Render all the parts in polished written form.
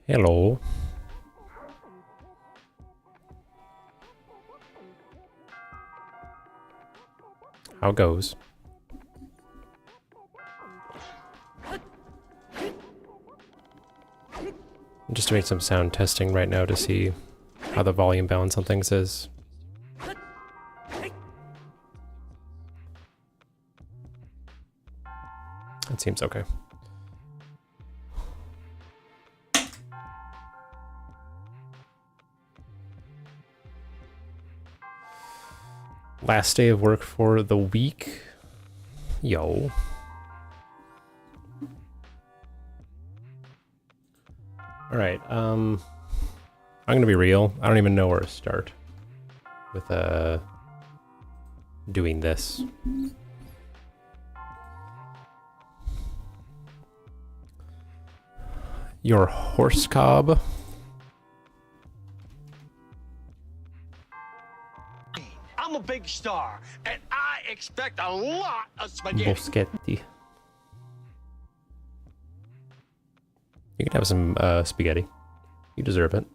Hello. How goes? I'm just doing some sound testing right now to see how the volume balance on things is. It seems okay. Last day of work for the week. Yo. Alright, I'm gonna be real. I don't even know where to start with doing this. Your horse cob. I'm a big star, and I expect a lot of spaghetti. Boschetti. You can have some spaghetti. You deserve it.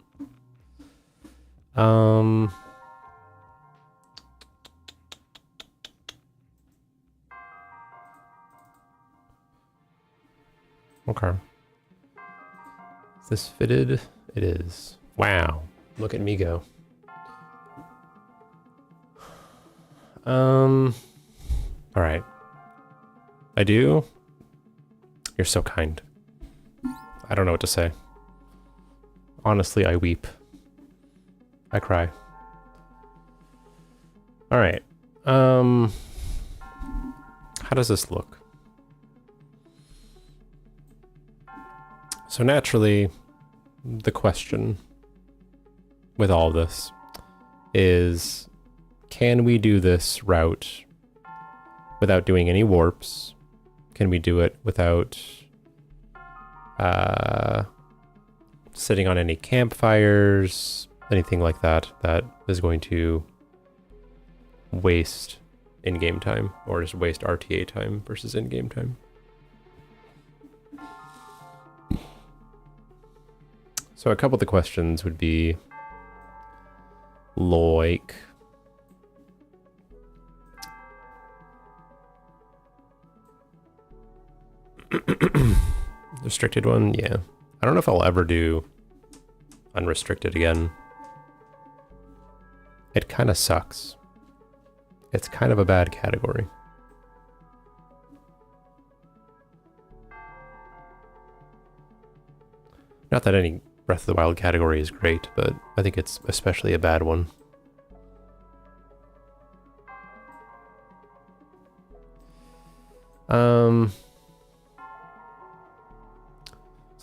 Okay. Is this fitted? It is. Wow. Look at me go. All right. I do. You're so kind. I don't know what to say. Honestly, I weep. I cry. All right. How does this look? So naturally, the question with all of this is, can we do this route without doing any warps? Can we do it without sitting on any campfires, anything like that, that is going to waste in-game time, or just waste RTA time versus in-game time? So a couple of the questions would be like, restricted one, yeah. I don't know if I'll ever do unrestricted again. It kind of sucks. It's kind of a bad category. Not that any Breath of the Wild category is great, but I think it's especially a bad one. So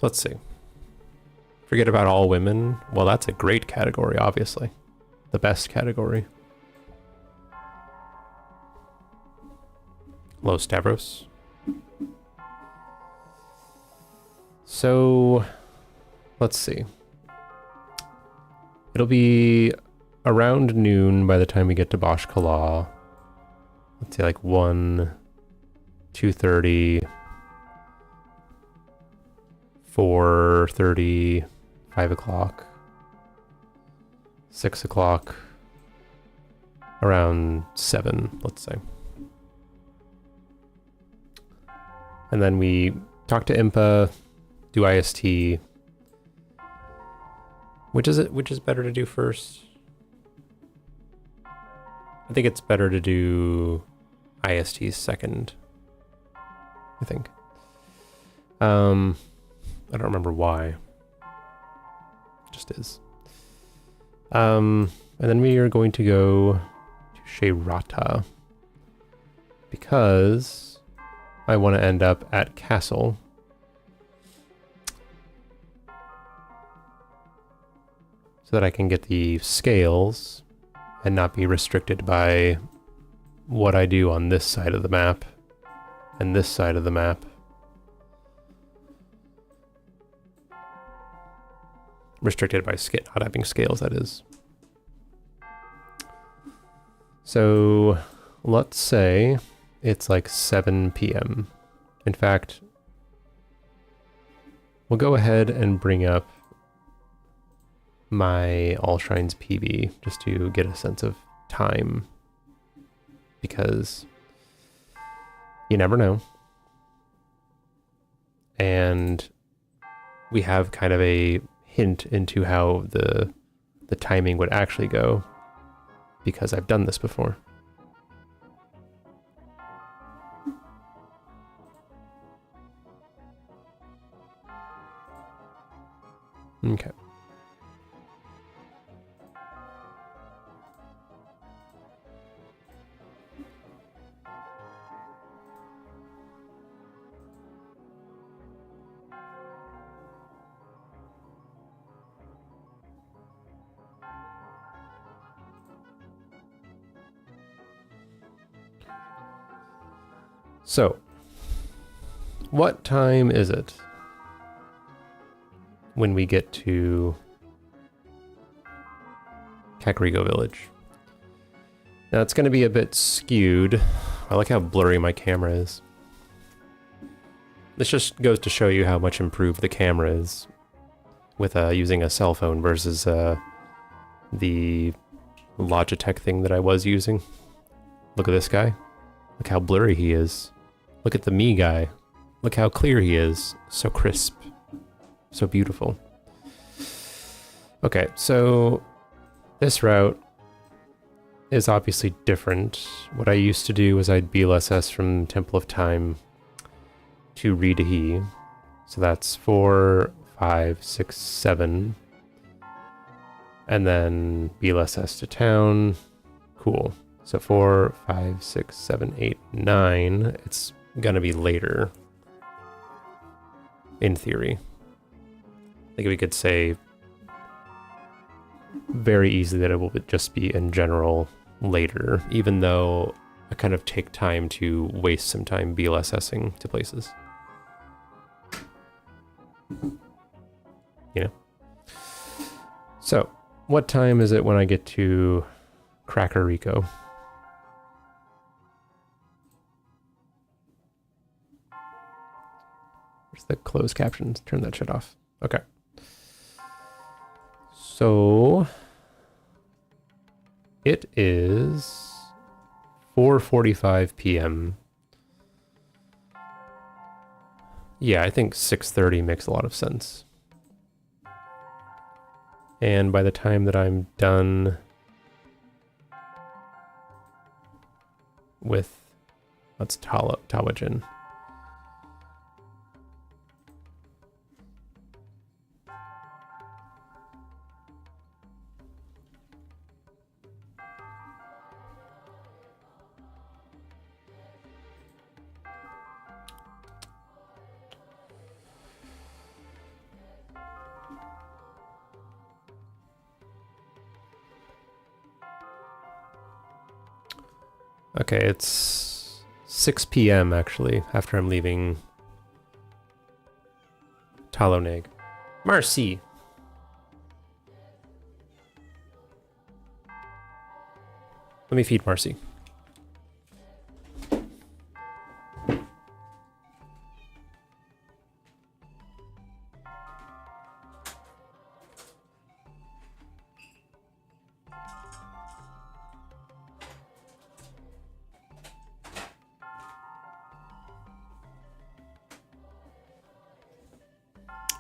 let's see. Forget about all women. Well, that's a great category, obviously. The best category. Hello, Stavros. So, let's see. It'll be around noon by the time we get to Bosch Kala. Let's say like 1, 2:30. 4:30, 5 o'clock, 6 o'clock, around 7, let's say. And then we talk to IMPA, do IST. Which is better to do first? I think it's better to do IST second. I think. I don't remember why. It just is. And then we are going to go to Sheirata because I want to end up at Castle. So that I can get the scales and not be restricted by what I do on this side of the map and this side of the map. Restricted by not having scales, that is. So let's say it's like 7 p.m. In fact, we'll go ahead and bring up my All Shrines PB just to get a sense of time, because you never know. And we have kind of a hint into how the timing would actually go, because I've done this before. Okay. So, what time is it when we get to Kakariko Village? Now, it's going to be a bit skewed. I like how blurry my camera is. This just goes to show you how much improved the camera is with using a cell phone versus the Logitech thing that I was using. Look at this guy. Look how blurry he is. Look at the me guy. Look how clear he is. So crisp. So beautiful. Okay, so this route is obviously different. What I used to do was I'd BLSS from Temple of Time to Ridahi. So that's 4, 5, 6, 7. And then BLSS to town. Cool. So 4, 5, 6, 7, 8, 9. It's gonna be later, in theory. I think we could say very easily that it will just be in general later, even though I kind of take time to waste some time BLSSing to places. You know? So, what time is it when I get to Kakariko? Where's the closed captions? Turn that shit off. Okay. So it is 4:45 p.m. Yeah, I think 6:30 makes a lot of sense. And by the time that I'm done with, that's Tawajin. Okay, it's 6 p.m. actually, after I'm leaving Taloneg. Marcy! Let me feed Marcy.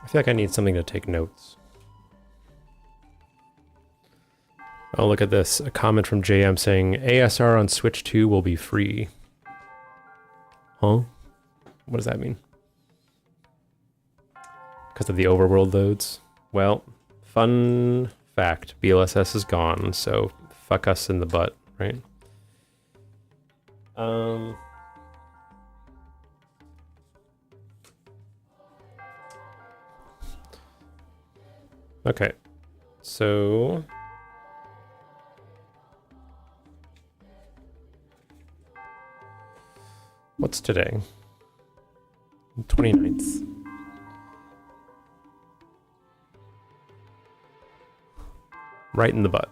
I feel like I need something to take notes. Oh, look at this. A comment from JM saying ASR on Switch 2 will be free. Huh? What does that mean? Because of the overworld loads? Well, fun fact. BLSS is gone, so fuck us in the butt, right? Okay. So... what's today? 29th. Right in the butt.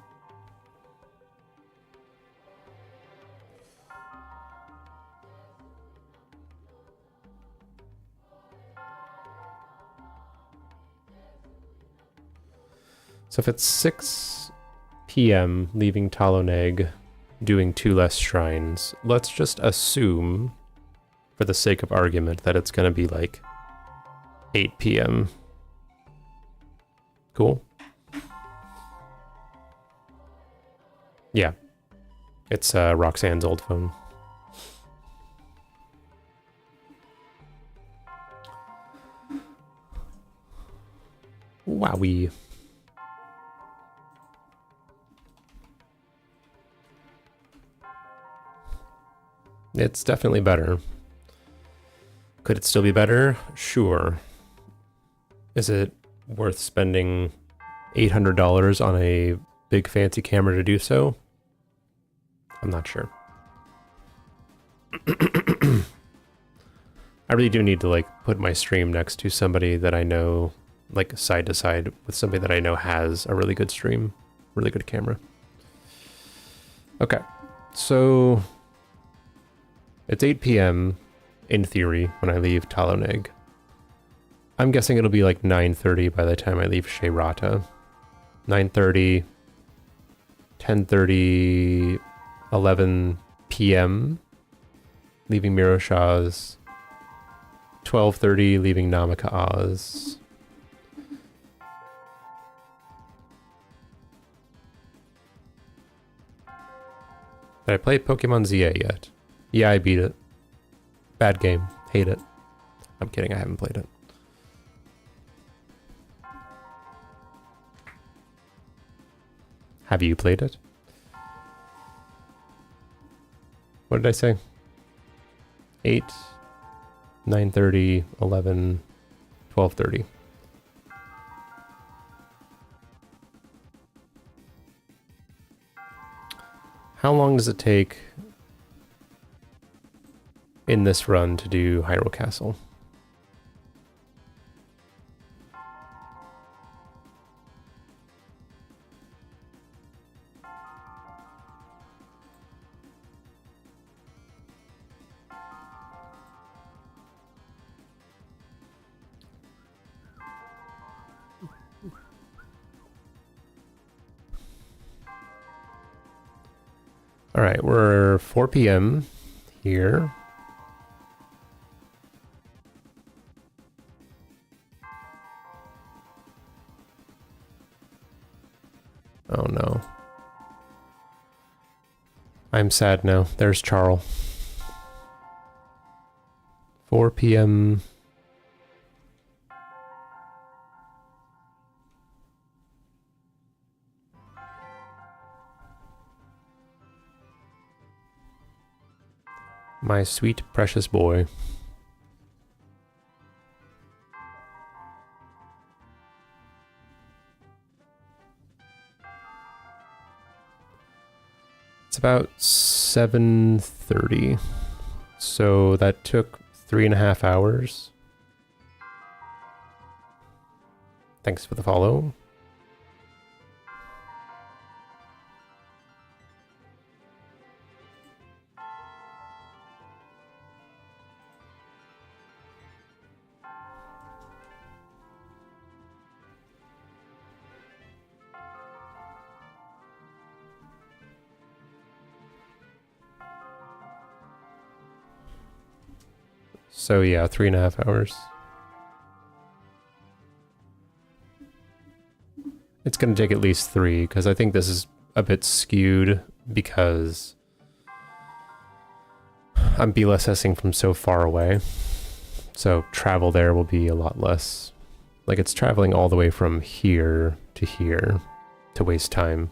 So if it's 6 p.m. leaving Taloneg, doing 2 less shrines, let's just assume, for the sake of argument, that it's going to be like 8 p.m. Cool? Yeah. It's Roxanne's old phone. Wowie. It's definitely better. Could it still be better? Sure. Is it worth spending $800 on a big fancy camera to do so? I'm not sure. I really do need to like put my stream next to somebody that I know, like side to side with somebody that I know has a really good stream, really good camera. Okay, so it's 8 p.m. in theory when I leave Taloneg. I'm guessing it'll be like 9:30 by the time I leave Shayrata. 9:30, 10:30, 11 p.m. leaving Miroshaz. 12:30 leaving Namaka Oz. Did I play Pokemon ZA yet? Yeah, I beat it. Bad game. Hate it. I'm kidding, I haven't played it. Have you played it? What did I say? 8, 9:30, 11, 12:30. How long does it take in this run to do Hyrule Castle? All right, we're 4 p.m. here. Oh no. I'm sad now. There's Charles. 4 p.m. My sweet, precious boy. It's about 7:30. So that took 3.5 hours. Thanks for the follow. So yeah, 3.5 hours. it's going to take at least 3, because I think this is a bit skewed because I'm BLSSing from so far away. So travel there will be a lot less. Like, it's traveling all the way from here to waste time.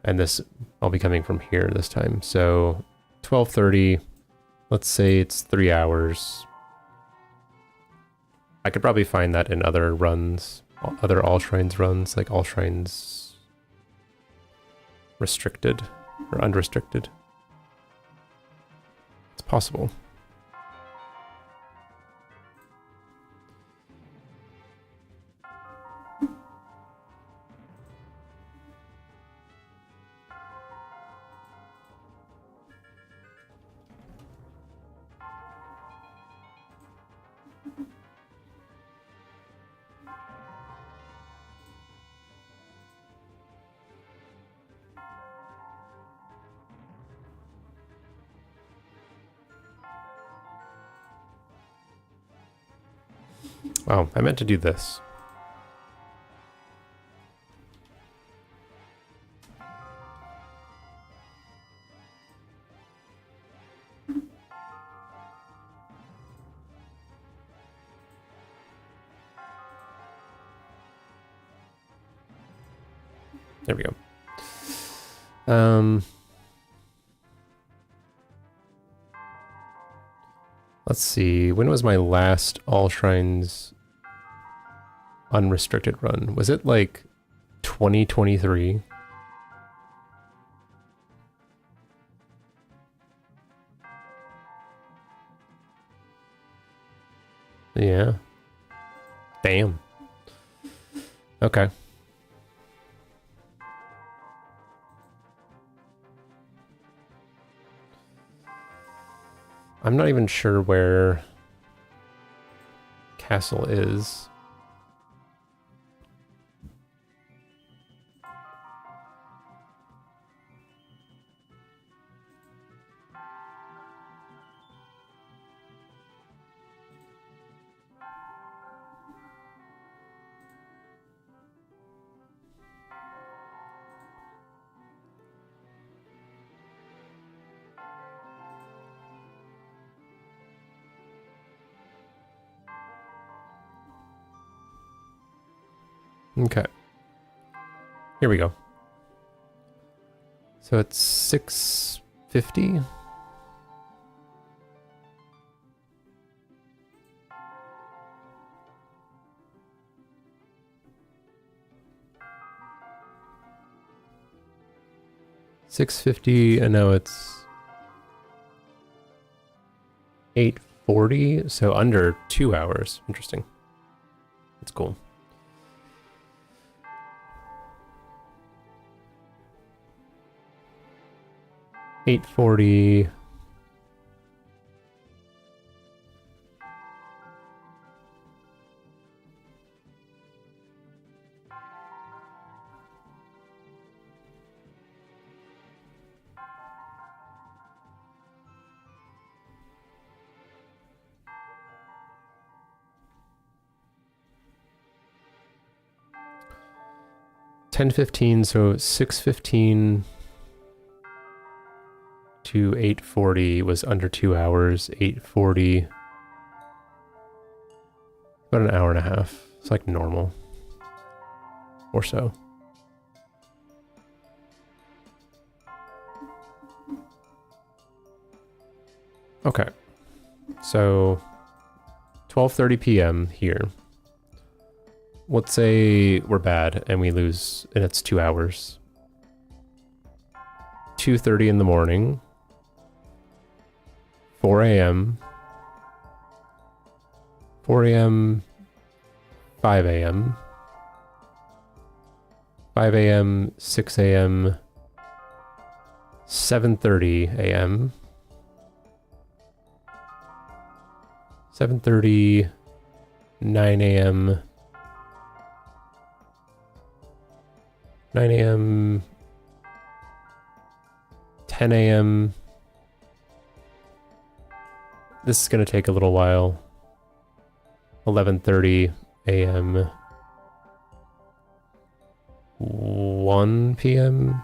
And this, I'll be coming from here this time. So 12:30, let's say it's 3 hours. I could probably find that in other runs, other All Shrines runs, like All Shrines restricted or unrestricted. It's possible. Oh, I meant to do this. There we go. Let's see. When was my last All Shrines unrestricted run? Was it like 2023? Yeah. Damn. Okay. I'm not even sure where Castle is. Okay. Here we go. So it's 6:50. And now it's 8:40, so under 2 hours. Interesting. That's cool. $8.40. $10.15, so 6:15 to 8:40 was under 2 hours. 8:40, about an hour and a half. It's like normal, or so. Okay, so 12:30 p.m. here. Let's say we're bad and we lose, and it's 2 hours. 2:30 in the morning. 4 a.m. 4 a.m. 5 a.m. 5 a.m. 6 a.m. 7:30 a.m. 7:30, 9 a.m. 9 a.m. 10 a.m. This is going to take a little while. 11:30 a.m. 1 p.m.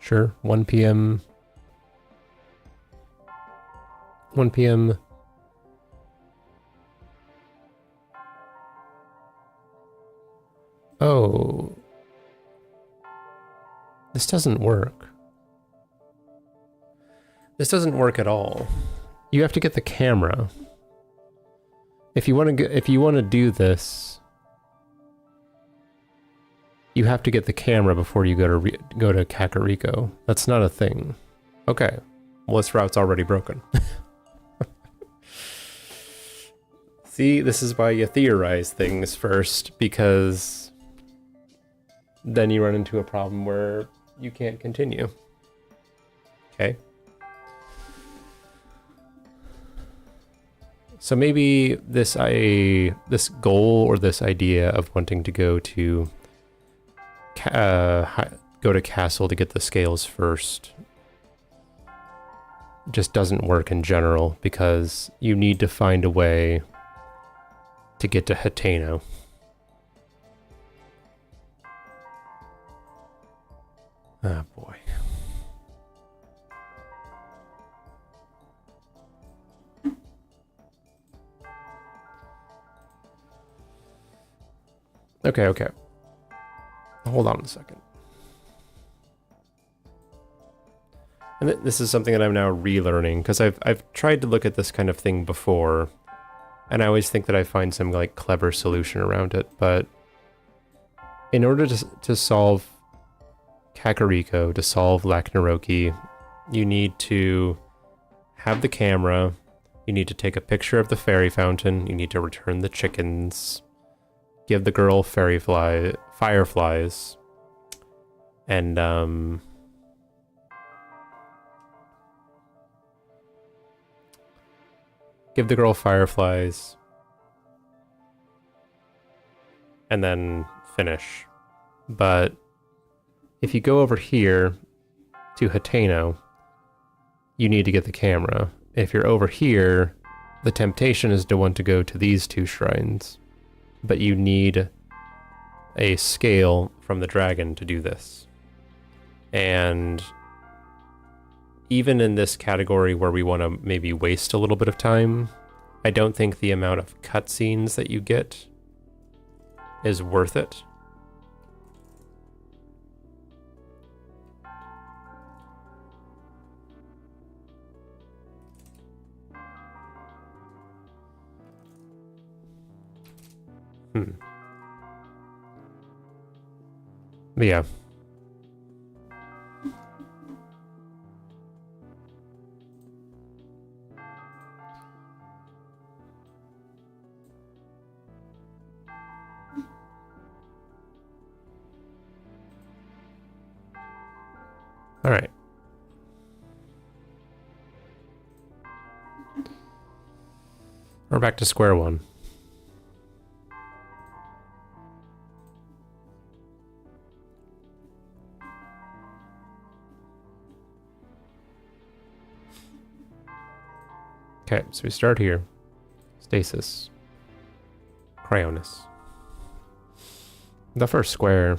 Sure, 1 p.m. 1 p.m. Oh. This doesn't work. This doesn't work at all. You have to get the camera. If you want to do this, you have to get the camera before you go to Kakariko. That's not a thing. Okay. Well, this route's already broken. See, this is why you theorize things first, because then you run into a problem where you can't continue. Okay. So maybe this goal or this idea of wanting to go to Castle to get the scales first just doesn't work in general, because you need to find a way to get to Hateno. Oh boy. Okay. Hold on a second. And this is something that I'm now relearning, because I've tried to look at this kind of thing before, and I always think that I find some like clever solution around it, but in order to solve Kakariko, to solve Lacknaroki, you need to have the camera, you need to take a picture of the fairy fountain, you need to return the chickens, give the girl fireflies, and give the girl fireflies, and then finish. But if you go over here to Hateno, you need to get the camera. If you're over here, the temptation is to want to go to these two shrines, but you need a scale from the dragon to do this. And even in this category where we want to maybe waste a little bit of time, I don't think the amount of cutscenes that you get is worth it. But yeah. All right. We're back to square one. Okay, so we start here. Stasis. Cryonis. The first square.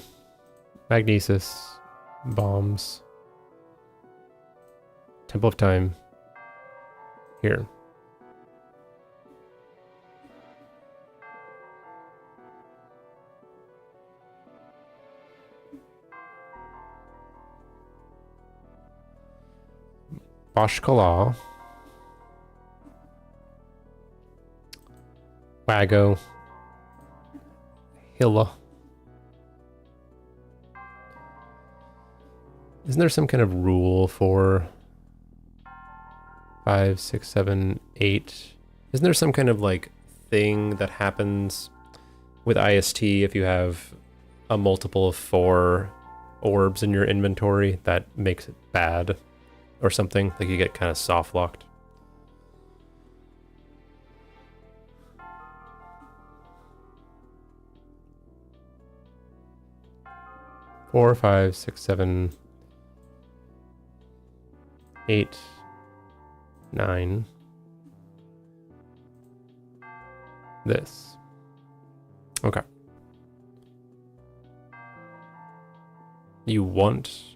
Magnesis. Bombs. Temple of Time. Here. Bashkala. Wago. Hilla. Isn't there some kind of rule for 5, 6, 7, 8? Isn't there some kind of like thing that happens with IST if you have a multiple of 4 orbs in your inventory that makes it bad or something? Like you get kind of soft locked. Four, 5, 6, 7, 8, 9. This. Okay. you want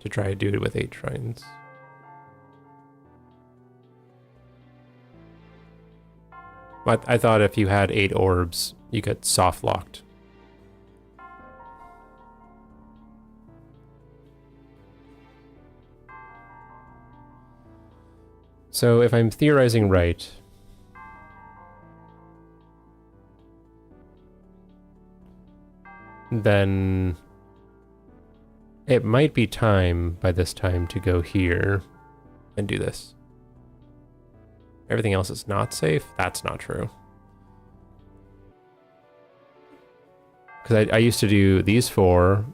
to try to do it with 8 shrines. But I thought if you had 8 orbs, you get soft locked. So if I'm theorizing right, then it might be time by this time to go here and do this. Everything else is not safe? That's not true. Because I used to do these 4,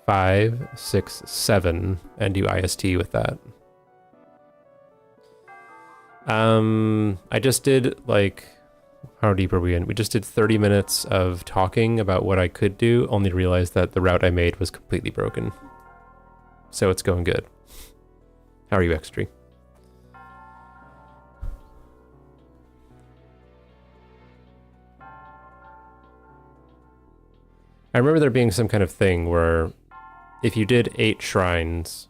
5, 6, 7, and do IST with that. I just did, like, how deep are we in? We just did 30 minutes of talking about what I could do, only to realize that the route I made was completely broken. So it's going good. How are you, X3? I remember there being some kind of thing where if you did 8 shrines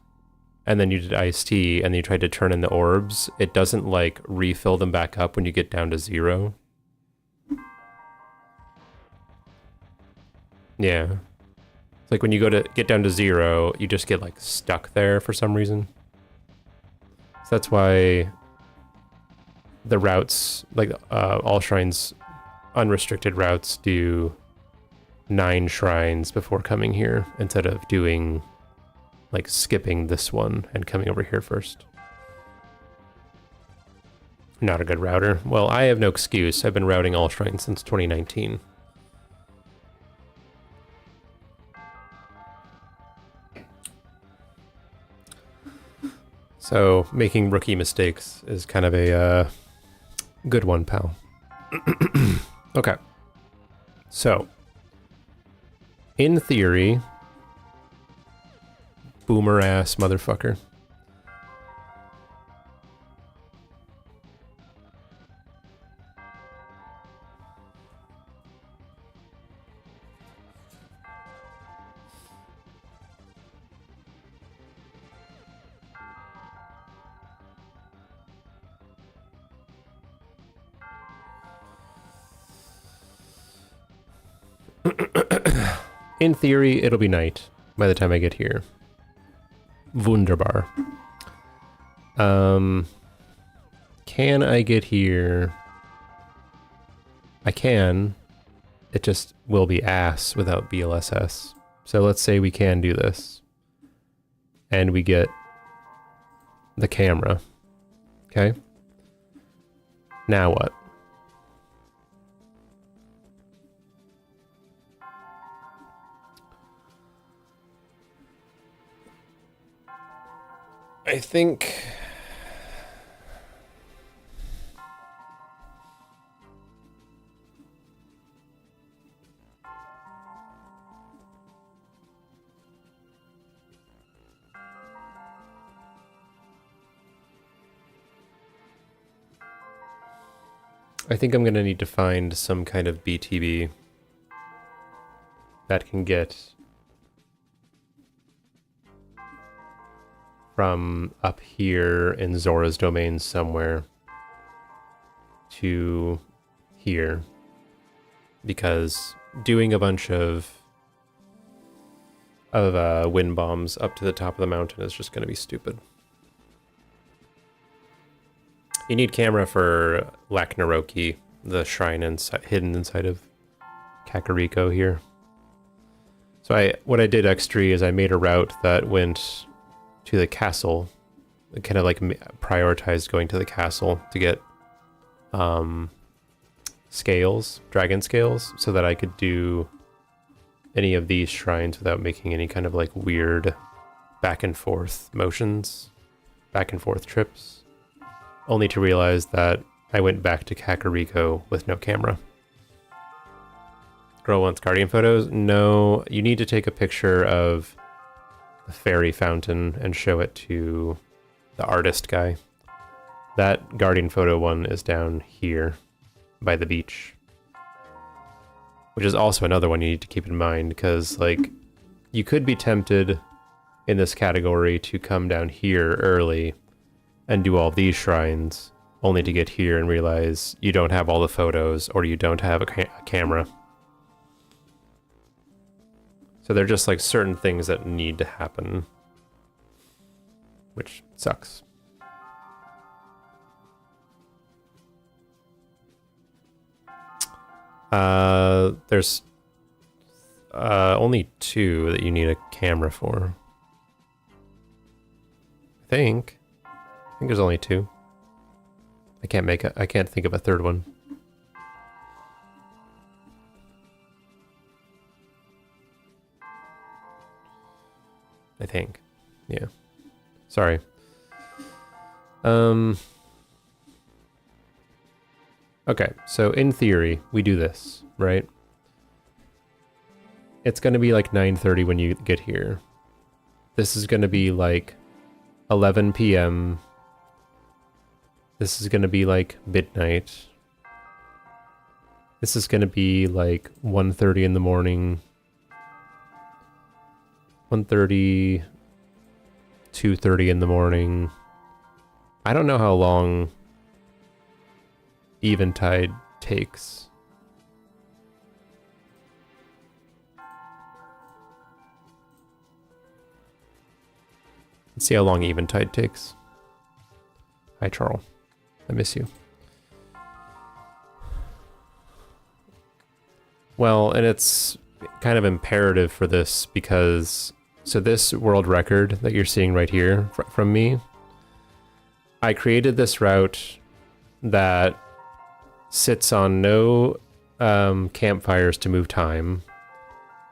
and then you did IST and you tried to turn in the orbs, it doesn't like refill them back up when you get down to 0. Yeah. It's like when you go to get down to 0, you just get like stuck there for some reason. So that's why the routes, like all shrines, unrestricted routes do 9 shrines before coming here instead of doing like skipping this one and coming over here first. Not a good router. Well, I have no excuse. I've been routing all shrines since 2019. So making rookie mistakes is kind of a good one, pal. Okay. So in theory, boomer ass motherfucker. In theory, it'll be night by the time I get here. Wunderbar. Can I get here? I can. It just will be ass without BLSS. So let's say we can do this. And we get the camera. Okay? Now what? I think I'm going to need to find some kind of BTB that can get from up here in Zora's domain somewhere to here, because doing a bunch of wind bombs up to the top of the mountain is just going to be stupid. You need camera for Laknaroki, the shrine hidden inside of Kakariko here. So what I did X3 is I made a route that went to the castle. It kind of like prioritized going to the castle to get scales, dragon scales, so that I could do any of these shrines without making any kind of like weird back and forth motions, back and forth trips, only to realize that I went back to Kakariko with no camera. Girl wants guardian photos? No, you need to take a picture of the fairy fountain and show it to the artist guy. That guardian photo one is down here by the beach. which is also another one you need to keep in mind, because, like, you could be tempted in this category to come down here early and do all these shrines, only to get here and realize you don't have all the photos or you don't have a camera. So they're just like certain things that need to happen, which sucks. There's only 2 that you need a camera for. I think there's only 2. I can't think of a third one. I think. Yeah. Sorry. Okay, so in theory, we do this, right? It's gonna be like 9:30 when you get here. This is gonna be like 11 p.m. This is gonna be like midnight. This is gonna be like 1:30 in the morning. 1:30, 2:30 in the morning. I don't know how long eventide takes. Let's see how long eventide takes. Hi, Charles. I miss you. Well, and it's kind of imperative for this because, so this world record that you're seeing right here from me, I created this route that sits on no campfires to move time,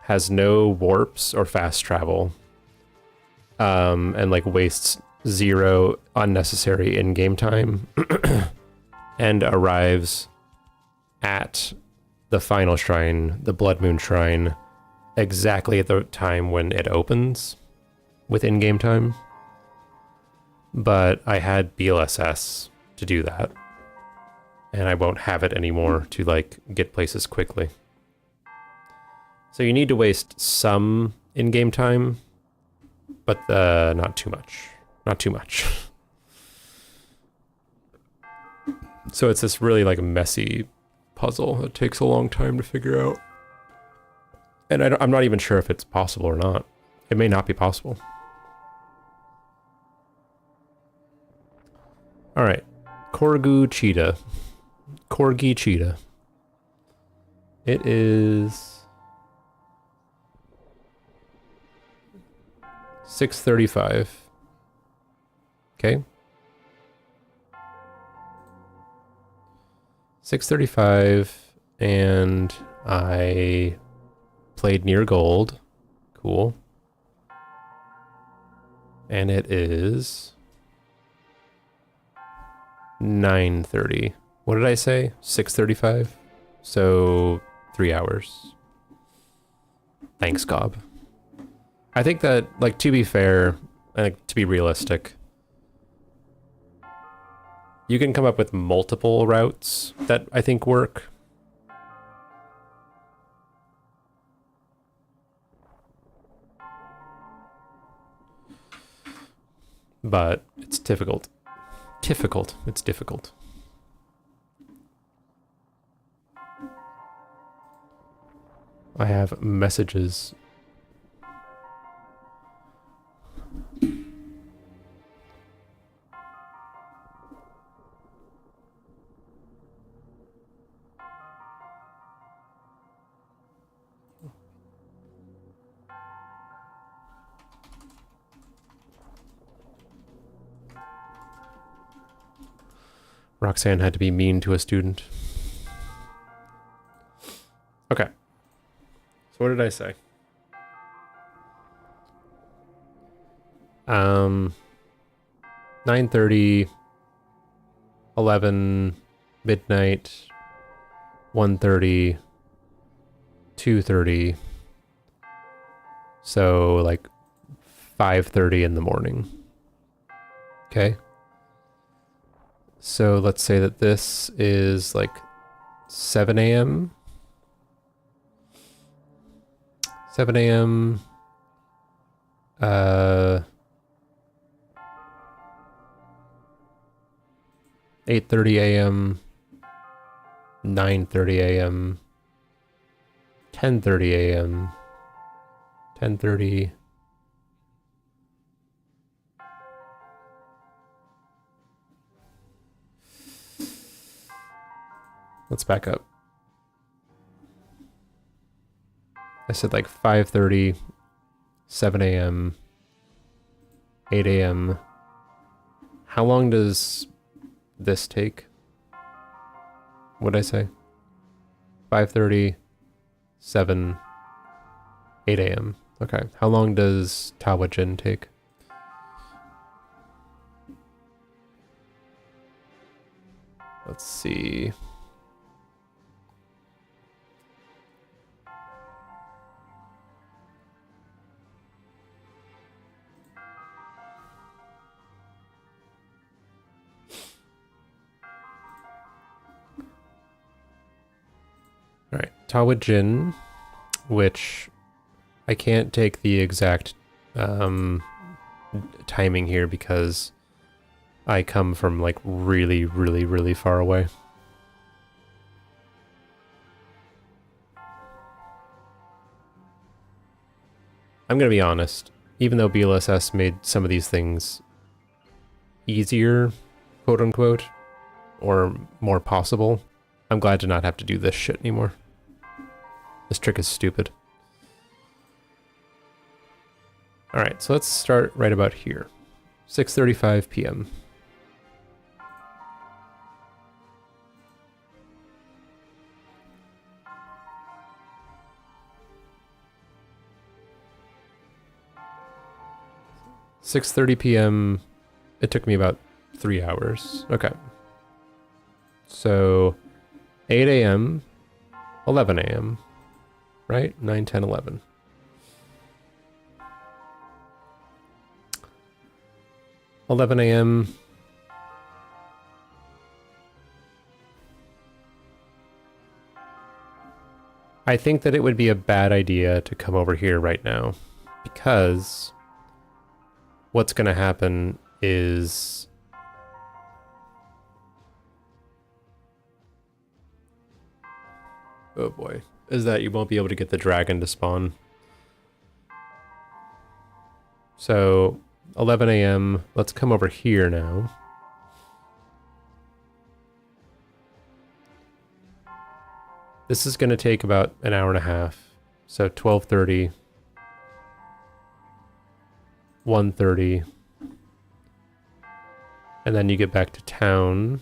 has no warps or fast travel, and like wastes 0 unnecessary in-game time, and arrives at the final shrine, the Blood Moon Shrine, exactly at the time when it opens with in-game time. But I had BLSS to do that, and I won't have it anymore to like get places quickly. So you need to waste some in-game time, but not too much. Not too much. So it's this really like messy puzzle. It takes a long time to figure out. And I'm not even sure if it's possible or not. It may not be possible. All right. Corgi Cheetah. It is 6:35. Okay. 6:35, and I played near gold. Cool. And it is 9:30. What did I say? 6:35? So 3 hours. Thanks, Gob. I think that, like, to be fair, like, to be realistic, you can come up with multiple routes that I think work. But it's difficult. It's difficult. I have messages. Roxanne had to be mean to a student. Okay. So what did I say? 9:30, 11, midnight, 1:30, 2:30. So like 5:30 in the morning. Okay. So let's say that this is like 7 a.m. 7 a.m. 8:30 a.m. 9:30 a.m. 10:30 a.m. 10:30. Let's back up. I said like 5:30, 7 a.m., 8 a.m. How long does this take? What'd I say? 5:30, 7, 8 a.m. Okay. How long does Tawajin take? Let's see. All right, Tawajin, which I can't take the exact timing here because I come from like really, really, really far away. I'm gonna be honest, even though BLSS made some of these things easier, quote unquote, or more possible, I'm glad to not have to do this shit anymore. This trick is stupid. Alright, so let's start right about here. 6:35 p.m. $6:30 p.m. It took me about 3 hours. Okay. So 8 a.m., 11 a.m., right? 9, 10, 11. $11 a.m. I think that it would be a bad idea to come over here right now because what's going to happen is oh boy, is that you won't be able to get the dragon to spawn. So 11 a.m. Let's come over here now. This is going to take about an hour and a half. So 12:30, 1:30, and then you get back to town.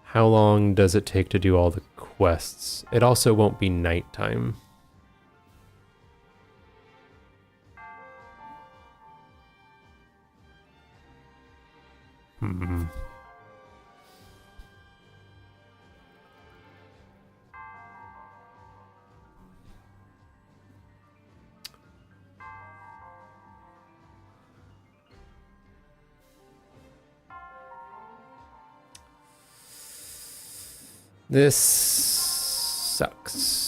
How long does it take to do all the quests? It also won't be nighttime. This sucks.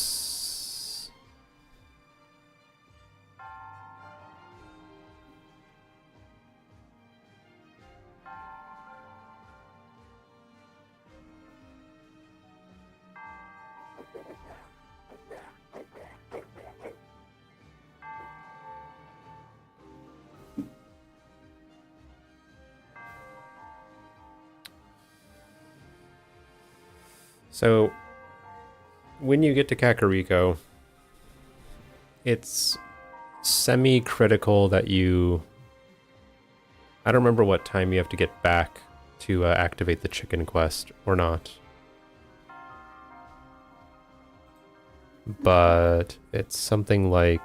So, when you get to Kakariko, it's semi-critical that you... I don't remember what time you have to get back to activate the chicken quest, or not. But it's something like...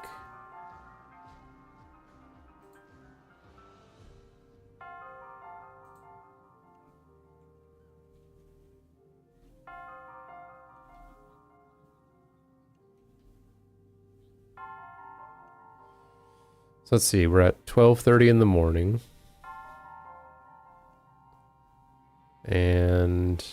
So let's see, we're at 12:30 in the morning. And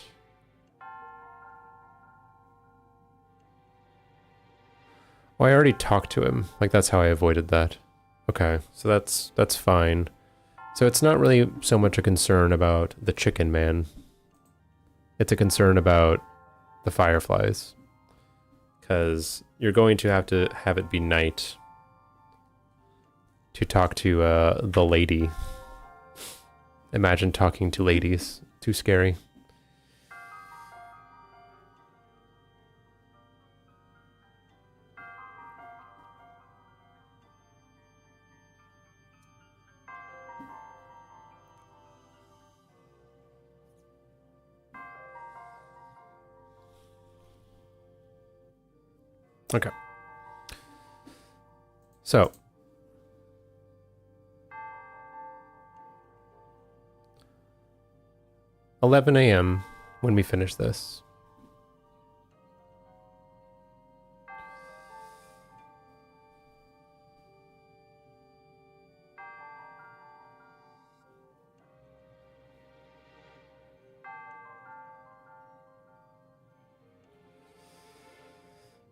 Well, I already talked to him. Like, that's how I avoided that. Okay, so that's fine. So it's not really so much a concern about the chicken man. It's a concern about the fireflies. Because you're going to have it be night to talk to the lady. Imagine talking to ladies. Too scary. Okay. So. 11 a.m. when we finish this.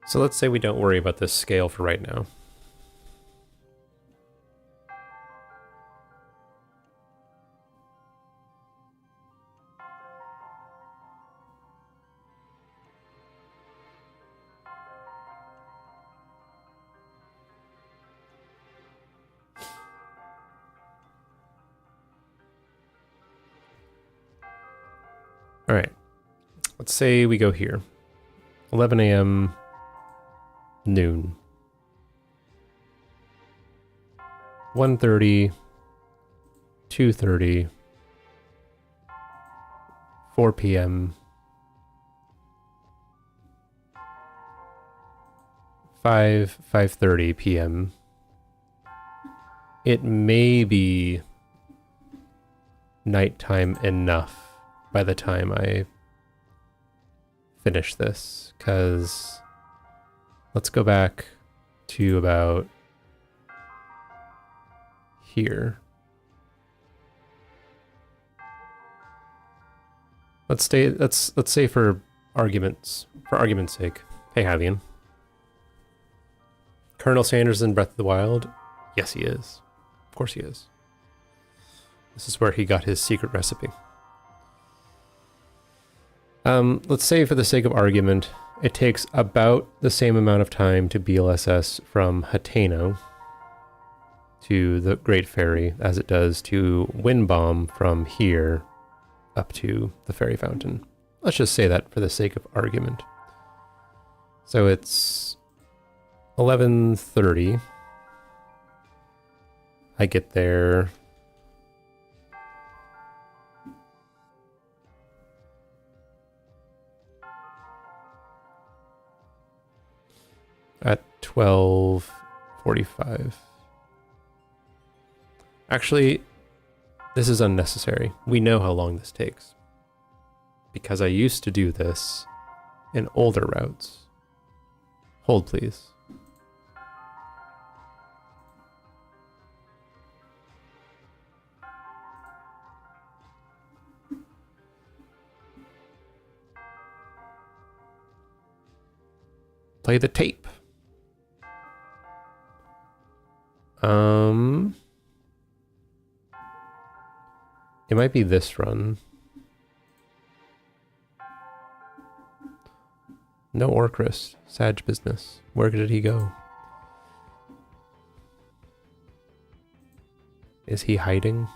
So let's say we don't worry about this scale for right now. All right, let's say we go here. 11 a.m. noon. 1:30, 2:30, 4 p.m., 5:30 p.m. It may be nighttime enough by the time I finish this, because let's go back to about here. Let's say for argument's sake. Hey, Havian. Colonel Sanders in Breath of the Wild? Yes, he is. Of course he is. This is where he got his secret recipe. Let's say for the sake of argument, it takes about the same amount of time to BLSS from Hateno to the Great Fairy as it does to Windbomb from here up to the Fairy Fountain. Let's just say that for the sake of argument. So it's 11:30. I get there at 12:45. Actually, this is unnecessary. We know how long this takes, because I used to do this in older routes. Hold, please. Play the tape. It might be this run. No Orchrist. Sag business. Where did he go? Is he hiding?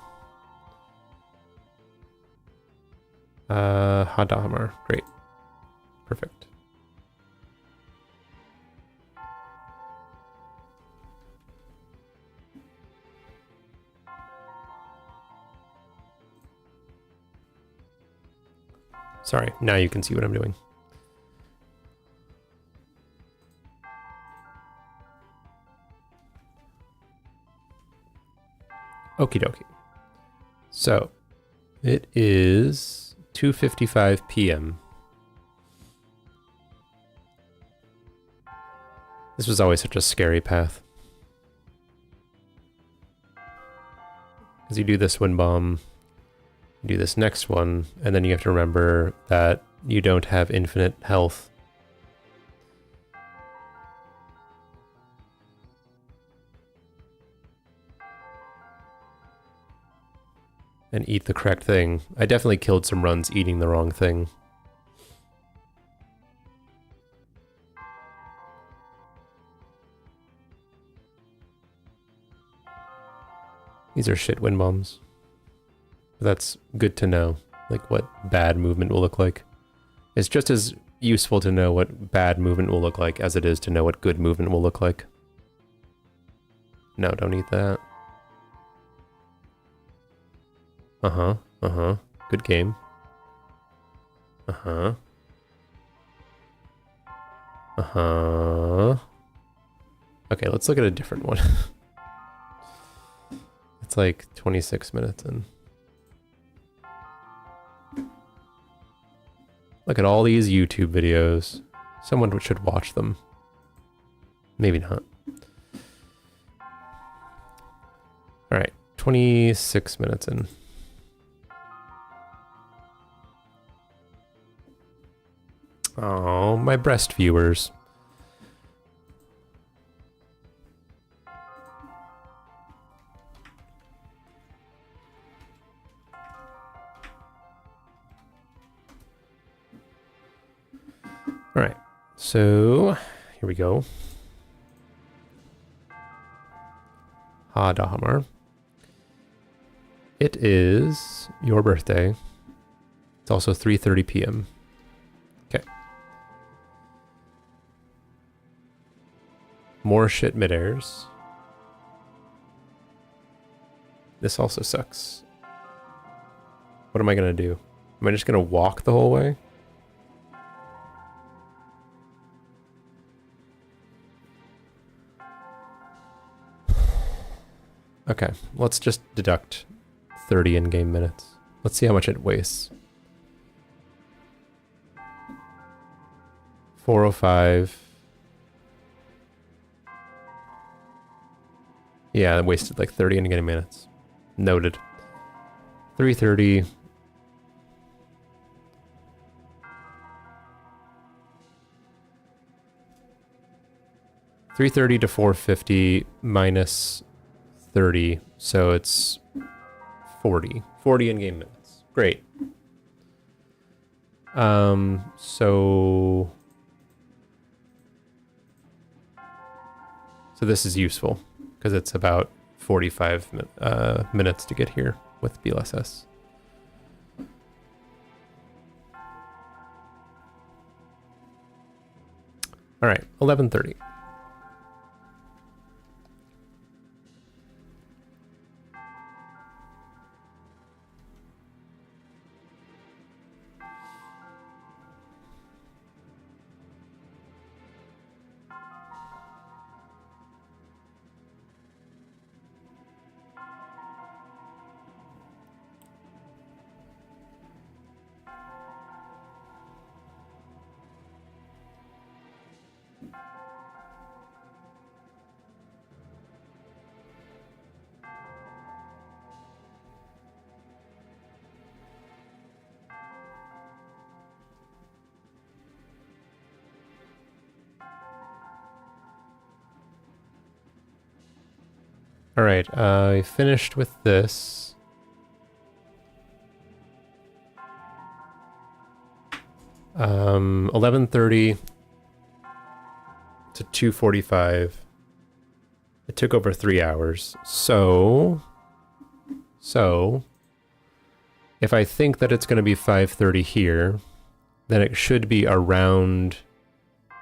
Hadamar. Great. Perfect. Sorry, now you can see what I'm doing. Okie dokie. So, it is 2:55 p.m. This was always such a scary path. Because you do this Windbomb, you do this next one, and then you have to remember that you don't have infinite health. and eat the correct thing. I definitely killed some runs eating the wrong thing. These are shit wind bombs. That's good to know, like what bad movement will look like. It's just as useful to know what bad movement will look like as it is to know what good movement will look like. No, don't eat that. Uh-huh, uh-huh. Good game. Uh-huh. Uh-huh. Okay, let's look at a different one. It's like 26 minutes in. Look at all these YouTube videos. Someone should watch them. Maybe not. Alright, 26 minutes in. Oh, my breast viewers. Alright, so here we go. Ha Dahamar. It is your birthday. It's also 3:30 p.m. Okay. More shit mid-airs. This also sucks. What am I gonna do? Am I just gonna walk the whole way? Okay, let's just deduct 30 in-game minutes. Let's see how much it wastes. 405. Yeah, it wasted like 30 in-game minutes. Noted. 330. $330 to 450 minus 30, so it's 40. 40 in-game minutes. Great. So this is useful because it's about 45 minutes to get here with BLSS. All right, 11:30. All right, I finished with this. Um, 11:30 to 2:45. It took over 3 hours. So if I think that it's going to be 5:30 here, then it should be around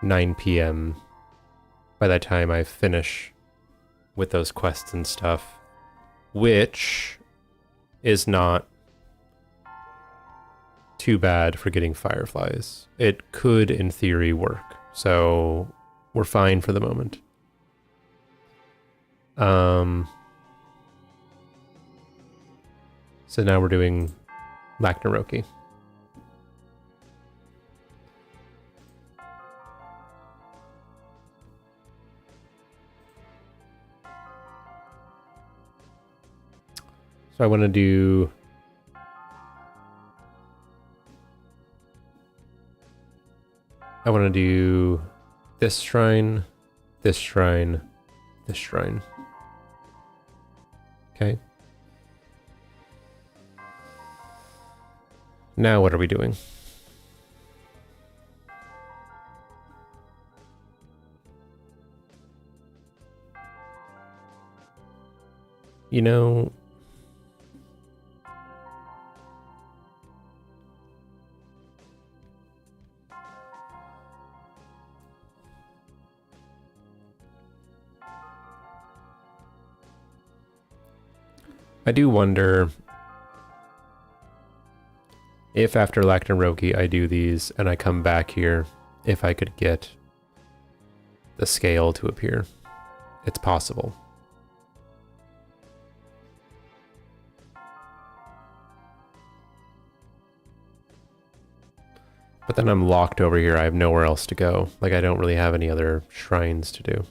9 p.m. by the time I finish with those quests and stuff, which is not too bad for getting fireflies. It could, in theory, work. So we're fine for the moment. So now we're doing Lacnaroki. So I want to do this shrine, this shrine, this shrine. Okay. Now what are we doing? You know, I do wonder if after Lachnoroki I do these and I come back here, if I could get the scale to appear. It's possible. But then I'm locked over here. I have nowhere else to go. Like, I don't really have any other shrines to do.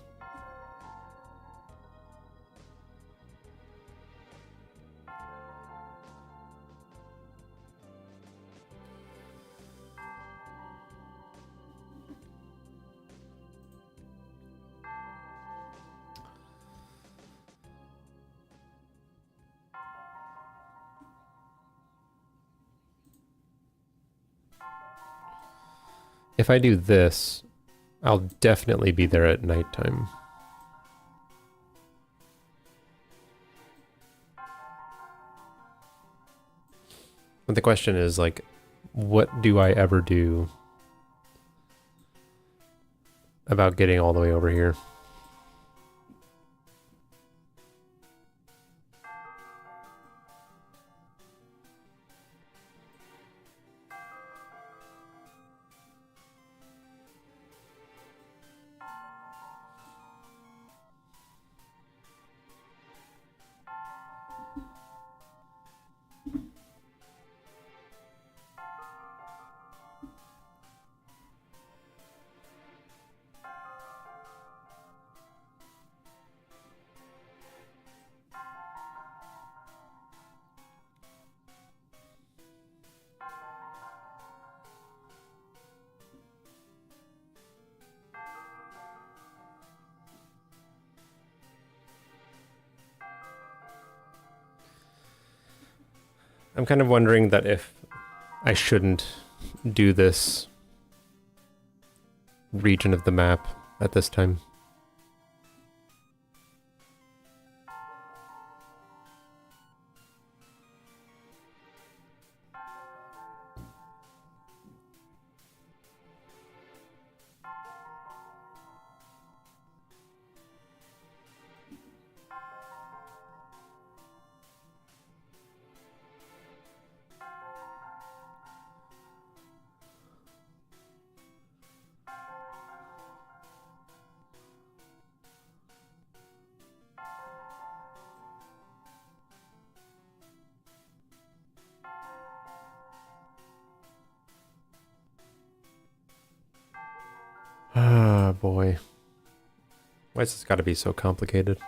If I do this, I'll definitely be there at nighttime. But the question is, like, what do I ever do about getting all the way over here? I'm kind of wondering that if I shouldn't do this region of the map at this time. Ah, boy. Why's this gotta be so complicated?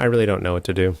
I really don't know what to do.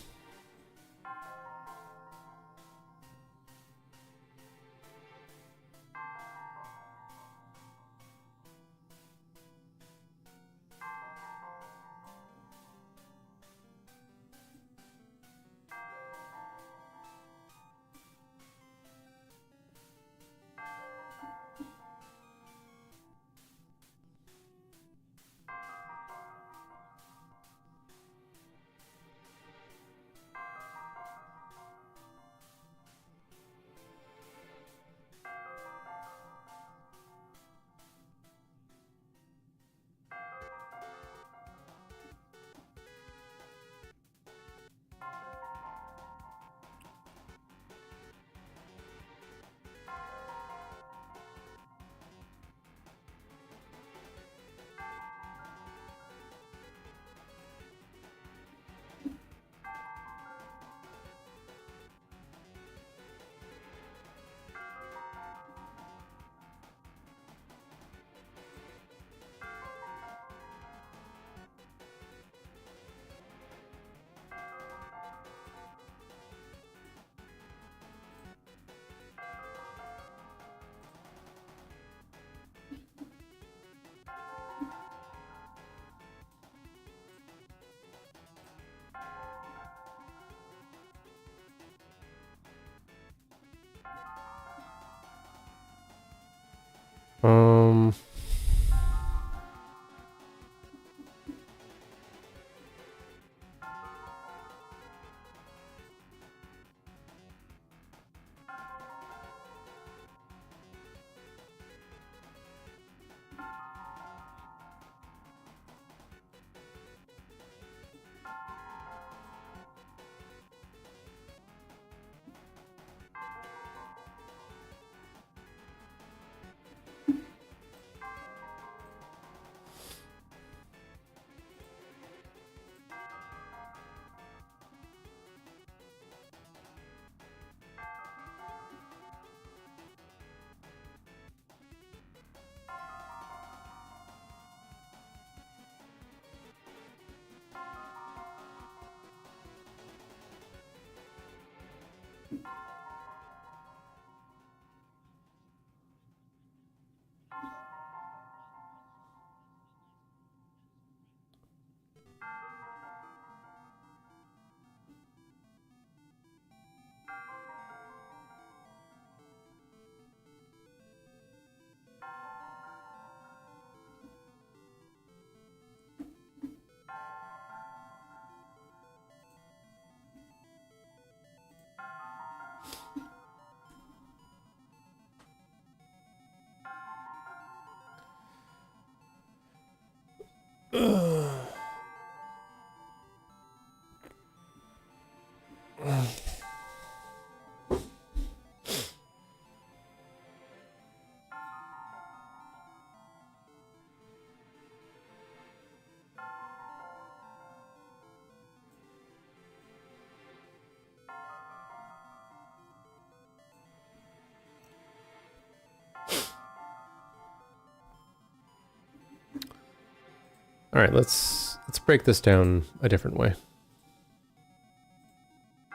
All right, let's break this down a different way.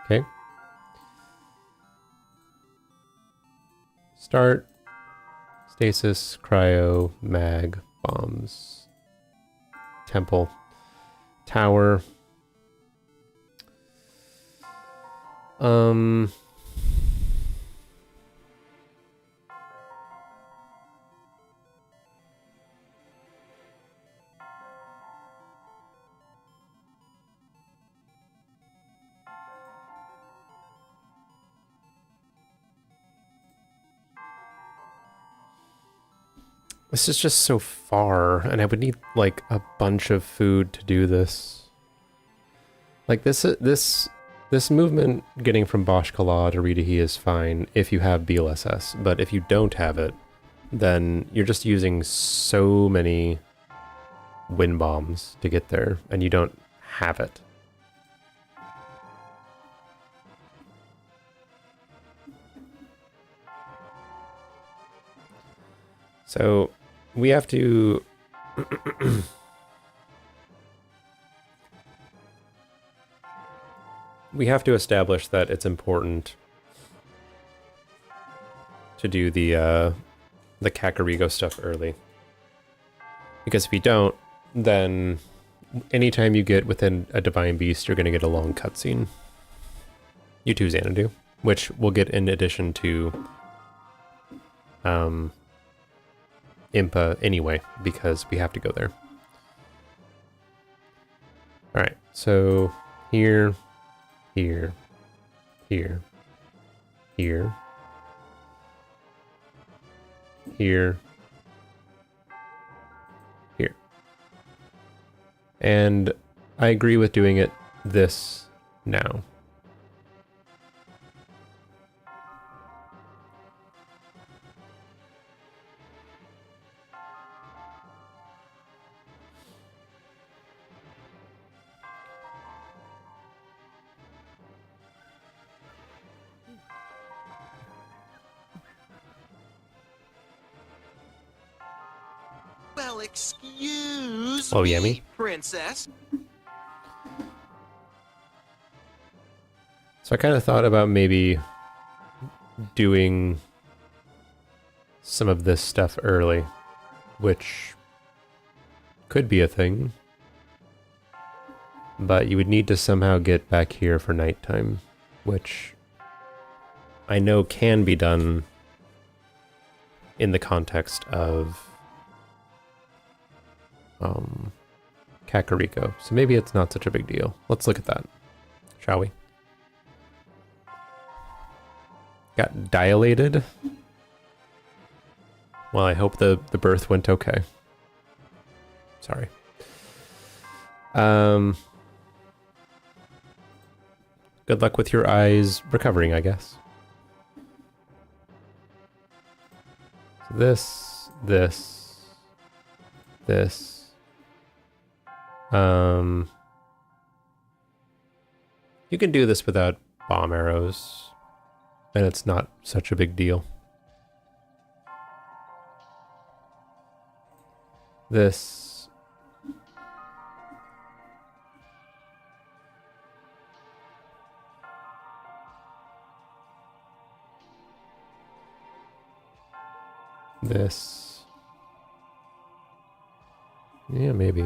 Okay. Start, stasis, cryo, mag, bombs, temple, tower. This is just so far, and I would need like a bunch of food to do this. Like this movement getting from Bashkala to Ridahi is fine if you have BLSS, but if you don't have it, then you're just using so many wind bombs to get there, and you don't have it. So we have to we have to establish that it's important to do the Kakariko stuff early. Because if you don't, then anytime you get within a Divine Beast, you're going to get a long cutscene. You too, Xanadu, which we'll get in addition to Impa anyway, because we have to go there. Alright, so here, here, here, here, here, here. And I agree with doing it this now. Well, excuse Oh, me, Yemi? princess. So I kind of thought about maybe doing some of this stuff early, which could be a thing, but you would need to somehow get back here for nighttime, which I know can be done in the context of Kakariko, so maybe it's not such a big deal. Let's look at that, shall we? Got dilated. Well, I hope the birth went okay. Sorry. Good luck with your eyes recovering, I guess. So this. You can do this without bomb arrows, and it's not such a big deal. This. this. Yeah, maybe.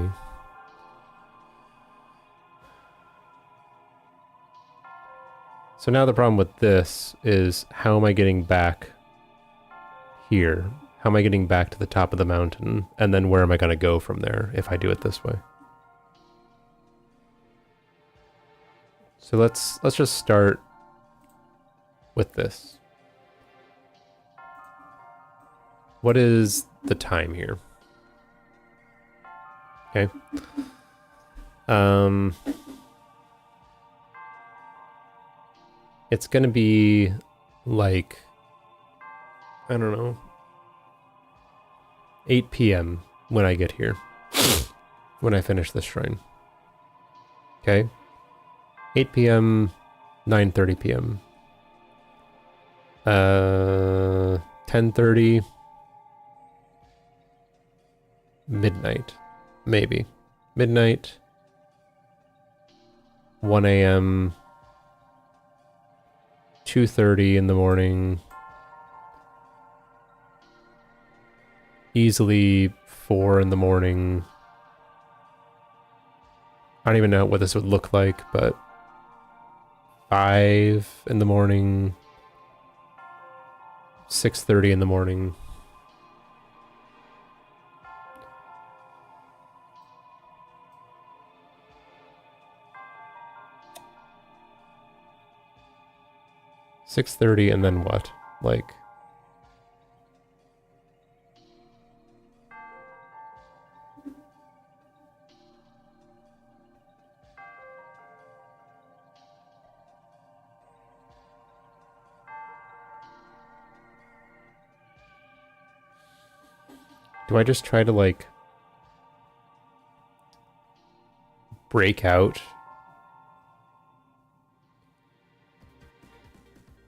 So now the problem with this is, how am I getting back here? How am I getting back to the top of the mountain? And then where am I going to go from there if I do it this way? So let's just start with this. What is the time here? Okay. It's gonna be like, I don't know, 8 p.m. when I get here. When I finish this shrine. Okay. 8 p.m., 9:30 p.m. 10:30, midnight, maybe. Midnight, 1 a.m., 2:30 in the morning, easily 4 in the morning. I don't even know what this would look like, but 5 in the morning, 6:30 in the morning. $6:30 and then what? Like, do I just try to like break out?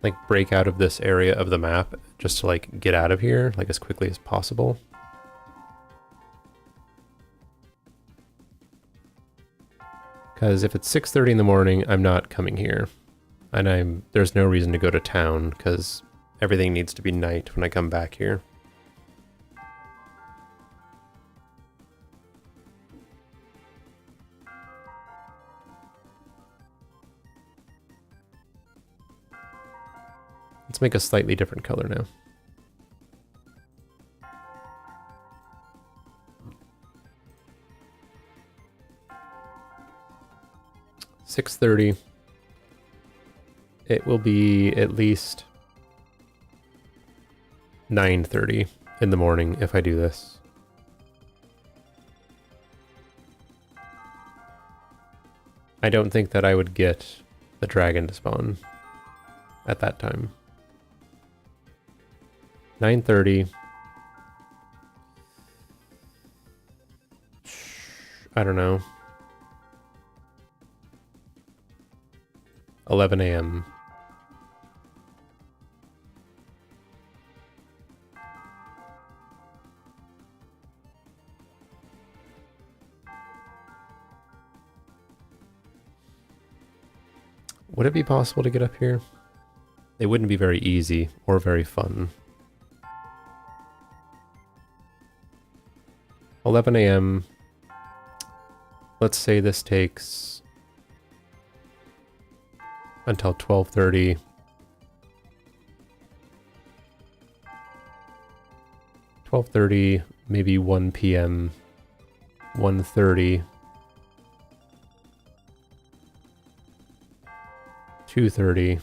Like break out of this area of the map just to like get out of here like as quickly as possible? Because if it's 6:30 in the morning, I'm not coming here. And there's no reason to go to town because everything needs to be night when I come back here. Let's make a slightly different color now. $6:30. It will be at least 9:30 in the morning if I do this. I don't think that I would get the dragon to spawn at that time. 9:30. I don't know. 11 a.m. Would it be possible to get up here? It wouldn't be very easy or very fun. 11 a.m. Let's say this takes until 12:30. 12:30, maybe 1 p.m. 1:30. 2:30.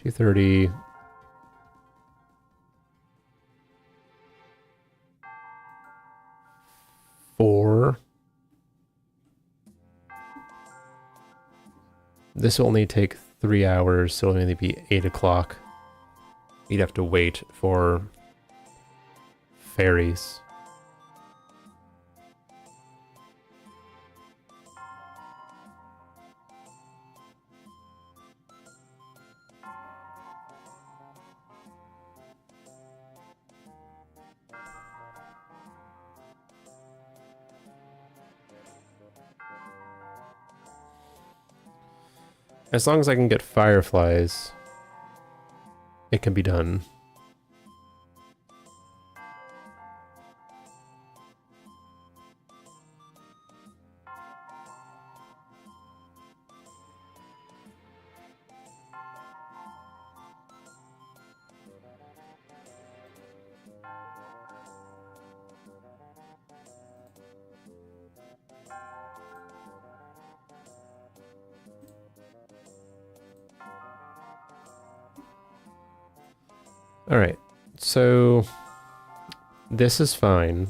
2:30. 4. This will only take 3 hours, so it'll only be 8 o'clock. You'd have to wait for fairies. As long as I can get fireflies, it can be done. Alright, so this is fine.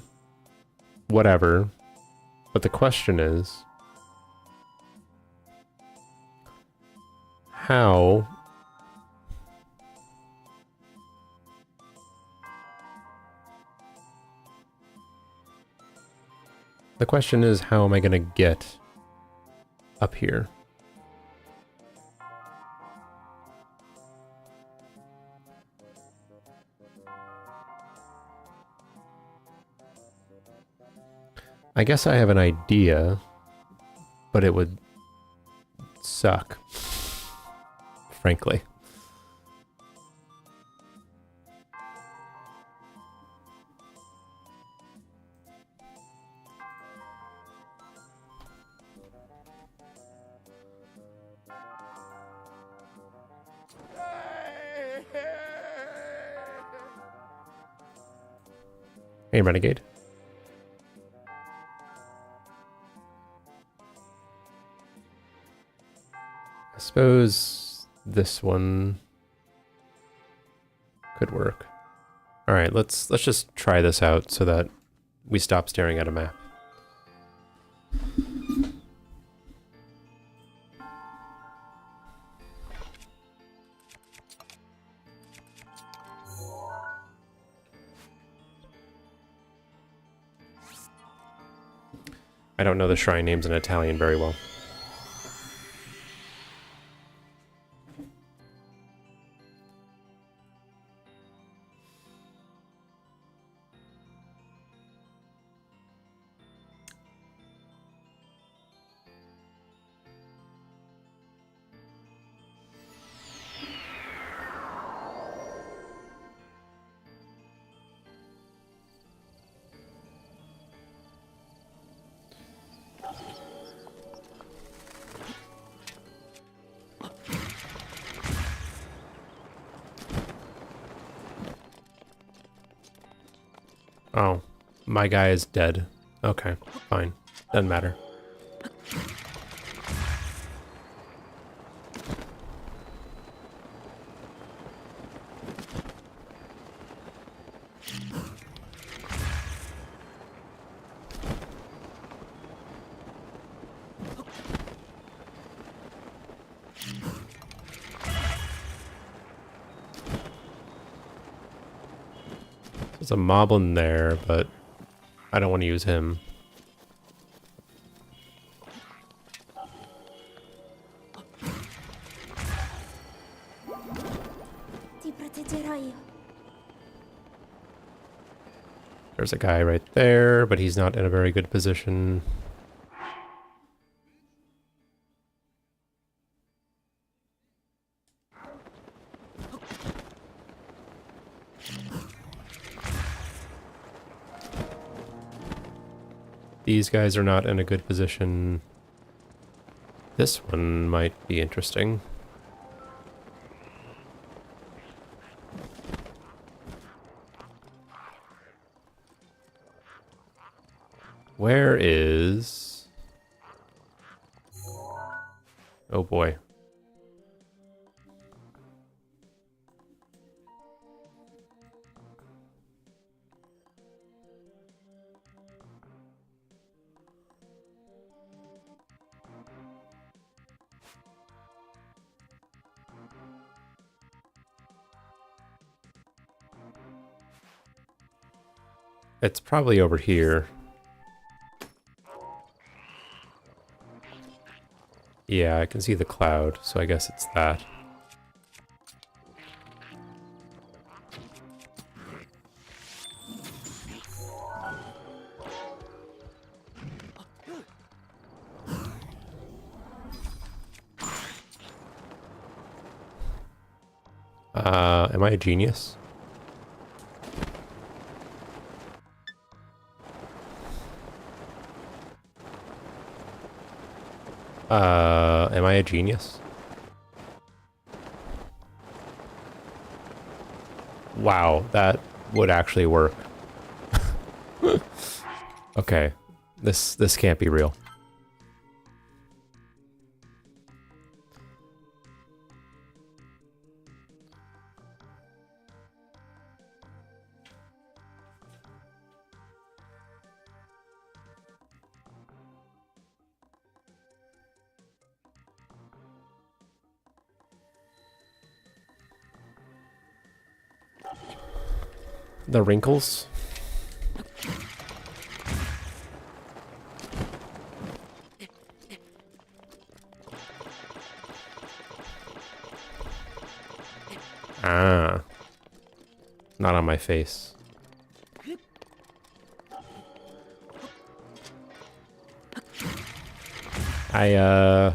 Whatever. But the question is, how how am I gonna get up here? I guess I have an idea, but it would suck, frankly. Hey, Renegade. I suppose this one could work. All right, let's just try this out so that we stop staring at a map. I don't know the shrine names in Italian very well. Oh, my guy is dead. Okay, fine. Doesn't matter. There's a moblin there, but I don't want to use him. There's a guy right there, but he's not in a very good position. These guys are not in a good position. This one might be interesting. Where is... Oh boy. It's probably over here. Yeah, I can see the cloud, so I guess it's that. Am I a genius? Am I a genius? Wow, that would actually work. Okay, this can't be real. The wrinkles? Ah. Not on my face. I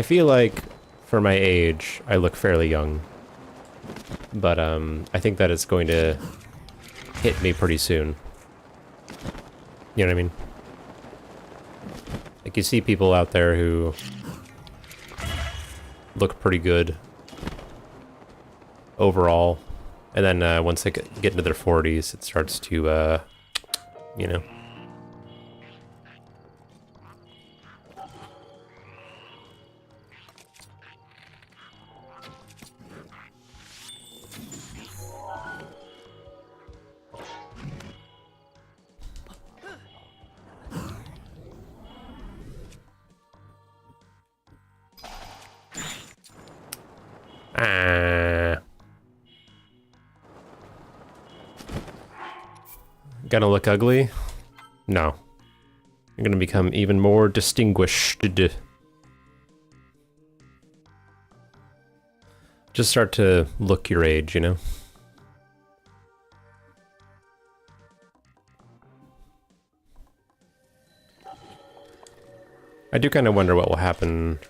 feel like for my age, I look fairly young. But, I think that it's going to hit me pretty soon. You know what I mean? Like, you see people out there who look pretty good overall, and then once they get into their 40s, it starts to, you know. Gonna look ugly? No. You're gonna become even more distinguished. Just start to look your age, you know? I do kind of wonder what will happen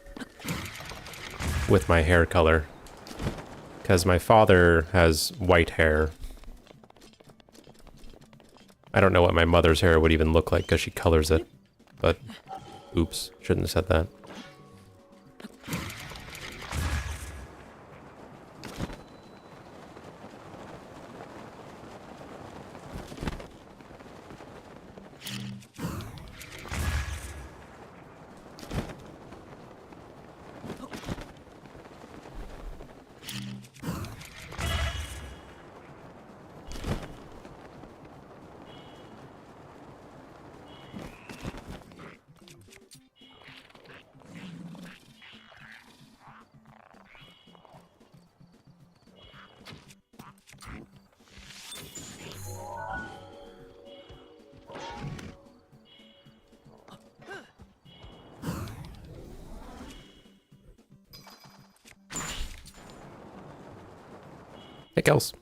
with my hair color. Because my father has white hair. I don't know what my mother's hair would even look like because she colors it. But, oops, shouldn't have said that. Hey, Kels.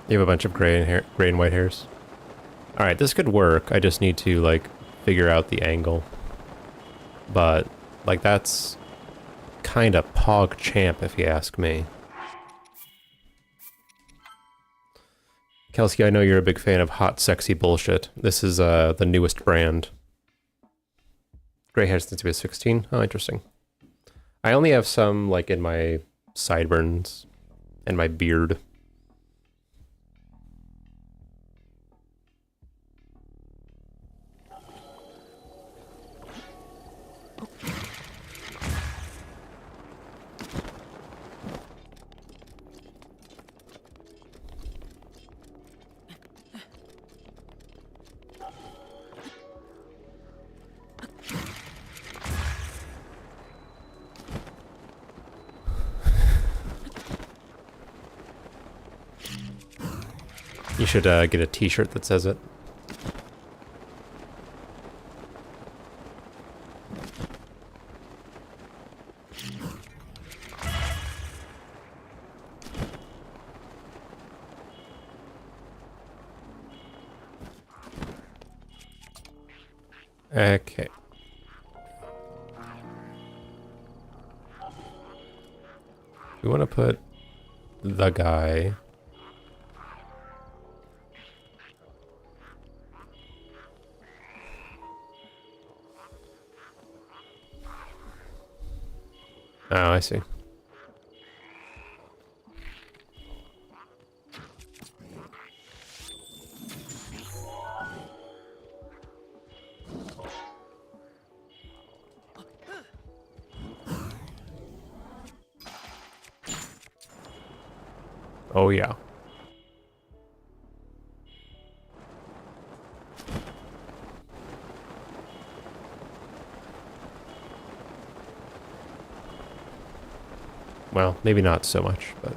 You have a bunch of gray and white hairs. Alright, this could work. I just need to, like, figure out the angle. But, like, that's kinda pog champ, if you ask me. Kelsey, I know you're a big fan of hot, sexy bullshit. This is, the newest brand. Gray hair since he was 16? Oh, interesting. I only have some, like, in my sideburns and my beard. You should get a t-shirt that says it. Okay. We want to put the guy. Oh, I see. Oh, yeah. Well, maybe not so much, but...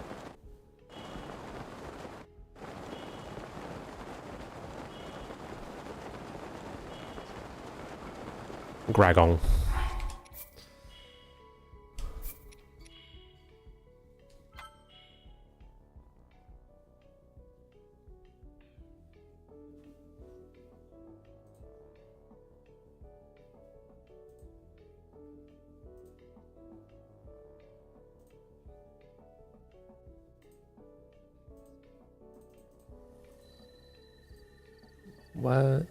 Gragon. What?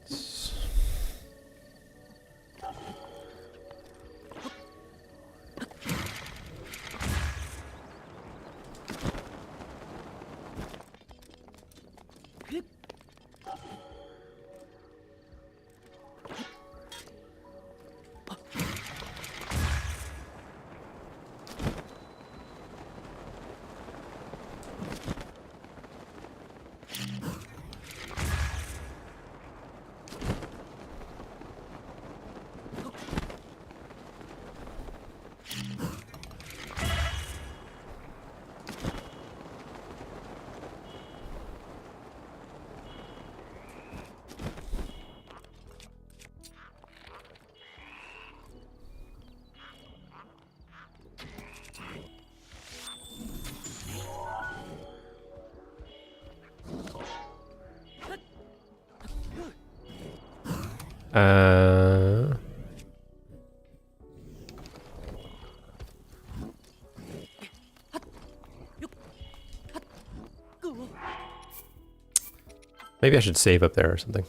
Uh... Maybe I should save up there or something.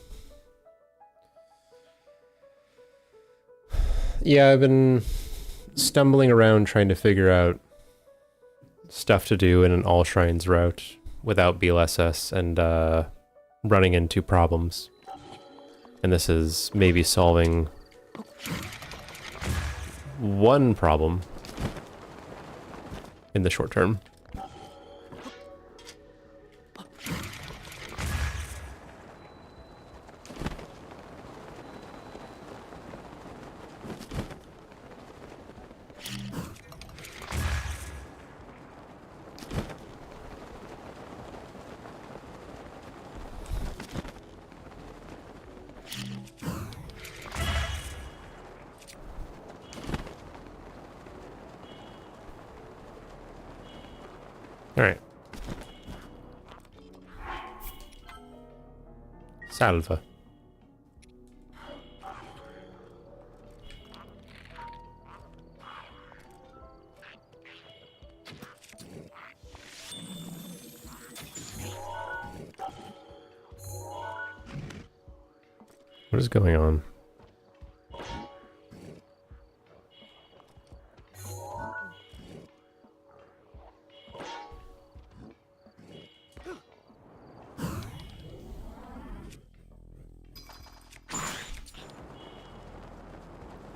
Yeah, I've been stumbling around trying to figure out stuff to do in an all shrines route without BLSS and running into problems. And this is maybe solving one problem in the short term. All right. Salva. What is going on?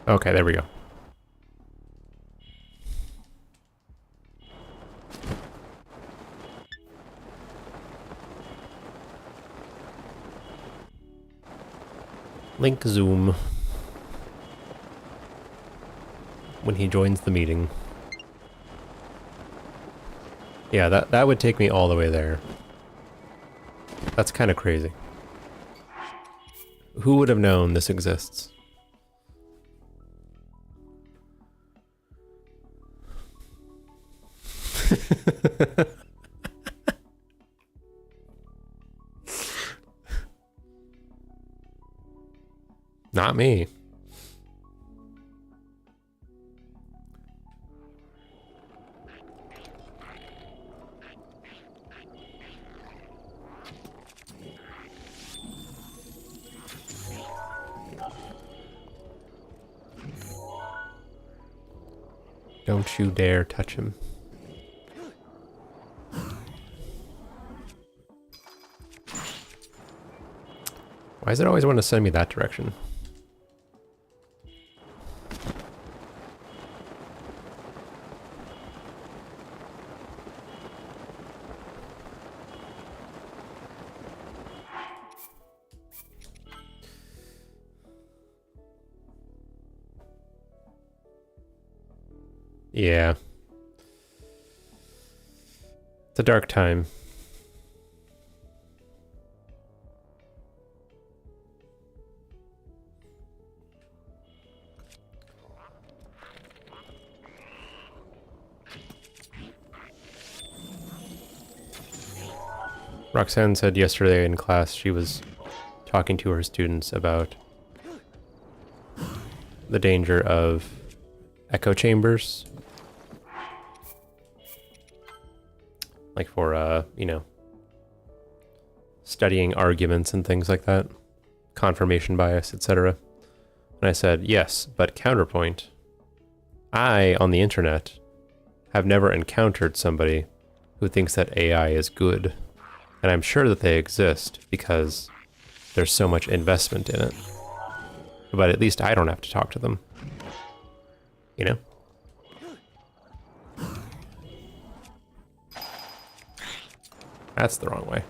Okay, there we go. Link zoom when he joins the meeting. Yeah, that would take me all the way there. That's kind of crazy. Who would have known this exists? Not me. Don't you dare touch him. Why does it always want to send me that direction? Yeah. It's a dark time. Roxanne said yesterday in class she was talking to her students about the danger of echo chambers. Like for, you know, studying arguments and things like that. Confirmation bias, etc. And I said, yes, but counterpoint. I, on the internet, have never encountered somebody who thinks that AI is good. And I'm sure that they exist because there's so much investment in it. But at least I don't have to talk to them. You know? That's the wrong way.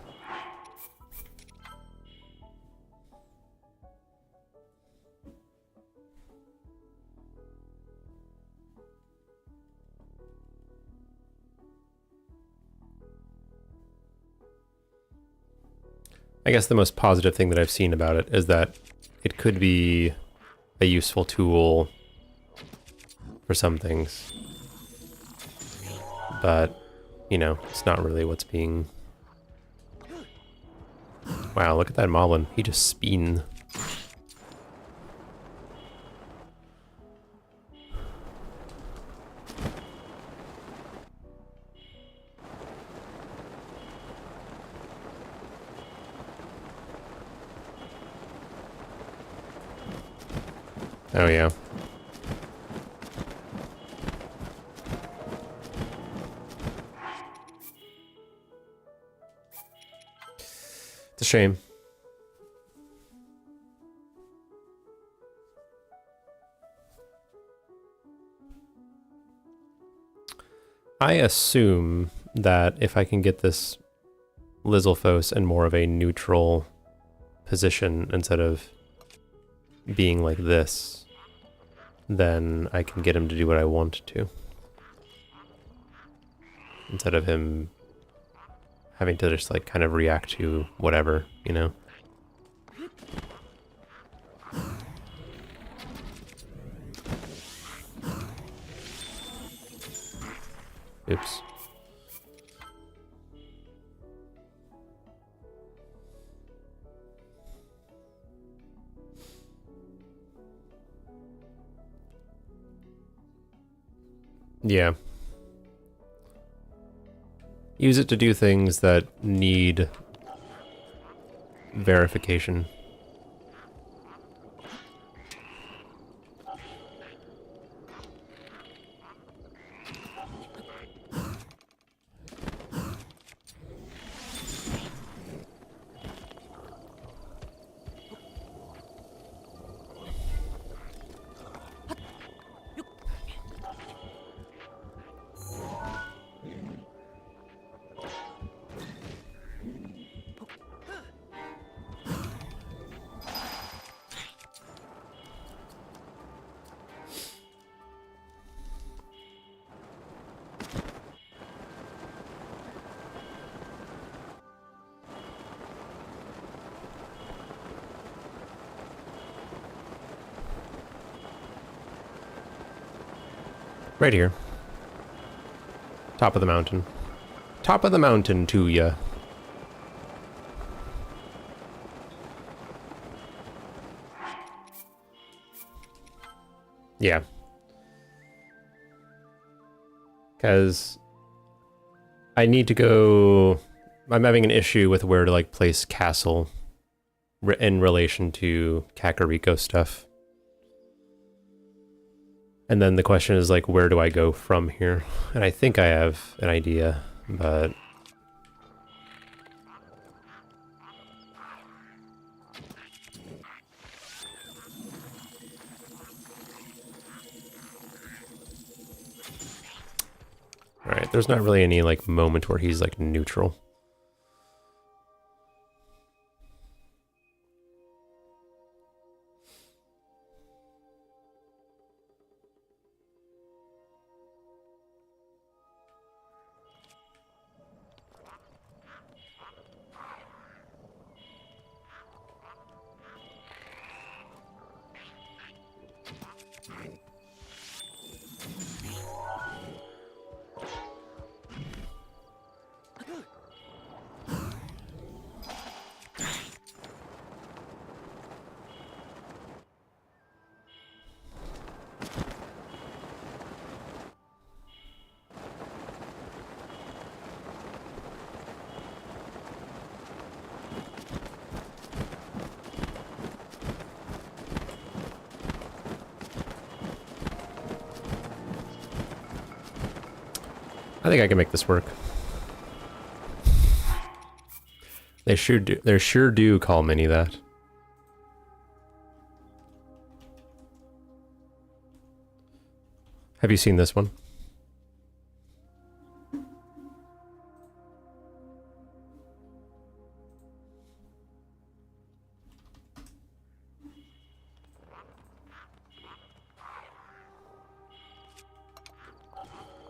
I guess the most positive thing that I've seen about it is that it could be a useful tool for some things. But, you know, it's not really what's being... Wow, look at that Moblin. He just spin. Oh yeah. It's a shame. I assume that if I can get this Lizalfos in more of a neutral position instead of being like this, then I can get him to do what I want to. Instead of him having to just like kind of react to whatever, you know? Oops. Yeah. Use it to do things that need verification. Right here. Top of the mountain. Top of the mountain to ya. Yeah. Because I need to go... I'm having an issue with where to like place castle in relation to Kakariko stuff. And then the question is like, where do I go from here? And I think I have an idea, but... Alright, there's not really any like moment where he's like neutral. I think I can make this work. They sure do call Minnie that. Have you seen this one?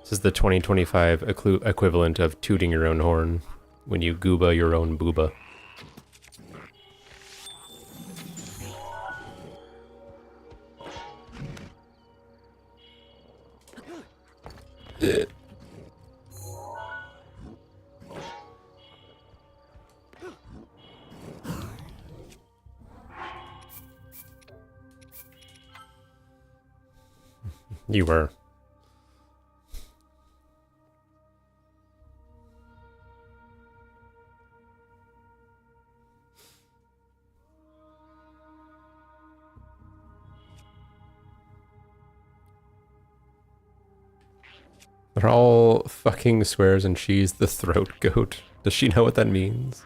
This is the 2025 equivalent of tooting your own horn when you gooba your own booba. You were. They're all fucking swears and she's the throat goat. Does she know what that means?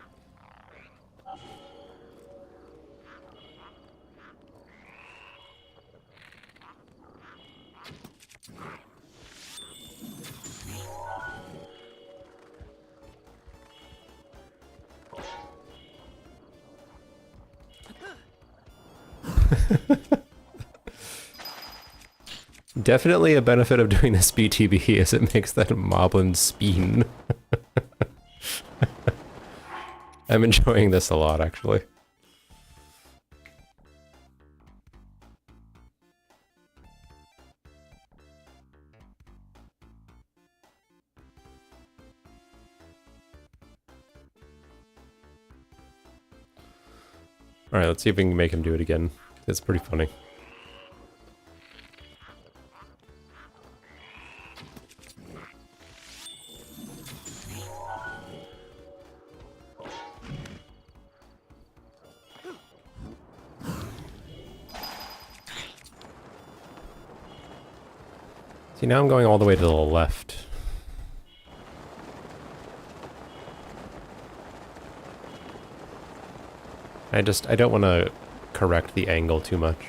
Definitely a benefit of doing this BTB is it makes that moblin speen. I'm enjoying this a lot, actually. Alright, let's see if we can make him do it again. It's pretty funny. See, now I'm going all the way to the left. I don't want to correct the angle too much.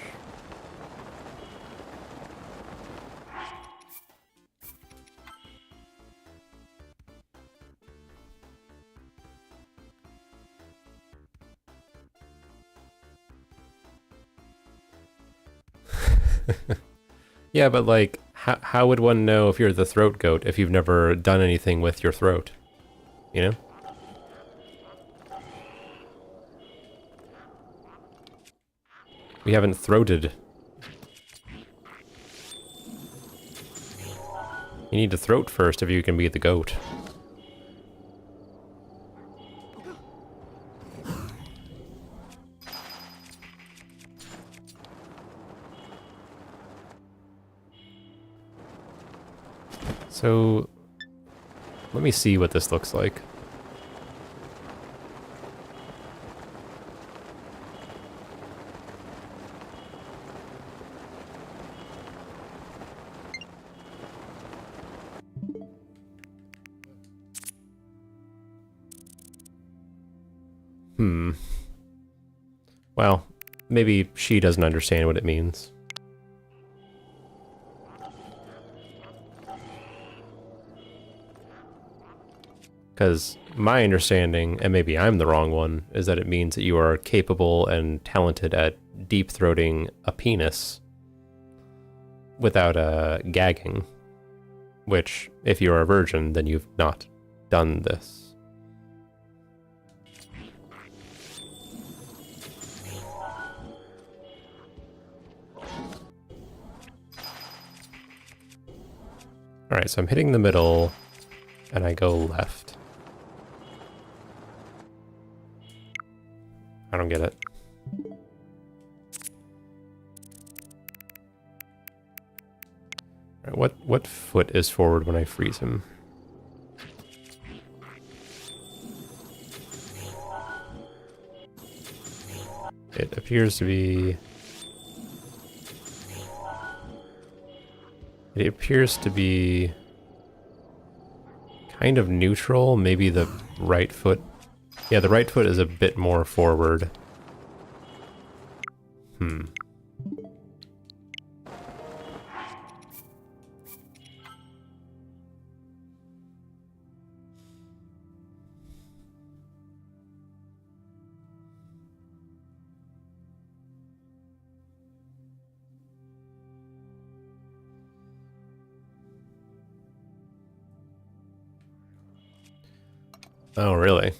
Yeah, but like, how would one know if you're the throat goat if you've never done anything with your throat? You know? We haven't throated. You need to throat first if you can be the goat. So, let me see what this looks like. Well, maybe she doesn't understand what it means. Because my understanding, and maybe I'm the wrong one, is that it means that you are capable and talented at deep-throating a penis without gagging. Which, if you're a virgin, then you've not done this. Alright, so I'm hitting the middle, and I go left. I don't get it. Alright, what foot is forward when I freeze him? It appears to be... It appears to be kind of neutral. Maybe the right foot. Yeah, the right foot is a bit more forward. Oh, really?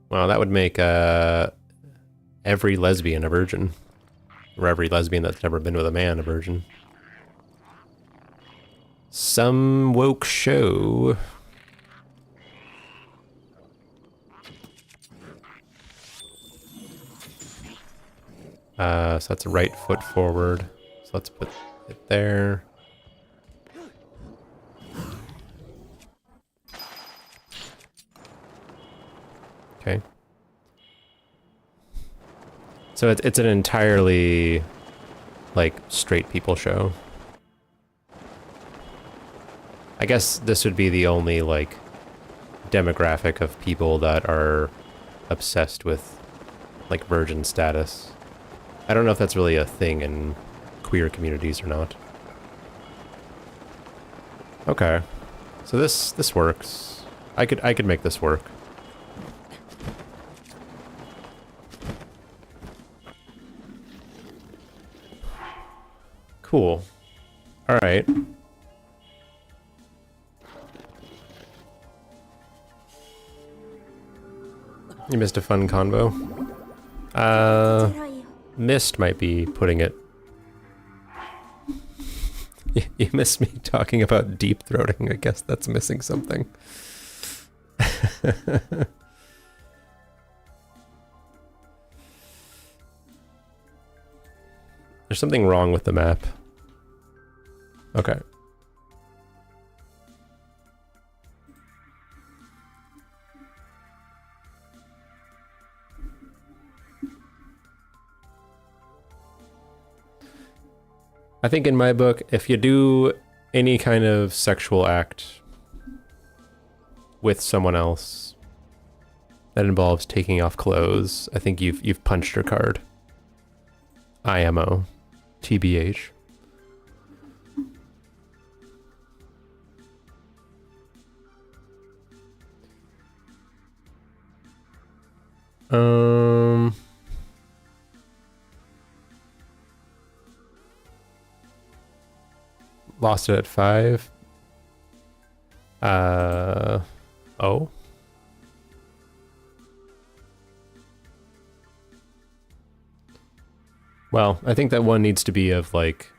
Well, that would make every lesbian a virgin. Or every lesbian that's never been with a man a virgin. Some woke show. So that's right foot forward. So let's put it there. Okay. So it's an entirely, like, straight people show. I guess this would be the only, like, demographic of people that are obsessed with, like, virgin status. I don't know if that's really a thing in queer communities or not. Okay. So this works. I could make this work. Cool. All right. You missed a fun convo. Missed might be putting it. You missed me talking about deep throating. I guess that's missing something. There's something wrong with the map. Okay. I think in my book, if you do any kind of sexual act with someone else that involves taking off clothes, I think you've punched your card. IMO. TBH. Lost it at 5. Oh. Well, I think that one needs to be of, like,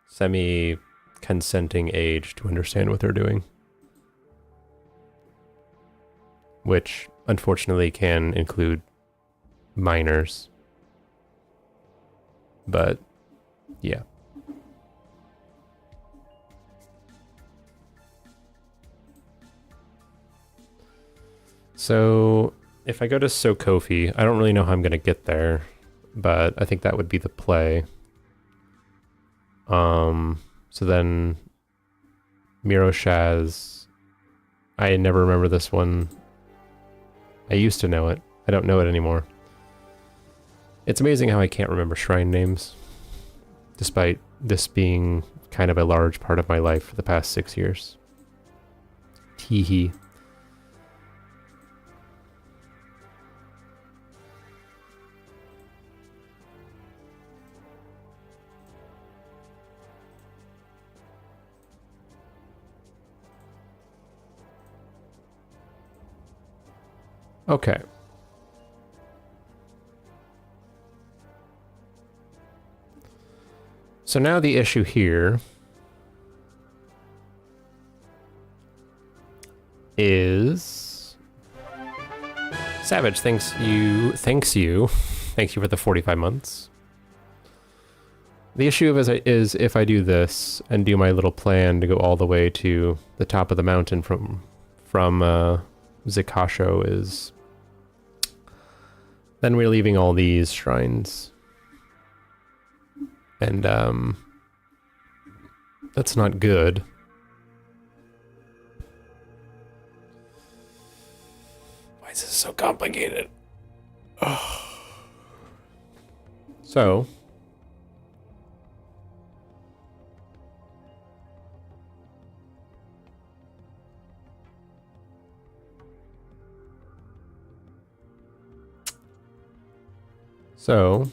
semi-consenting age to understand what they're doing. Which, unfortunately, can include minors. But, yeah. So, if I go to Sokofi, I don't really know how I'm going to get there. But I think that would be the play. So then Miroshaz, I never remember this one. I used to know it. I don't know it anymore. It's amazing how I can't remember shrine names, despite this being kind of a large part of my life for the past 6 years. Tee-hee. Okay. So now the issue here is Savage thanks you for the 45 months. The issue is if I do this and do my little plan to go all the way to the top of the mountain from Zikasho is then we're leaving all these shrines. And that's not good. Why is this so complicated? Oh. So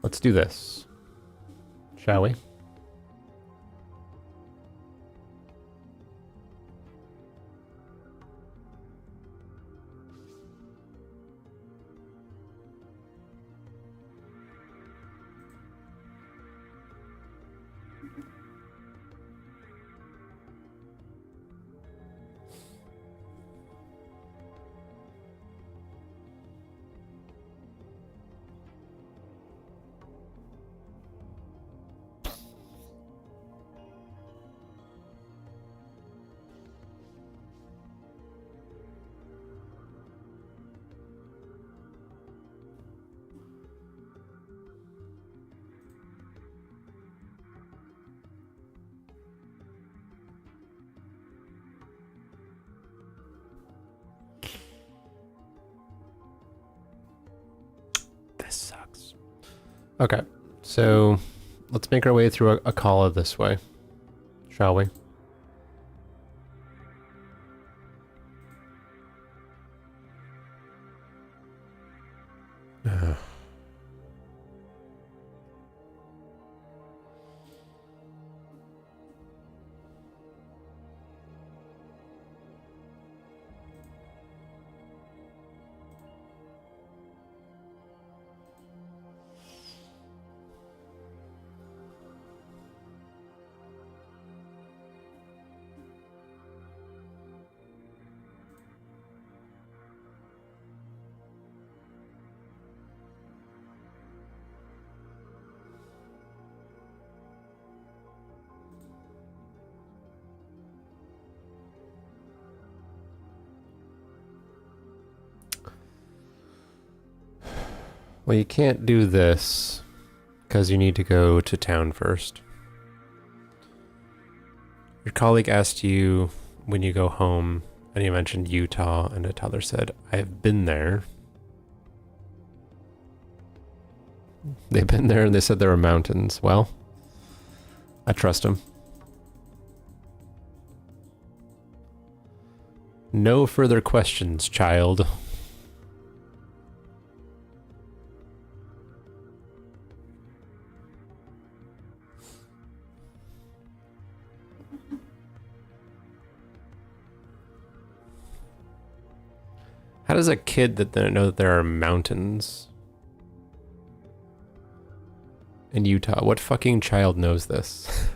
let's do this, shall we? This sucks. Okay, so let's make our way through a Akala this way, shall we? Well, you can't do this because you need to go to town first. Your colleague asked you when you go home, and you mentioned Utah, and a toddler said, I've been there. They've been there and they said there were mountains. Well, I trust them. No further questions, child. How does a kid that doesn't know that there are mountains in Utah? What fucking child knows this?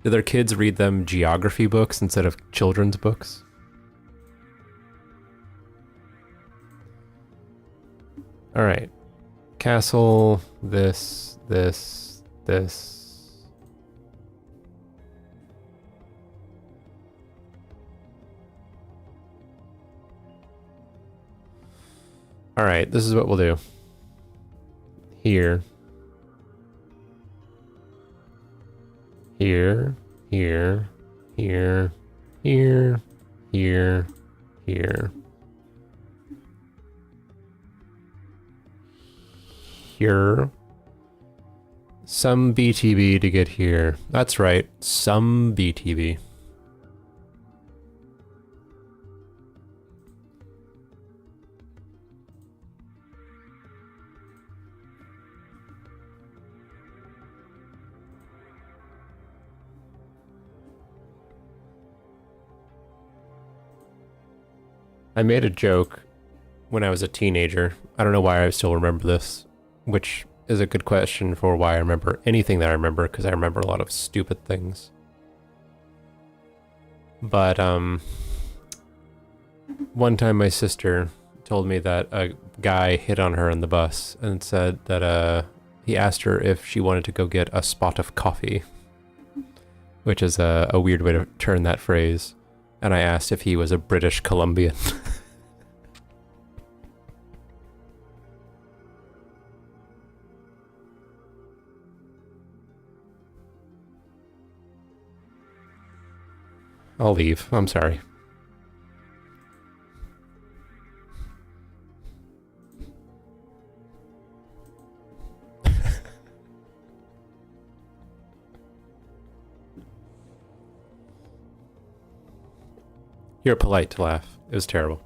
Do their kids read them geography books instead of children's books? All right. Castle, this. All right, this is what we'll do. Here. Here, here, here, here, here, here. Here. Some BTB to get here. That's right, some BTB. I made a joke when I was a teenager. I don't know why I still remember this, which is a good question for why I remember anything that I remember, because I remember a lot of stupid things. But, one time my sister told me that a guy hit on her on the bus and said that, he asked her if she wanted to go get a spot of coffee, which is a weird way to turn that phrase. And I asked if he was a British Columbian. I'll leave. I'm sorry. You're polite to laugh. It was terrible.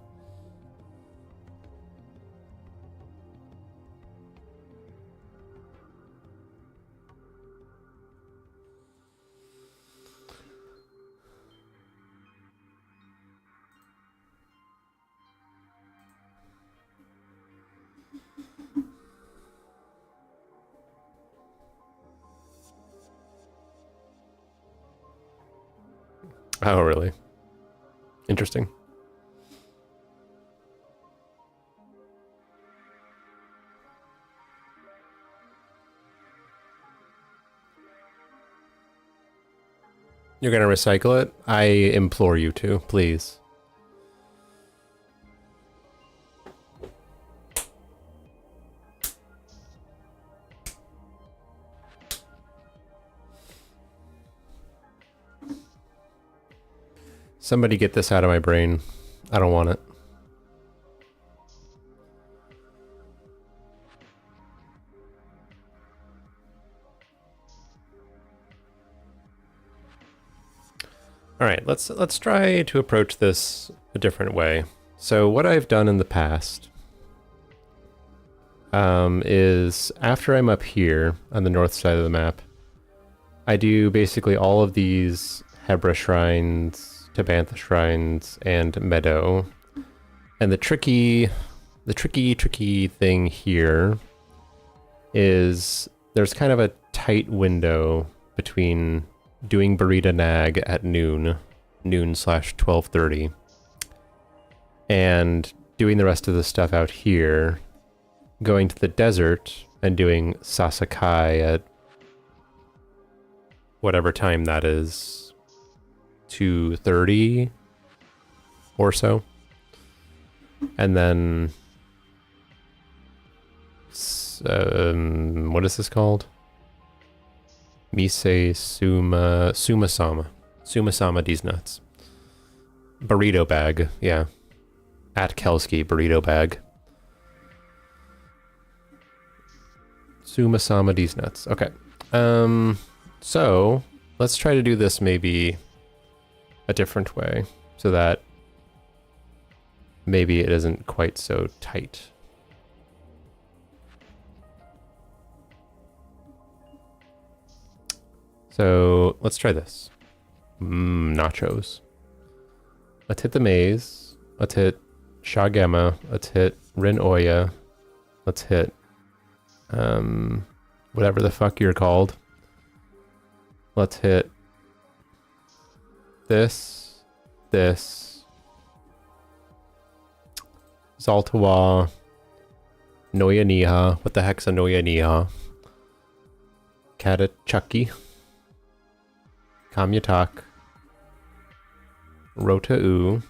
Oh, really? Interesting. You're gonna recycle it? I implore you to, please. Somebody get this out of my brain. I don't want it. All right, let's try to approach this a different way. So what I've done in the past is after I'm up here on the north side of the map, I do basically all of these Hebra shrines, Tabantha shrines, and Meadow. And the tricky thing here is there's kind of a tight window between doing Burrito Nag at noon/12:30, and doing the rest of the stuff out here, going to the desert and doing Sasakai at whatever time that is, 2:30 or so. And then, what is this called? Mise Sumasama these nuts. Burrito bag, yeah. At Kelski, burrito bag. Sumasama these nuts. Okay. So let's try to do this maybe a different way so that maybe it isn't quite so tight. So let's try this. Nachos. Let's hit the maze. Let's hit Shagema. Let's hit Rin Oya. Let's hit whatever the fuck you're called. Let's hit this, Zaltawa, Noya Niha. What the heck's a Noya Niha? Katachucky, Kamyatak, Rota-U,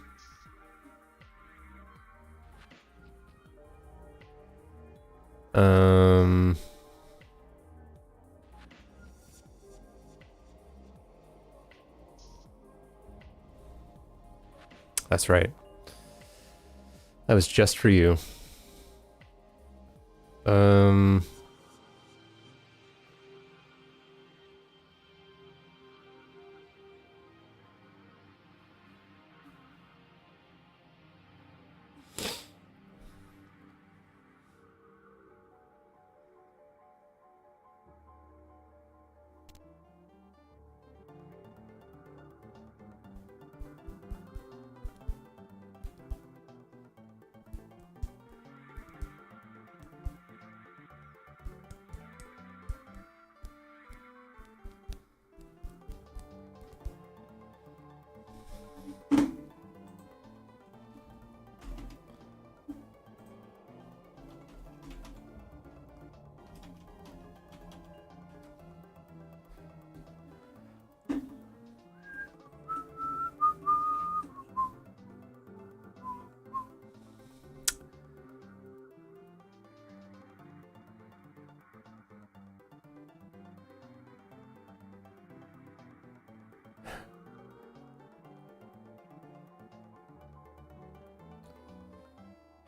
That's right. That was just for you.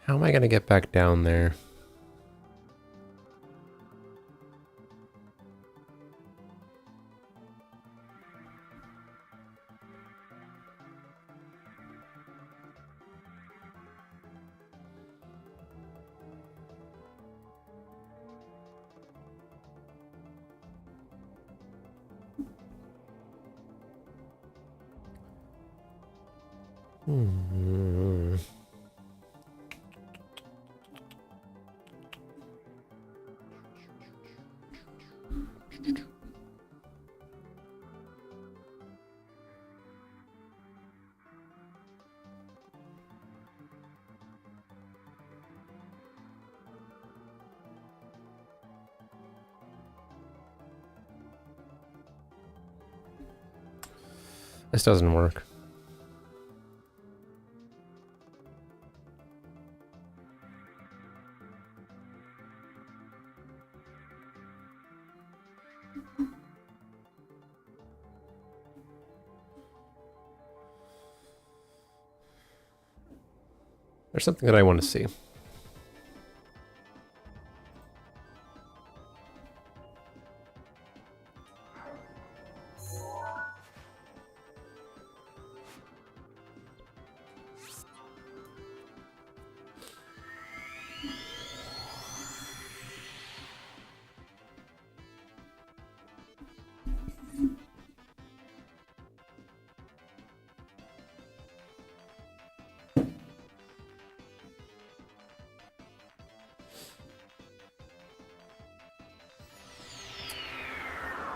How am I gonna get back down there? This doesn't work. There's something that I want to see.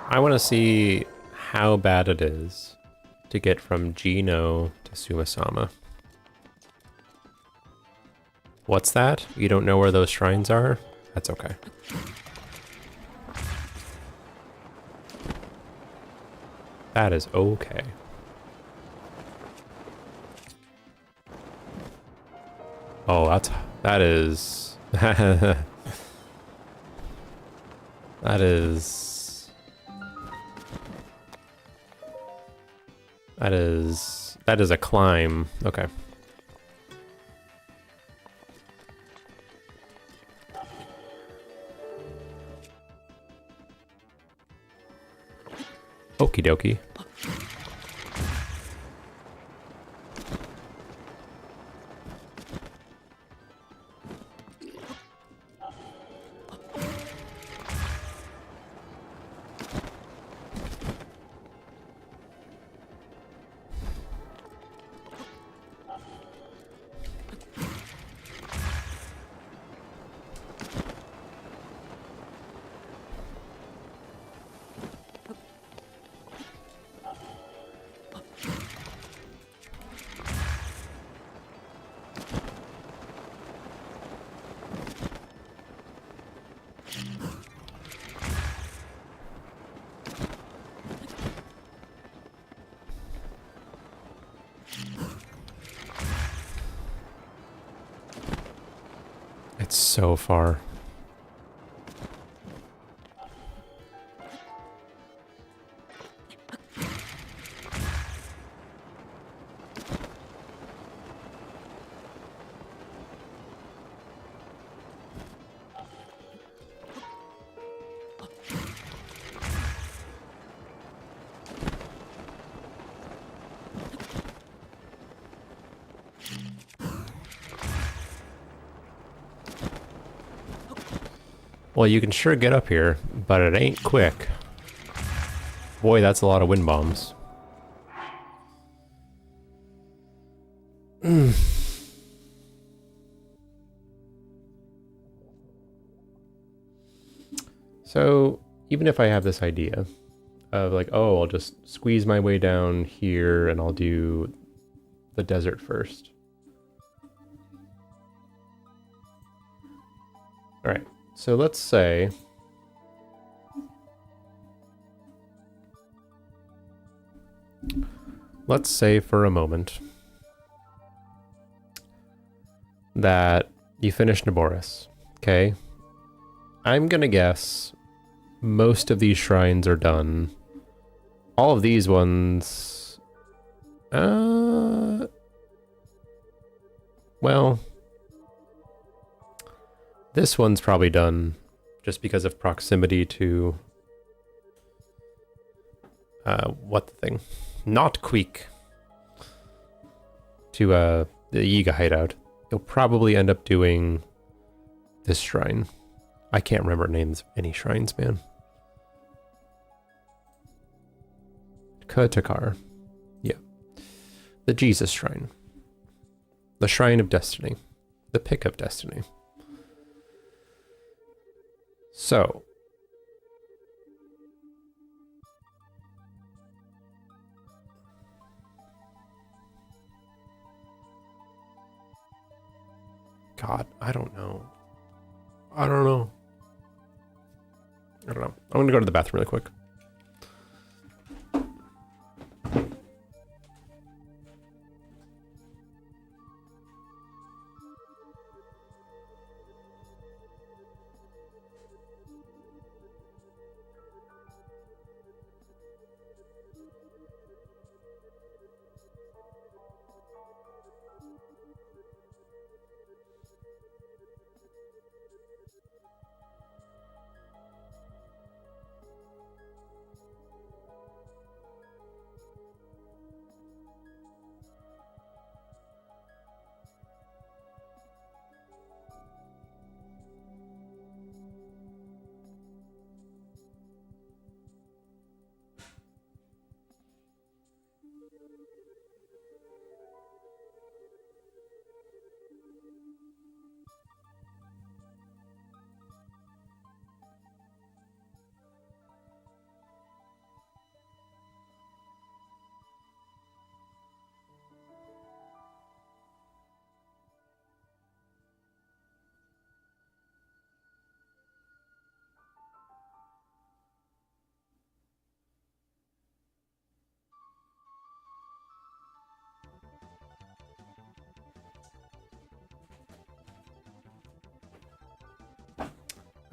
I want to see how bad it is to get from Gino to Sumasama. What's that? You don't know where those shrines are? That's okay. That is okay. Oh, that is that is a climb. Okay. Okie dokie. It's so far. Well, you can sure get up here, but it ain't quick. Boy, that's a lot of wind bombs. So, even if I have this idea of like, oh, I'll just squeeze my way down here and I'll do the desert first. All right, so let's say for a moment that you finish Naboris, okay? I'm gonna guess most of these shrines are done. All of these ones... well... this one's probably done just because of proximity to... what the thing? Not Queek. To, the Yiga hideout. You'll probably end up doing this shrine. I can't remember names of any shrines, man. Katakar. Yeah. The Jesus Shrine. The Shrine of Destiny. The Pick of Destiny. So. God, I don't know. I don't know. I'm gonna go to the bathroom really quick.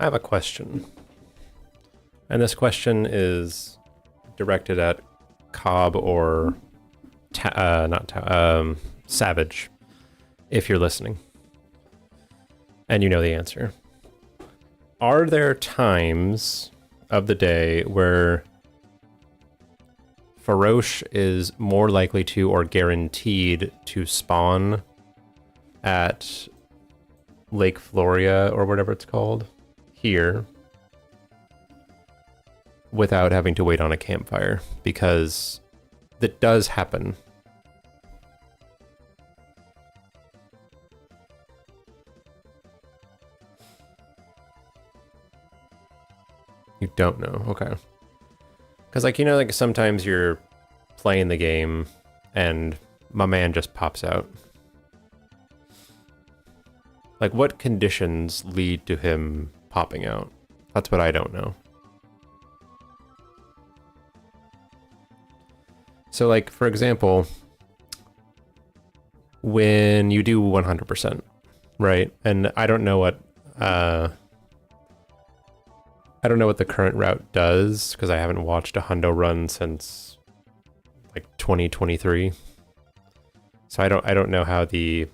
I have a question. And this question is directed at Cobb or Savage, if you're listening. And you know the answer. Are there times of the day where Farosh is more likely to or guaranteed to spawn at Lake Floria or whatever it's called here without having to wait on a campfire? Because that does happen. You don't know, okay. Because, like, you know, like sometimes you're playing the game and my man just pops out. Like, what conditions lead to him popping out? That's what I don't know. So, like, for example, when you do 100%, right? And I don't know what the current route does, because I haven't watched a hundo run since like 2023. So I don't know how the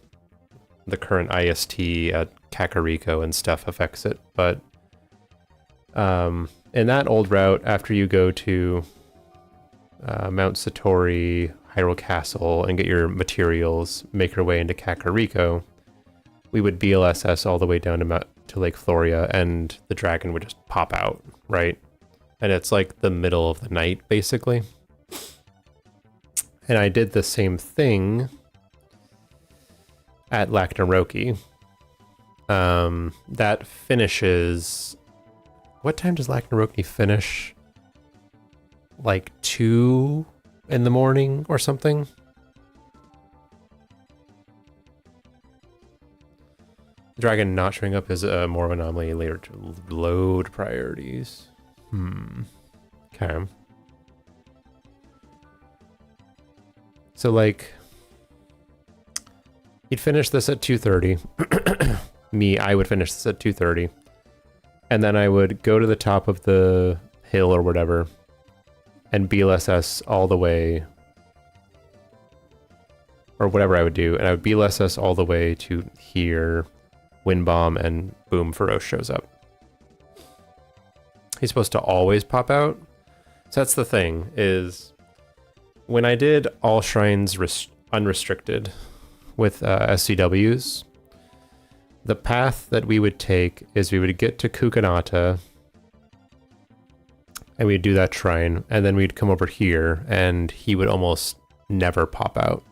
current IST at Kakariko and stuff affects it, but in that old route, after you go to Mount Satori, Hyrule Castle, and get your materials, make your way into Kakariko, we would BLSS all the way down to to Lake Floria and the dragon would just pop out, right? And it's like the middle of the night, basically. And I did the same thing at Lacnaroki. That finishes... What time does Lacnaroki finish? Like 2 in the morning or something? Dragon not showing up is more of an anomaly later to load priorities. Okay. So like, you'd finish this at 2:30. I would finish this at 2:30. And then I would go to the top of the hill or whatever and BLSS all the way, or whatever I would do. And I would BLSS all the way to here, Wind Bomb, and boom, Feroce shows up. He's supposed to always pop out. So that's the thing, is when I did all shrines unrestricted with SCWs, the path that we would take is we would get to Kukanata and we'd do that shrine, and then we'd come over here and he would almost never pop out.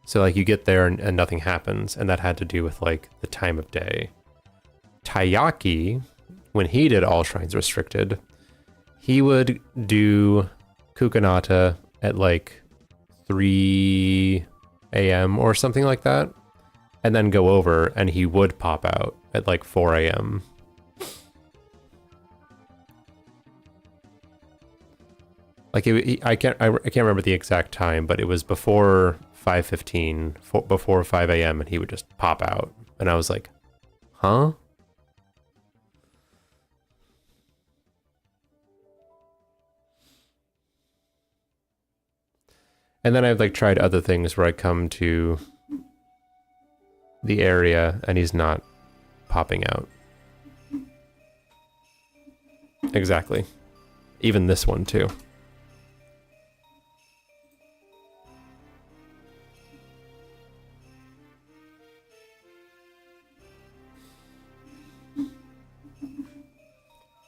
So like you get there and nothing happens, and that had to do with like the time of day. Taiyaki, when he did all shrines restricted, he would do Kukanata at like 3 a.m. or something like that, and then go over and he would pop out at like 4 a.m. Like I can't remember the exact time, but it was before 5:15, before 5 a.m. and he would just pop out. And I was like, huh? And then I've like tried other things where I come to the area and he's not popping out. Exactly. Even this one too.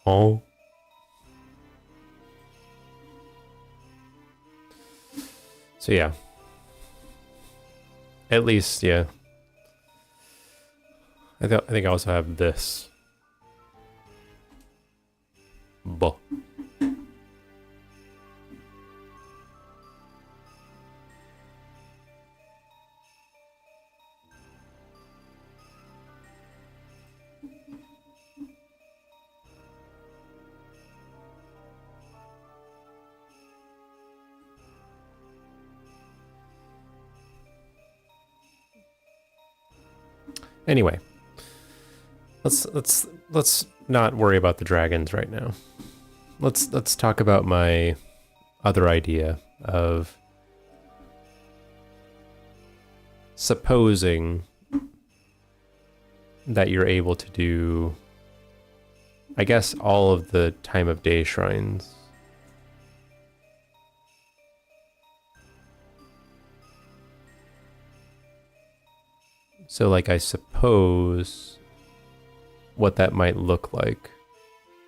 Oh. So yeah. At least, yeah. I think I also have this. Buh. Anyway, let's not worry about the dragons right now. Let's talk about my other idea of supposing that you're able to do, I guess, all of the time of day shrines. So like, I suppose what that might look like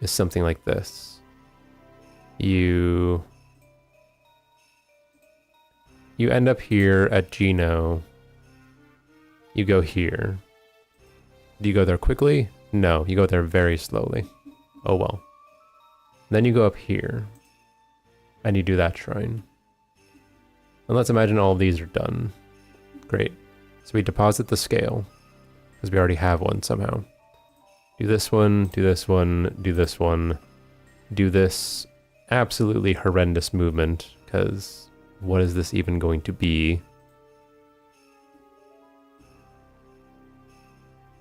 is something like this. You end up here at Geno. You go here. Do you go there quickly? No, you go there very slowly. Oh well. Then you go up here and you do that shrine. And let's imagine all of these are done. Great. So we deposit the scale, because we already have one somehow. Do this one, do this one, do this one, do this absolutely horrendous movement, because what is this even going to be?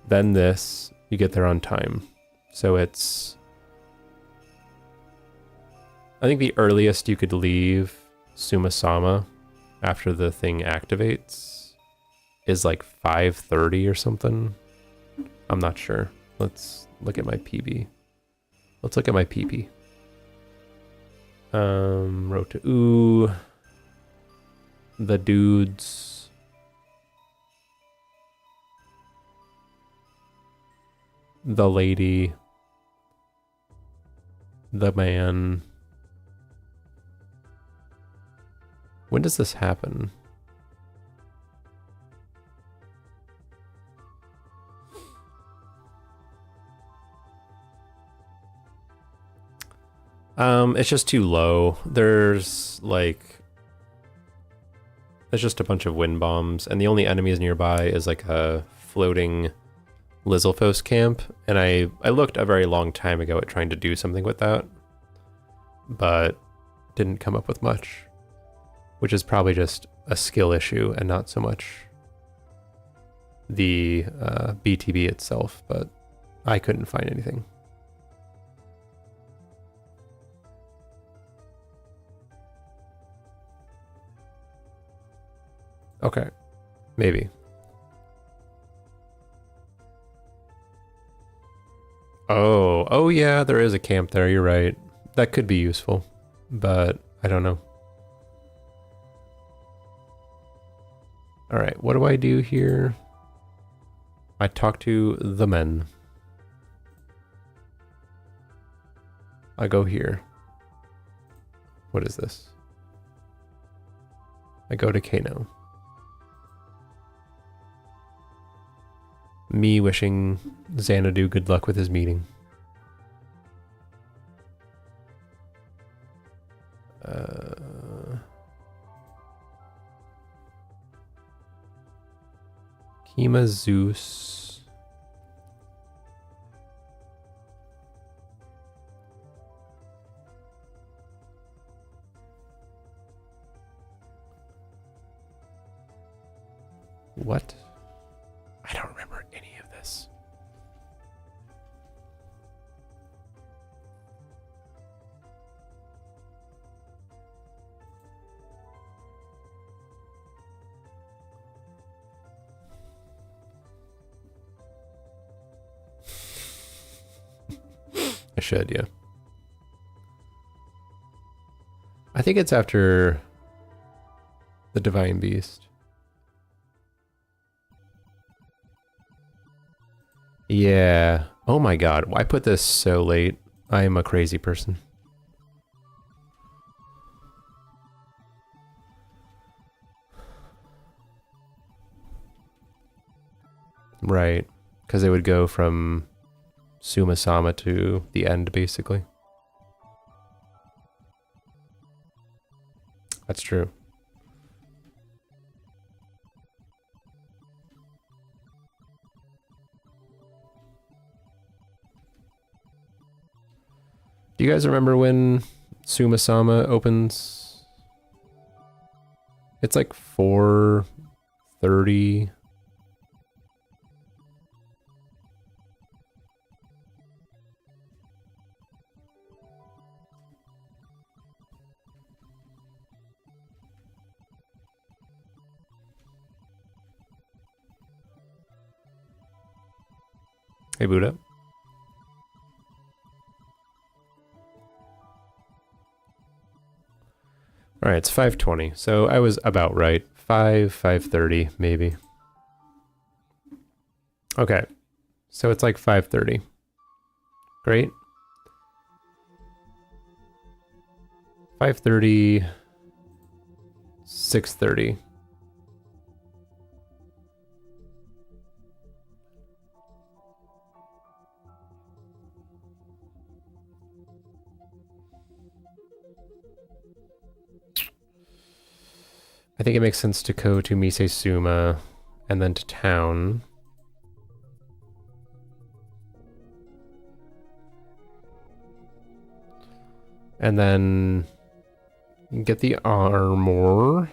Then this, you get there on time. So it's... I think the earliest you could leave Sumasama after the thing activates is like 5:30 or something. I'm not sure. Let's look at my PB. Let's look at my PP. Rota Ooh. The dudes. the lady, the man. When does this happen? It's just too low. There's just a bunch of wind bombs, and the only enemies nearby is like a floating Lizalfos camp, and I looked a very long time ago at trying to do something with that, but didn't come up with much, which is probably just a skill issue and not so much the BTB itself, but I couldn't find anything. Okay, maybe. Oh yeah, there is a camp there, you're right. That could be useful, but I don't know. All right, what do I do here? I talk to the men. I go here. What is this? I go to Kano. Me wishing Xanadu good luck with his meeting. Kima Zeus. What? I don't remember any of this. I should, yeah. I think it's after the Divine Beast. Yeah. Oh my god, why put this so late? I am a crazy person. Right, because it would go from Sumasama to the end, basically. That's true. Do you guys remember when Sumasama opens? It's like 4:30. Hey, Buddha. All right, it's 5:20, so I was about right. 5:30, maybe. Okay, so it's like 5:30. Great. 5:30, 6:30. I think it makes sense to go to Mise Suma and then to town. And then get the armor.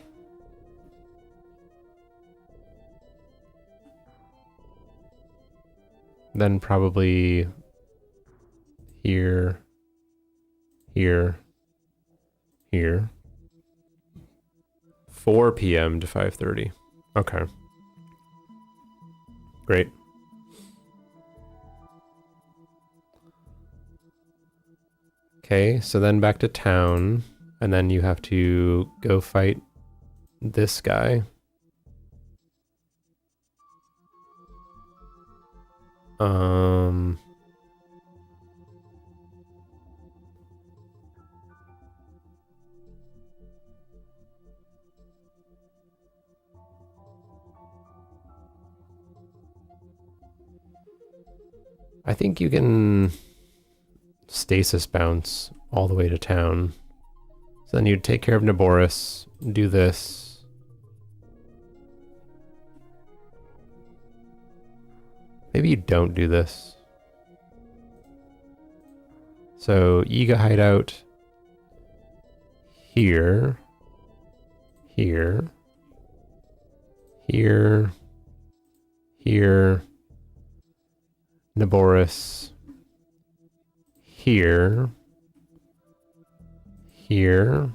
Then probably here, here, here. 4 p.m. to 5:30. Okay. Great. Okay, so then back to town, and then you have to go fight this guy. Um... I think you can stasis bounce all the way to town. So then you'd take care of Naboris, do this. Maybe you don't do this. So Yiga hideout here, here, here, here, Naboris here, here,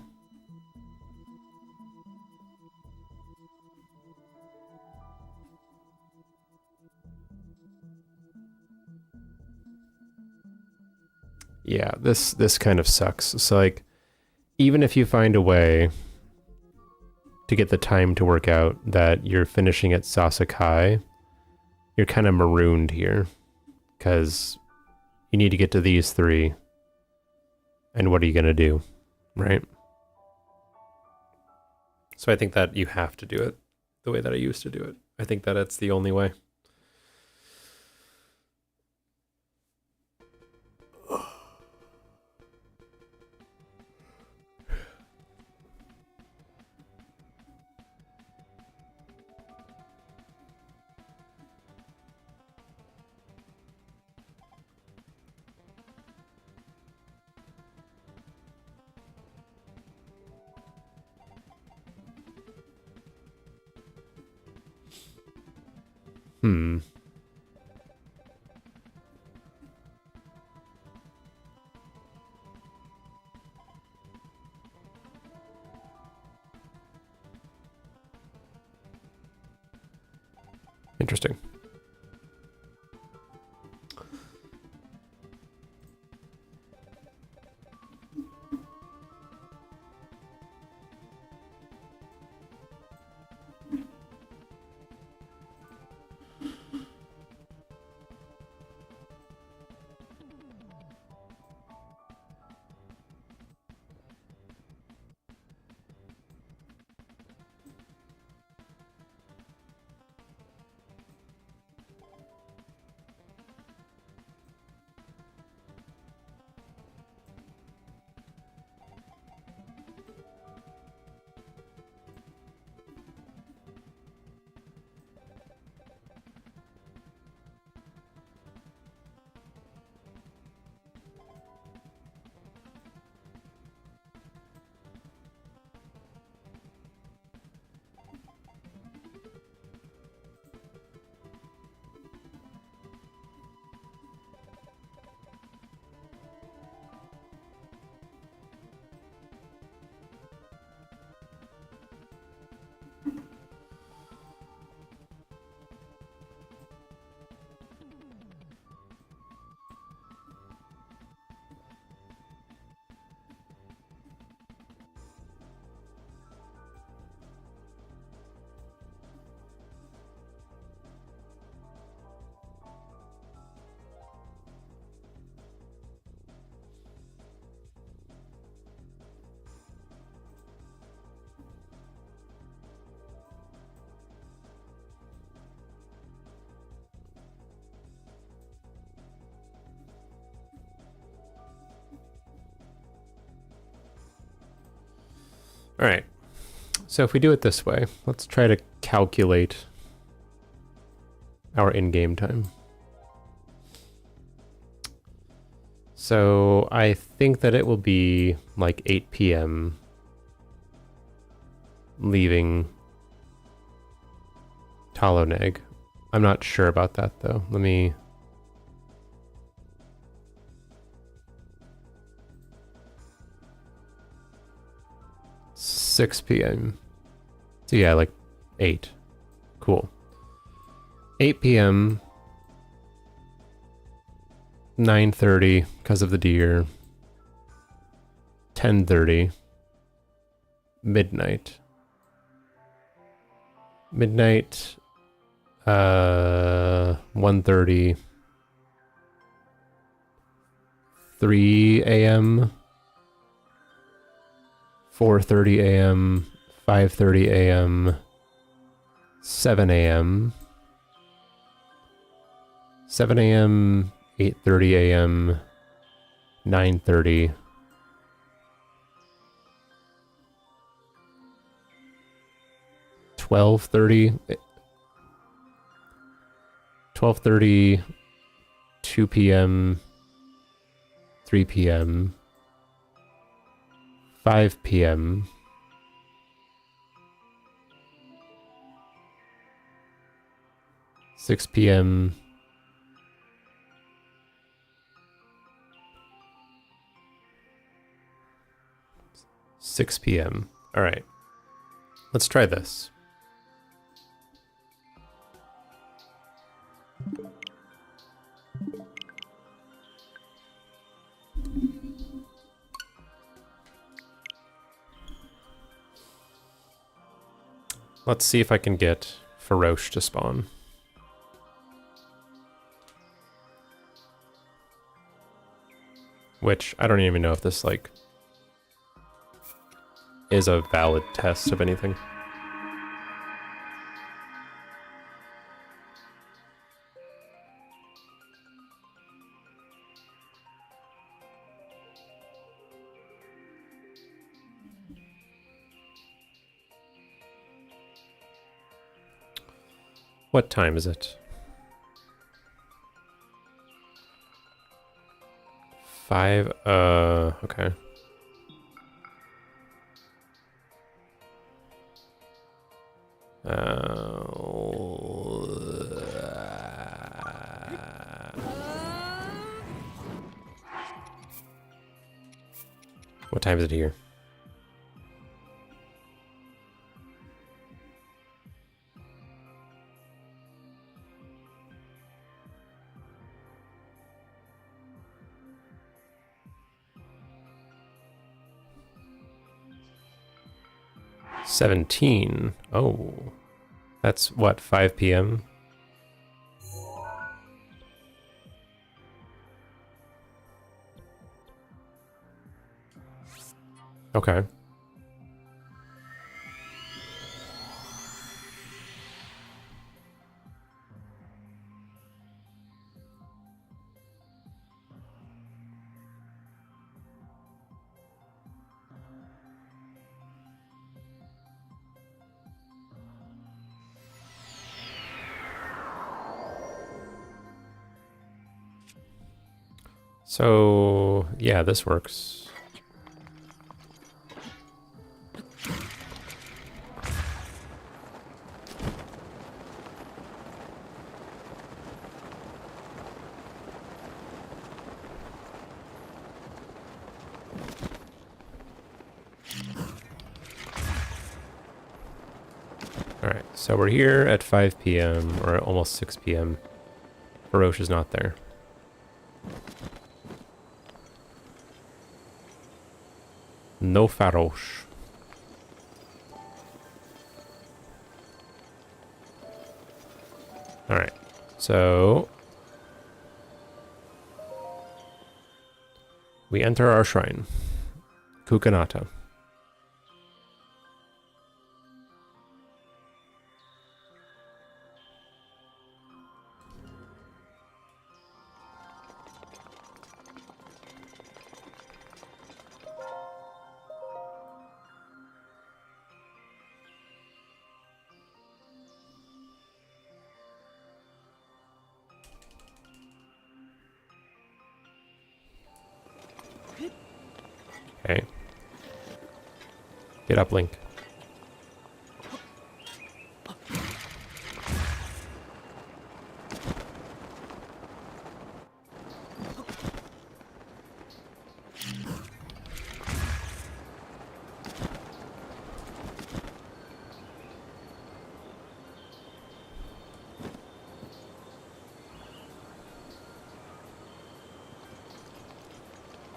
yeah, this kind of sucks. So like, even if you find a way to get the time to work out that you're finishing at Sasakai, you're kind of marooned here, because you need to get to these three, and what are you going to do, right? So I think that you have to do it the way that I used to do it. I think that it's the only way. Hmm. Interesting. All right. So if we do it this way, let's try to calculate our in-game time. So I think that it will be like 8 p.m. leaving Taloneg. I'm not sure about that though. Let me... 6 p.m. So yeah, like 8. Cool. 8 p.m. 9:30 because of the deer. 10:30. Midnight. Midnight. 1:30. 3 a.m., 4:30 a.m., 5:30 a.m., 7 a.m., 7 a.m., 8:30 a.m., 9:30, 12:30, 12:30, 2 p.m., 3 p.m., 5 p.m., 6 p.m., 6 p.m. All right, let's try this. Let's see if I can get Feroche to spawn. Which, I don't even know if this, like, is a valid test of anything. What time is it? 5, okay. What time is it here? $17. Oh, that's what, 5 p.m.? Okay. So, yeah, this works. Alright, so we're here at 5 p.m., or almost 6 p.m. Feroche is not there. No Feroche. Alright, so we enter our shrine, Kukanata. Okay. Get up, Link.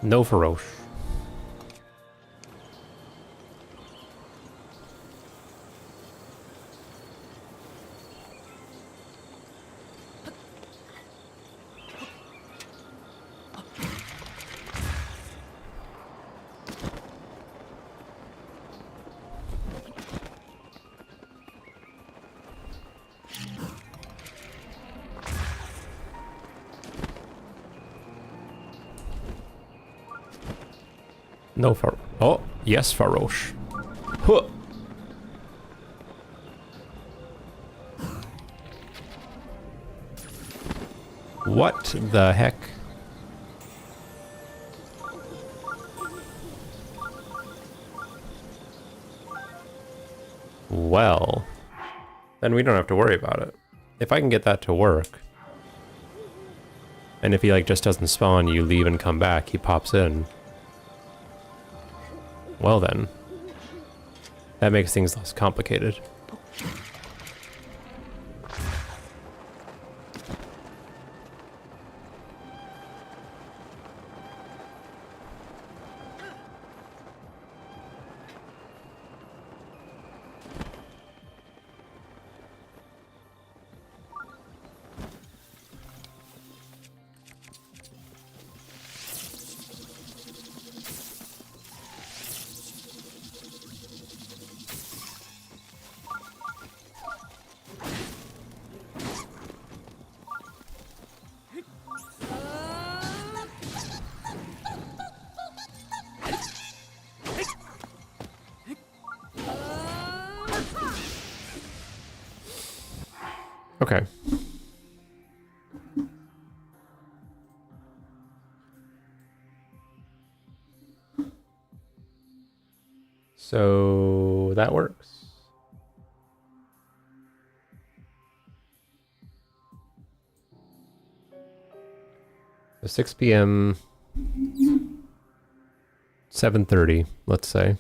No Feroche. No far. Oh, yes, Faroche. Huh. What the heck? Well, then we don't have to worry about it. If I can get that to work, and if he like just doesn't spawn, you leave and come back, he pops in. Well then, that makes things less complicated. Okay. So that works. So 6 p.m. 7:30, let's say.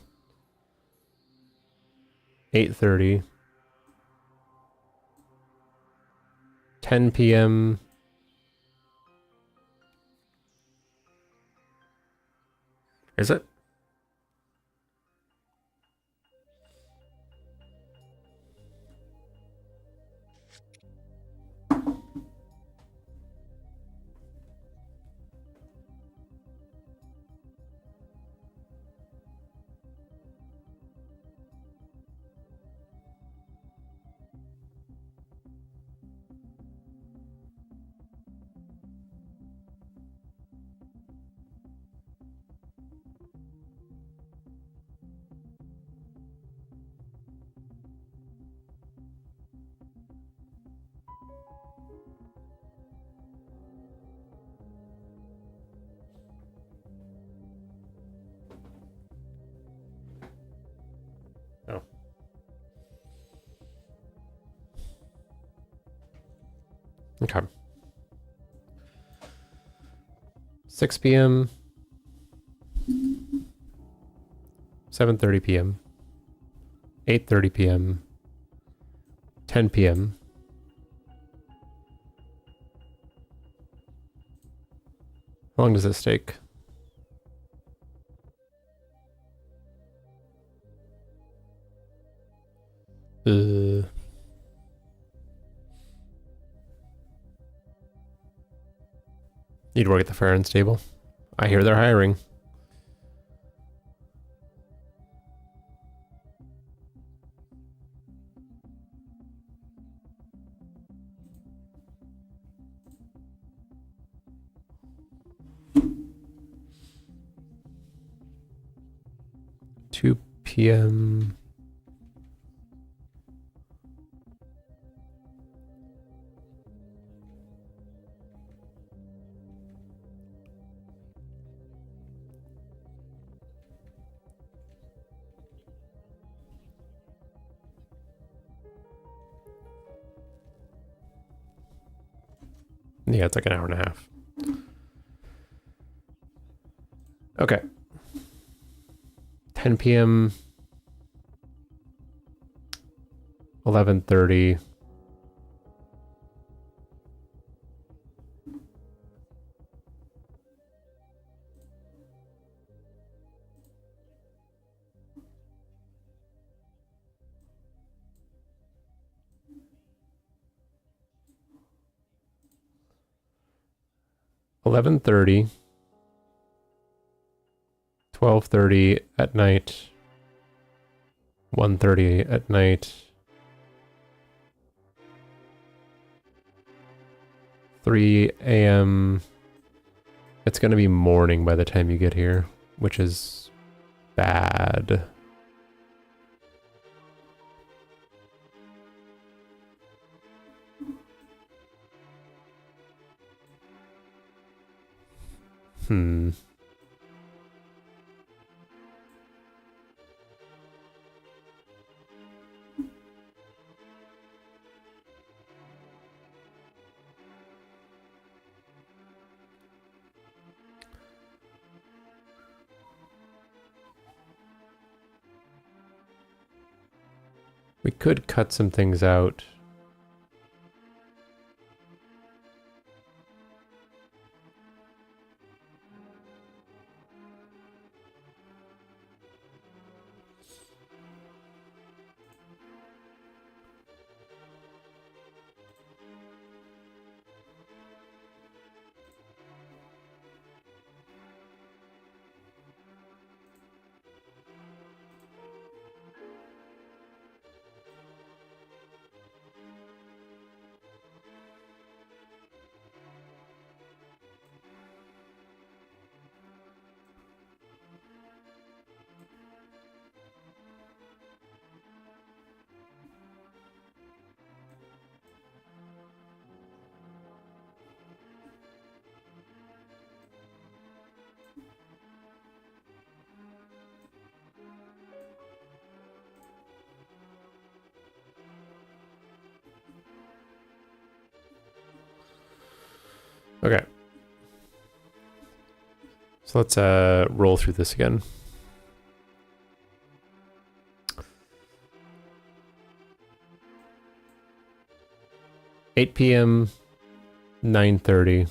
8:30. 10 p.m. Is it? Oh. Okay. 6 p.m. 7:30 p.m. 8:30 p.m. 10 p.m. How long does this take? You'd work at the fair and stable. I hear they're hiring. Two p.m. Yeah, it's like an hour and a half. Okay. 10 p.m. 11:30. 12:30 at night. 1:30 at night. 3 a.m. It's going to be morning by the time you get here, which is bad. We could cut some things out. Okay. So let's roll through this again. (8 p.m., 9:30,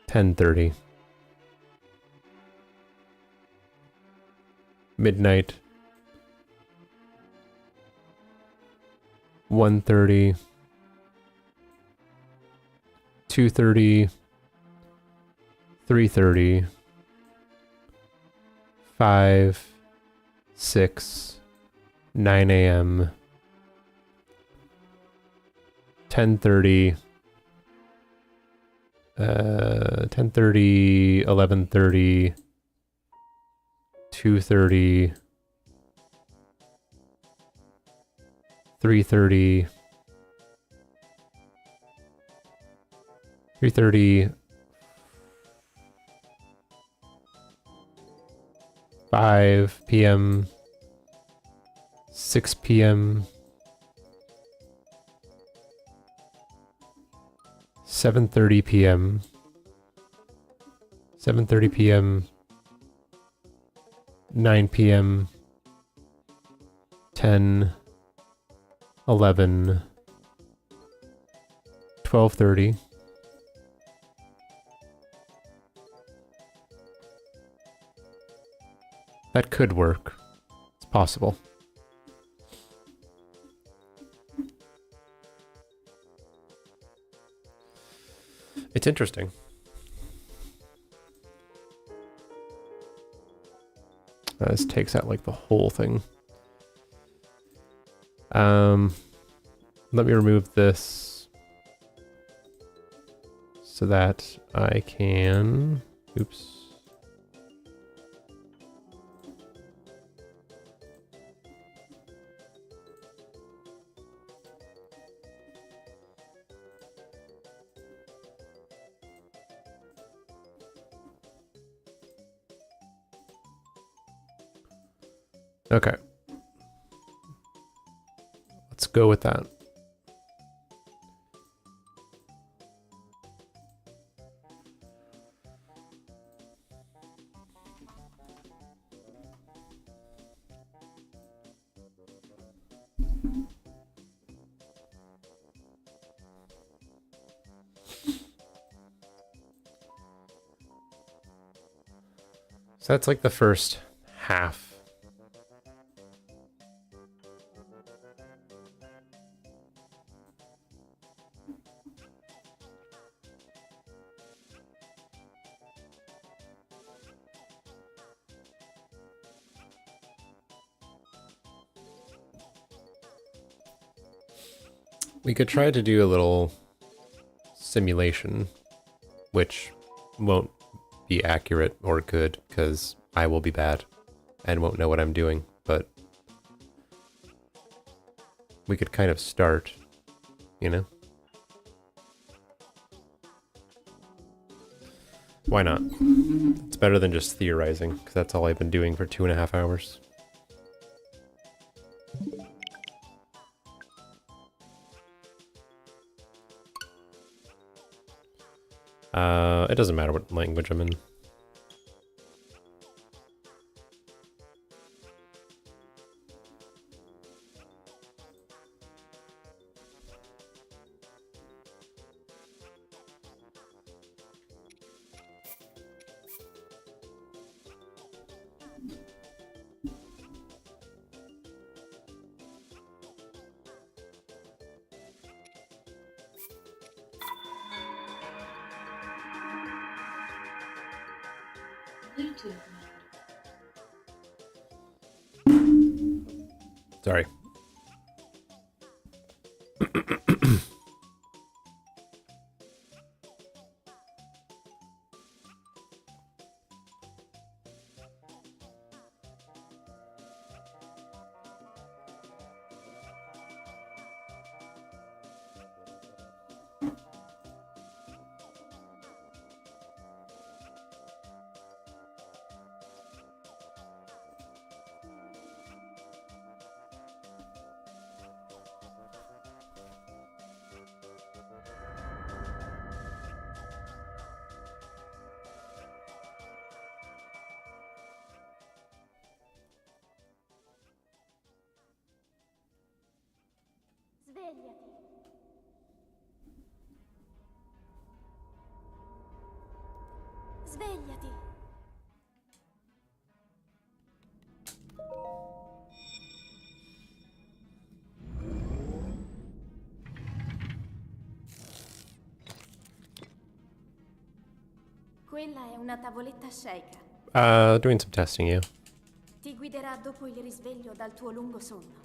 10:30, midnight, 1:30, 2:30, 3:30, 5, 6, 9 a.m., 10:30, 10:30, 11:30, 2:30, 3:30, 3:30, 5 p.m., 6 p.m., 7:30 p.m., 7:30 p.m., 9 p.m., 10, 11, 12:30, that could work. It's possible. It's interesting. This takes out like the whole thing. Let me remove this so that I can, oops. Okay. Let's go with that. So that's like the first half. We could try to do a little simulation, which won't be accurate or good because I will be bad and won't know what I'm doing, but we could kind of start, you know? Why not? It's better than just theorizing, because that's all I've been doing for 2.5 hours. It doesn't matter what language I'm in. Sorry. Svegliati. Svegliati. Quella è una tavoletta sceicca. Doing some testing, yeah. Ti guiderà dopo il risveglio dal tuo lungo sonno.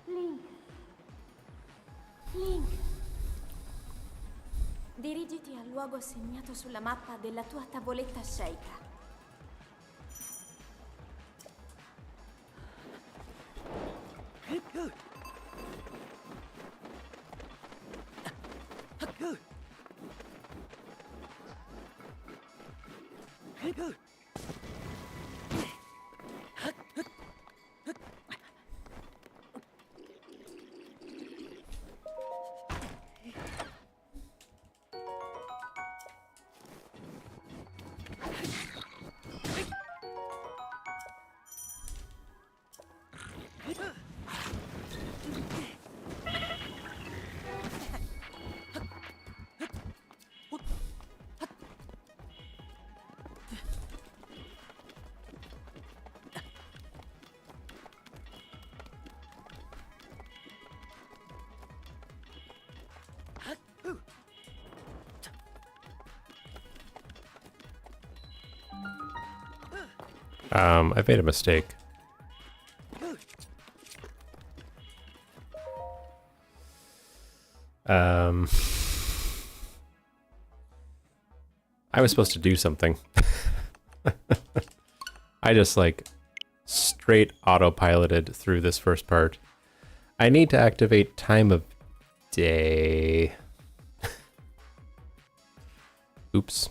Link. Link. Dirigiti al luogo segnato sulla mappa della tua tavoletta sceicca. I made a mistake. I was supposed to do something. I just like straight autopiloted through this first part. I need to activate time of day. Oops.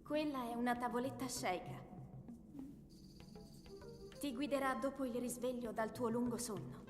Quella è una tavoletta sceika. Ti guiderà dopo il risveglio dal tuo lungo sonno.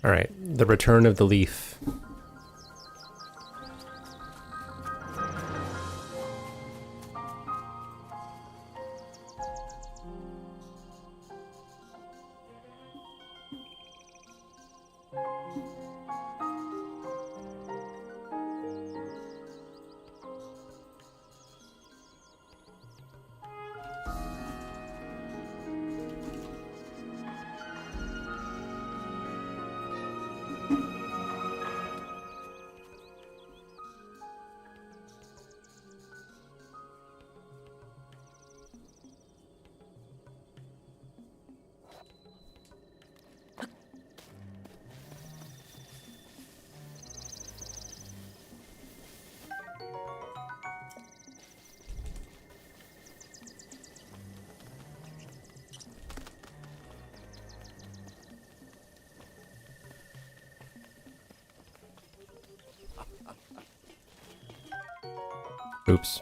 All right, the return of the leaf. Oops.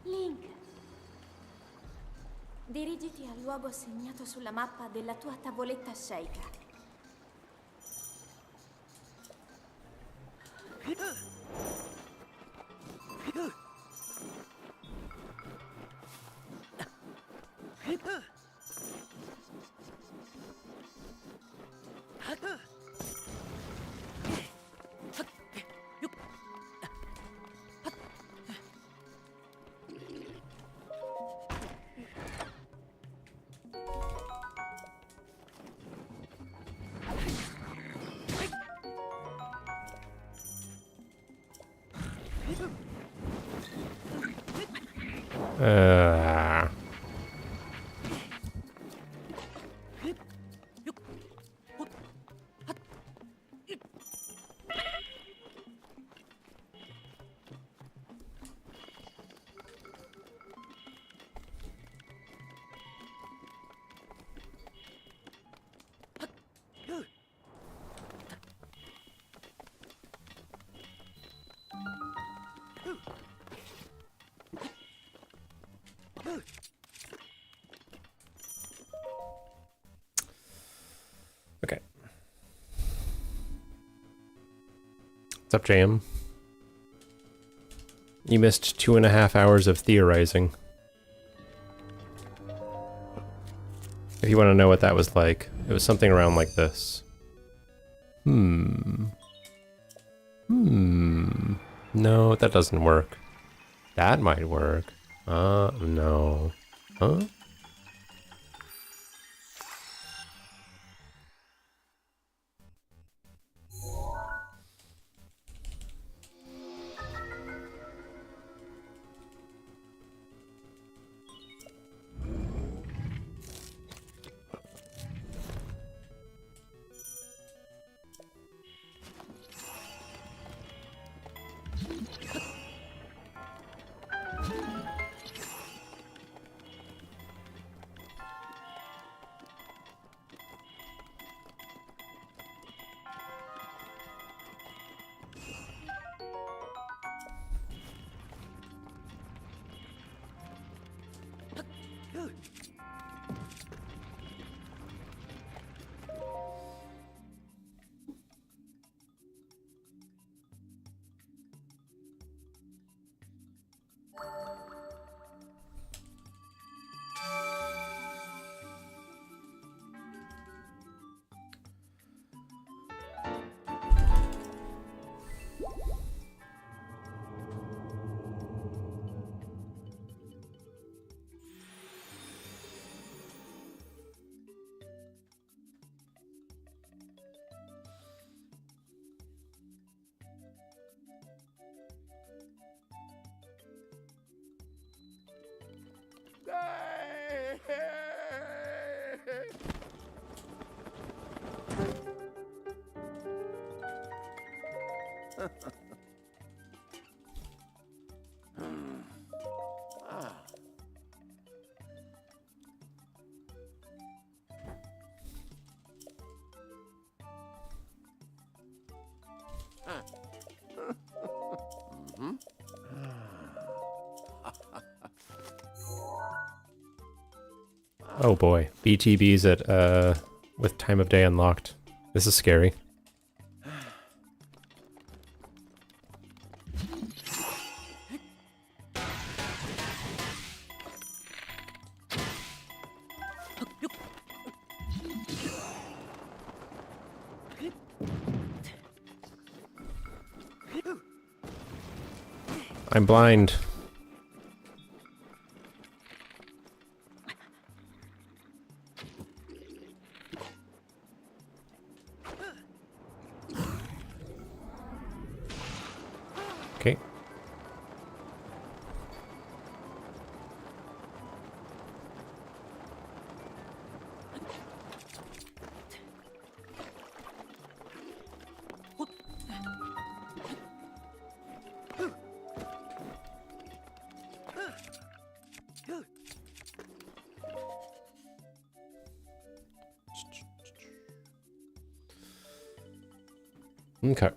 Link. Dirigiti al luogo segnato sulla mappa della tua tavoletta sceika. Uh, What's up, JM? You missed 2.5 hours of theorizing. If you want to know what that was like, it was something around like this. No, that doesn't work. That might work. No. Huh? Oh boy, BTB's at with time of day unlocked. This is scary. I'm blind. Okay. Okay.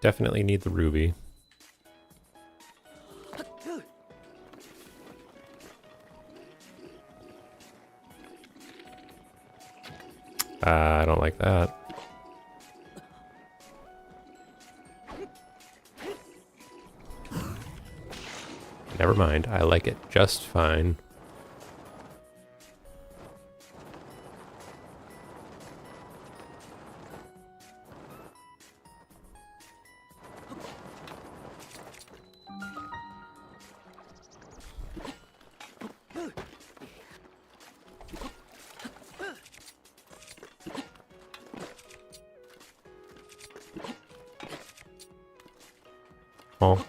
Definitely need the ruby. I don't like that. Never mind, I like it just fine. Oh.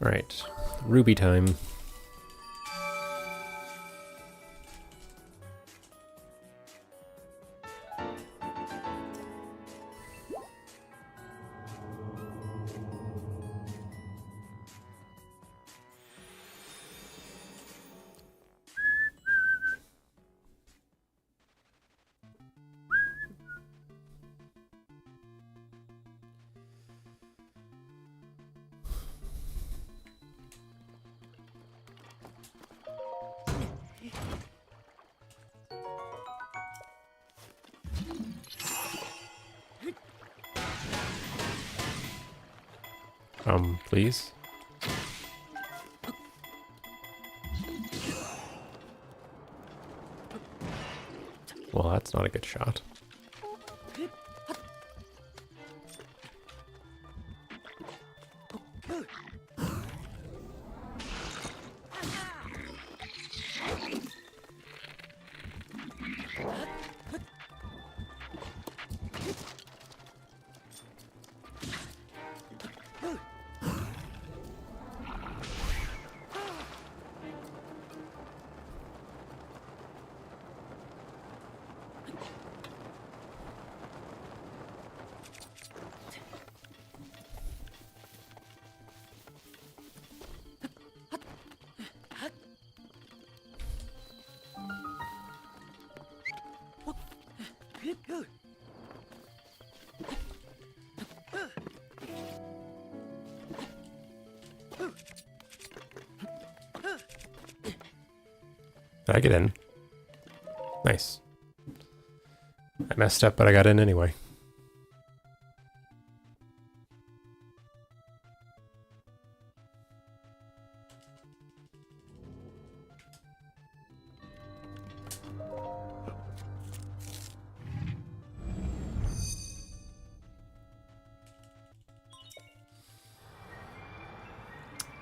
Alright, ruby time. Please. Well, that's not a good shot. Did I get in? Nice. I messed up, but I got in anyway.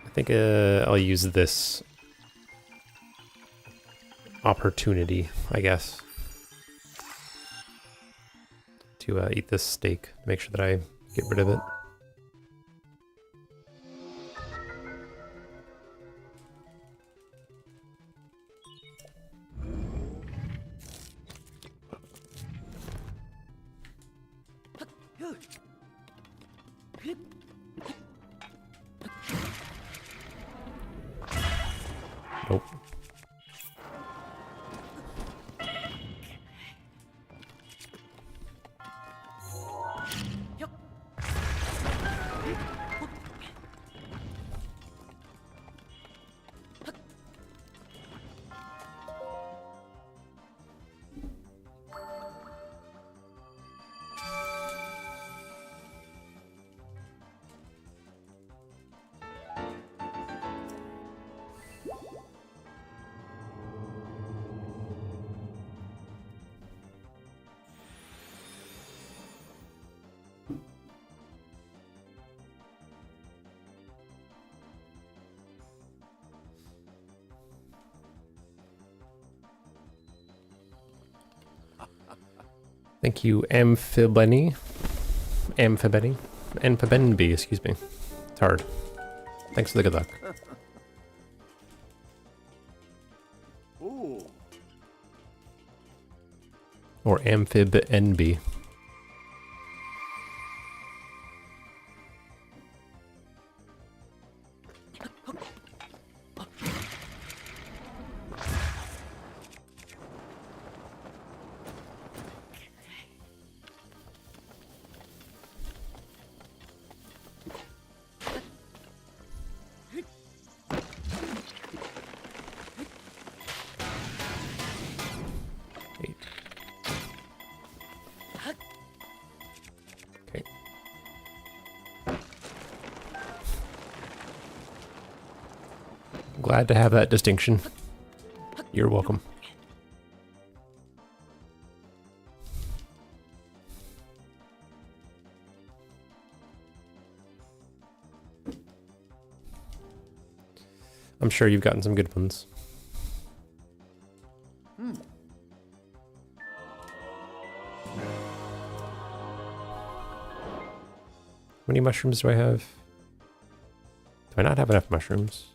I think I'll use this opportunity, I guess, to eat this steak, make sure that I get rid of it. Nope. Thank you, Amphibenby, excuse me. It's hard. Thanks for the good luck. Ooh. Or Amphibenby. Okay. Glad to have that distinction. You're welcome. I'm sure you've gotten some good ones. How many mushrooms do I have? Do I not have enough mushrooms?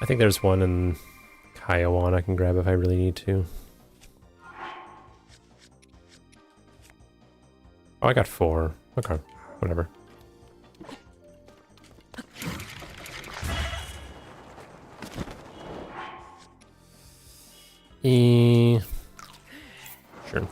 I think there's one in Kiowan I can grab if I really need to. Oh, I got 4. Okay, whatever. Sure.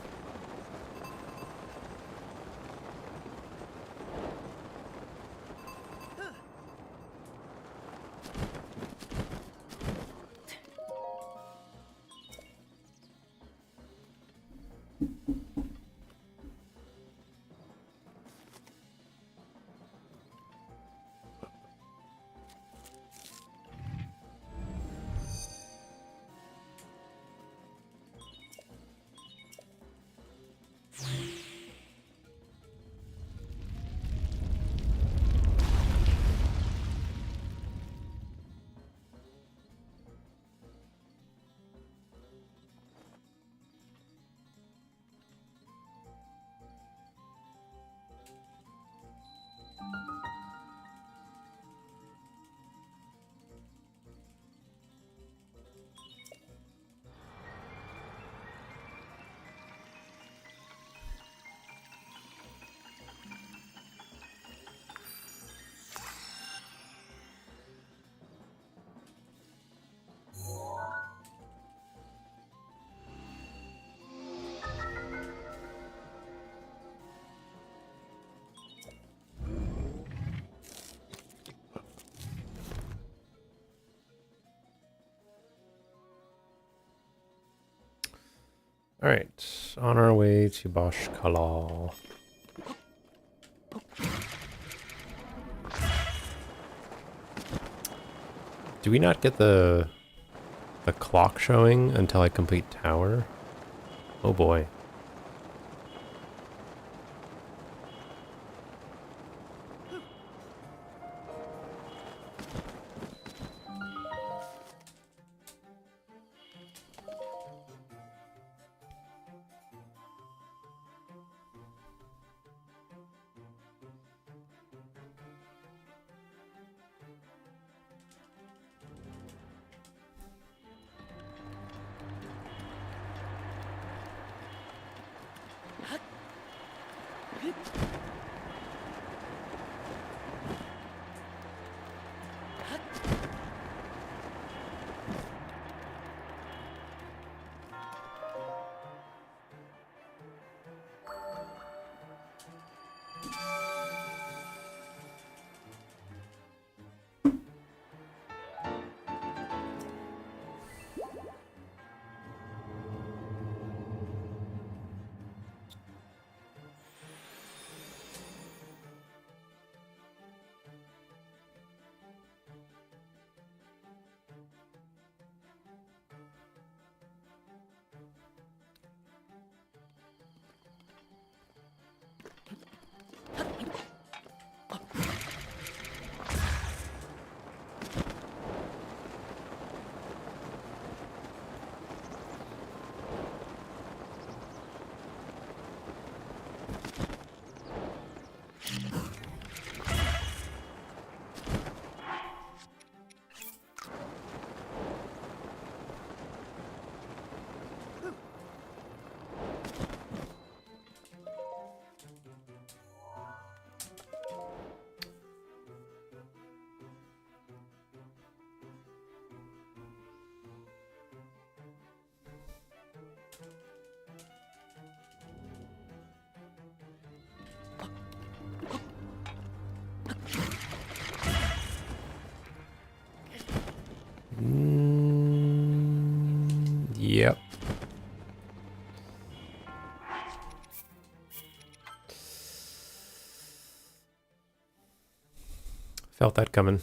Alright, on our way to Bashkalal. Do we not get the clock showing until I complete tower? Oh boy. Felt that coming.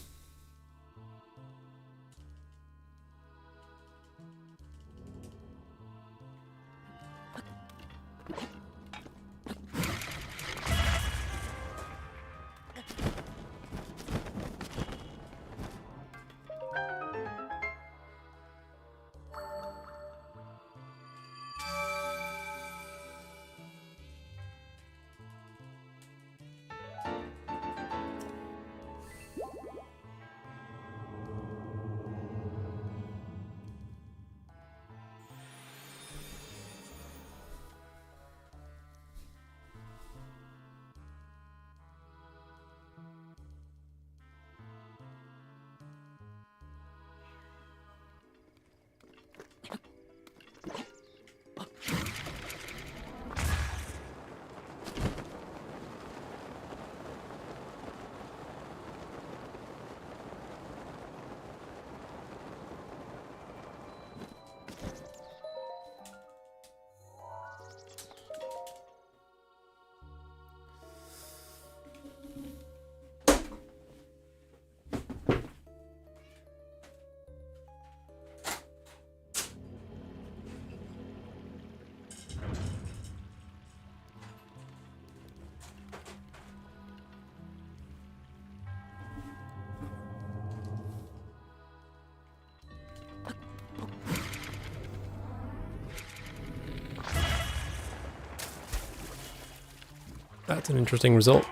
That's an interesting result.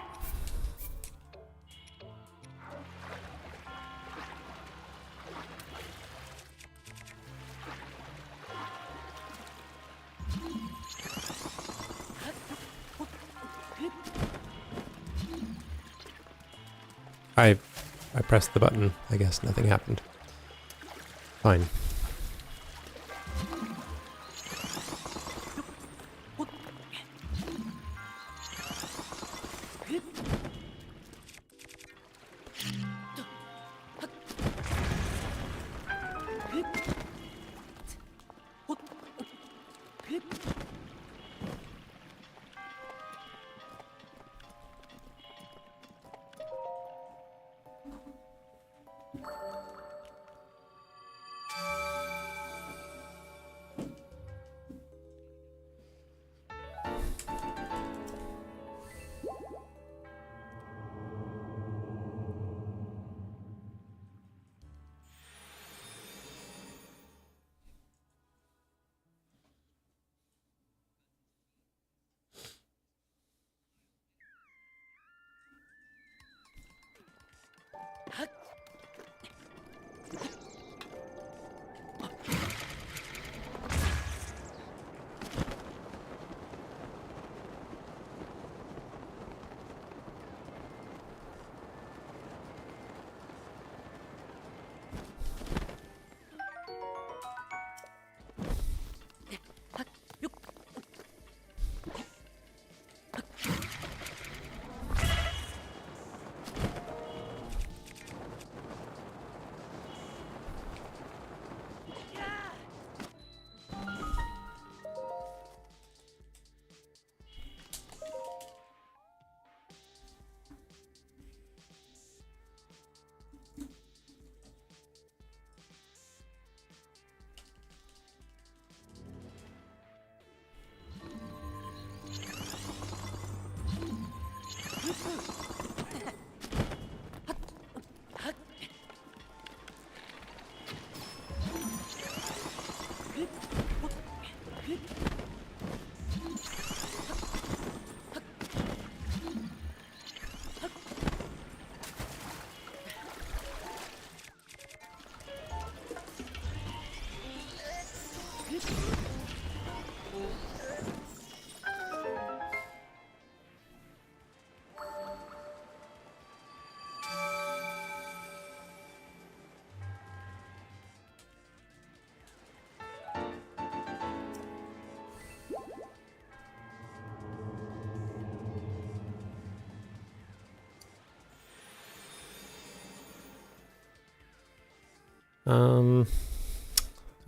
I pressed the button. I guess nothing happened. Fine.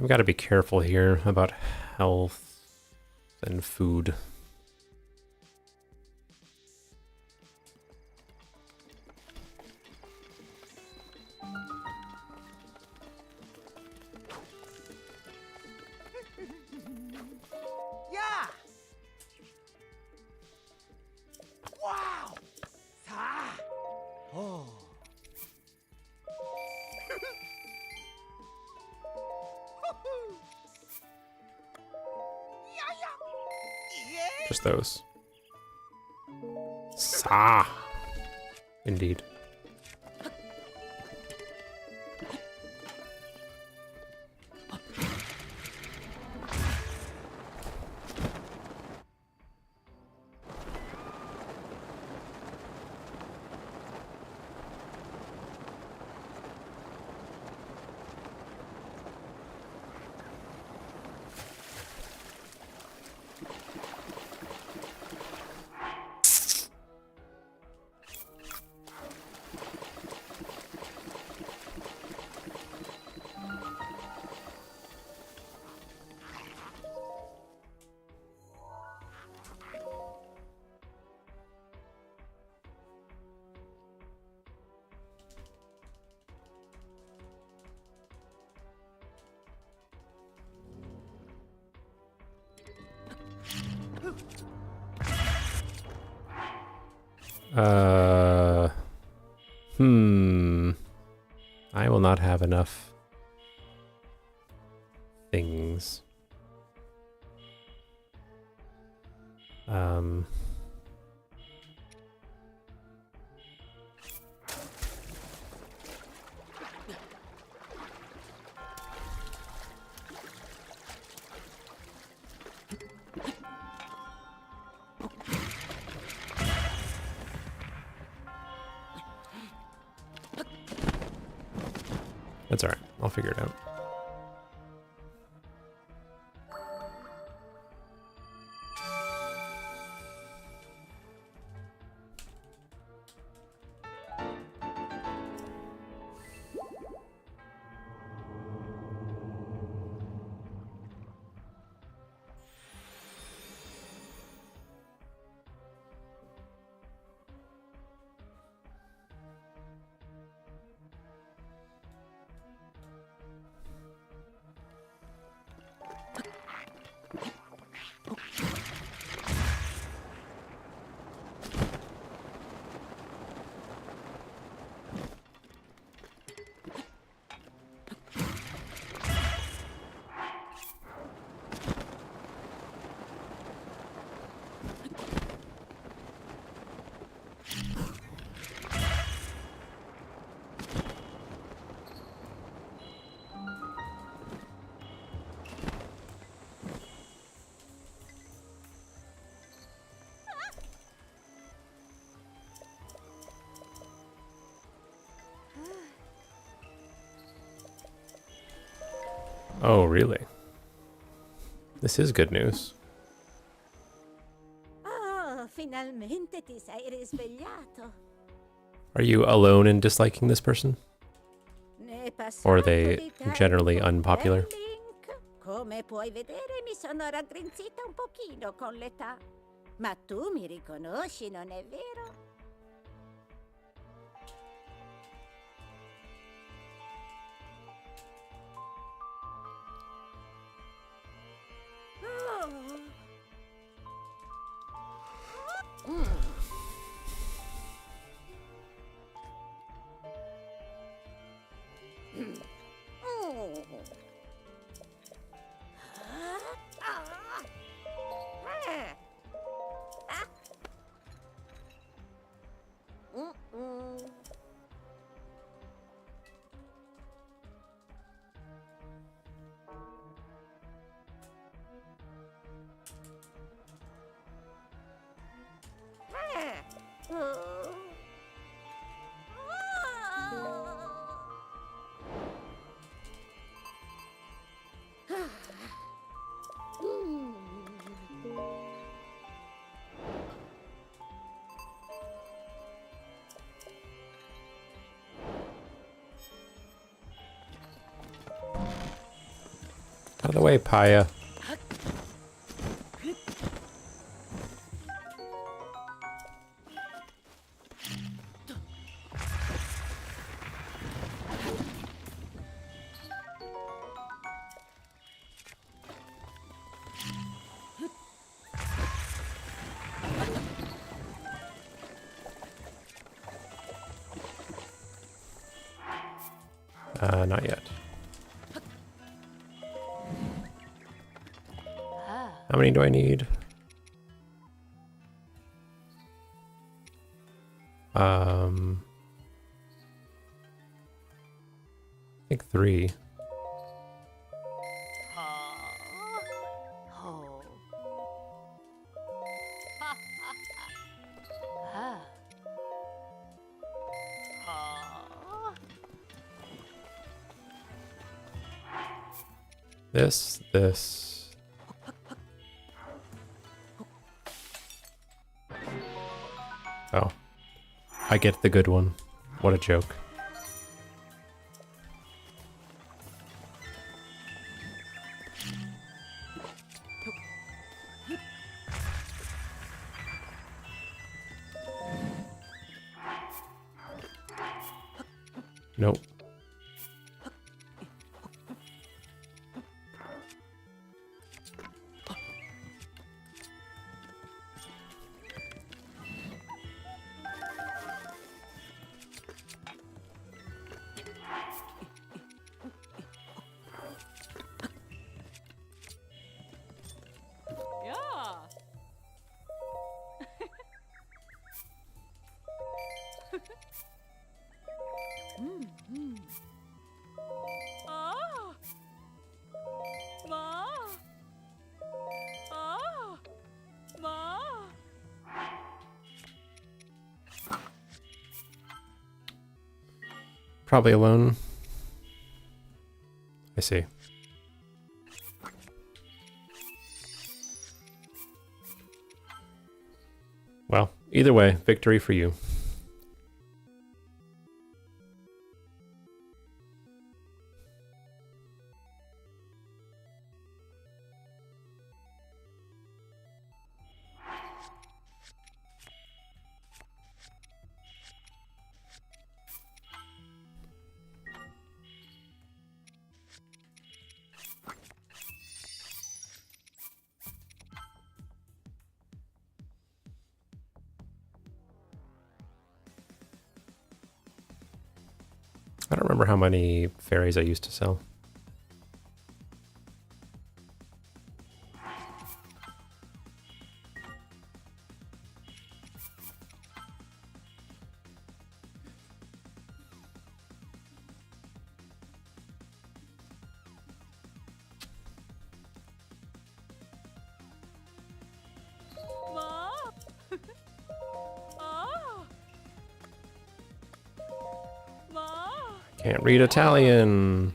I've got to be careful here about health and food. just those. Sa. Indeed. I will not have enough things. That's alright. I'll figure it out. Oh, really? This is good news. Oh, finalmente ti sei risvegliato. Are you alone in disliking this person? Ne è Or are passato they di tempo, generally unpopular? Link. Come puoi vedere, mi sono raggrinzita un pochino con l'età. Ma tu mi riconosci, non è vero? Out of the way, Paya. Not yet. How many do I need? I think 3. This. Oh. I get the good one. What a joke. Nope. Probably alone. I see. Well, either way, victory for you. I don't remember how many fairies I used to sell. Can't read Italian.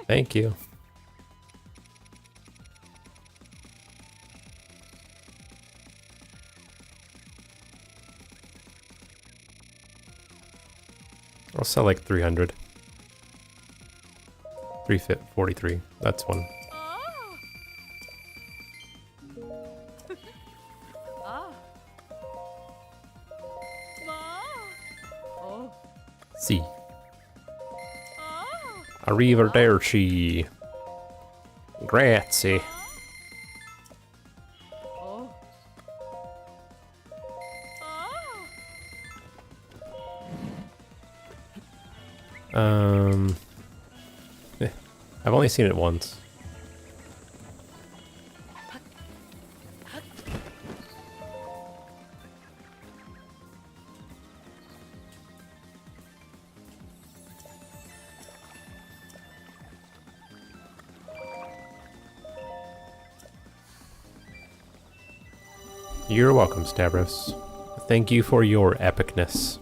Thank you. I'll sell like 300. 343. That's one. Sì. Arrivederci. Grazie. I've only seen it once. You're welcome, Stavros. Thank you for your epicness.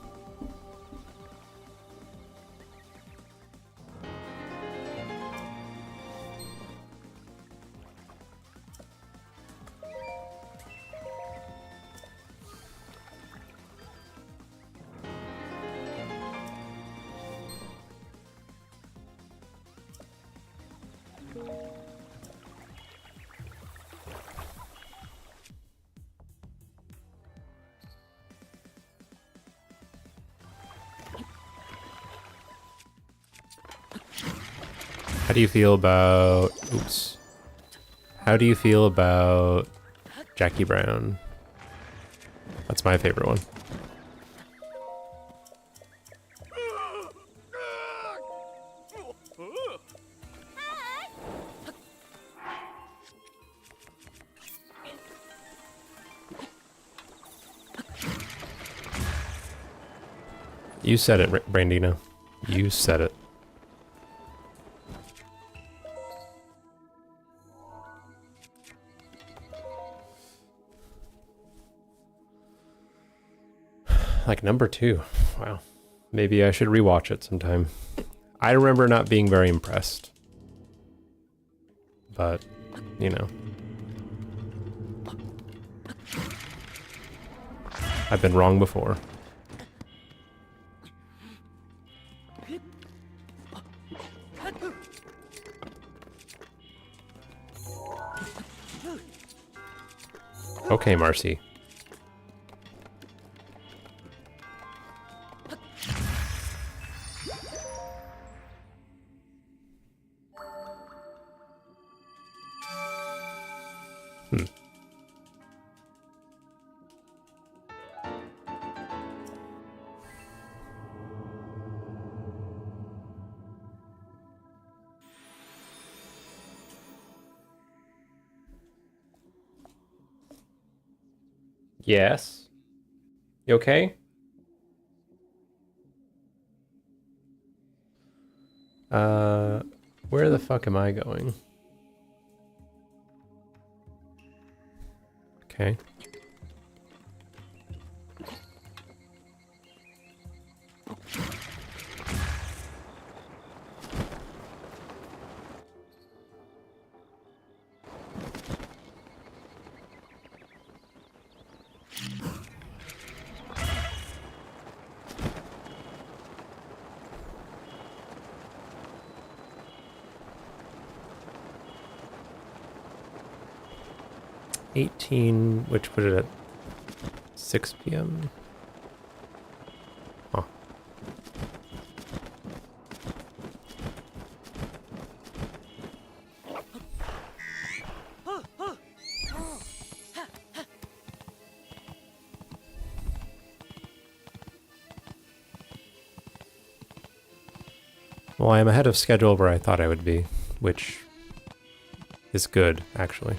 How do you feel about... Oops. How do you feel about Jackie Brown? That's my favorite one. You said it, Brandina. You said it. Like number 2. Wow. Maybe I should rewatch it sometime. I remember not being very impressed. But, you know. I've been wrong before. Okay, Marcy. Yes. You okay? Where the fuck am I going? Okay. Which put it at 6 p.m. Huh. Well, I am ahead of schedule where I thought I would be, which is good, actually.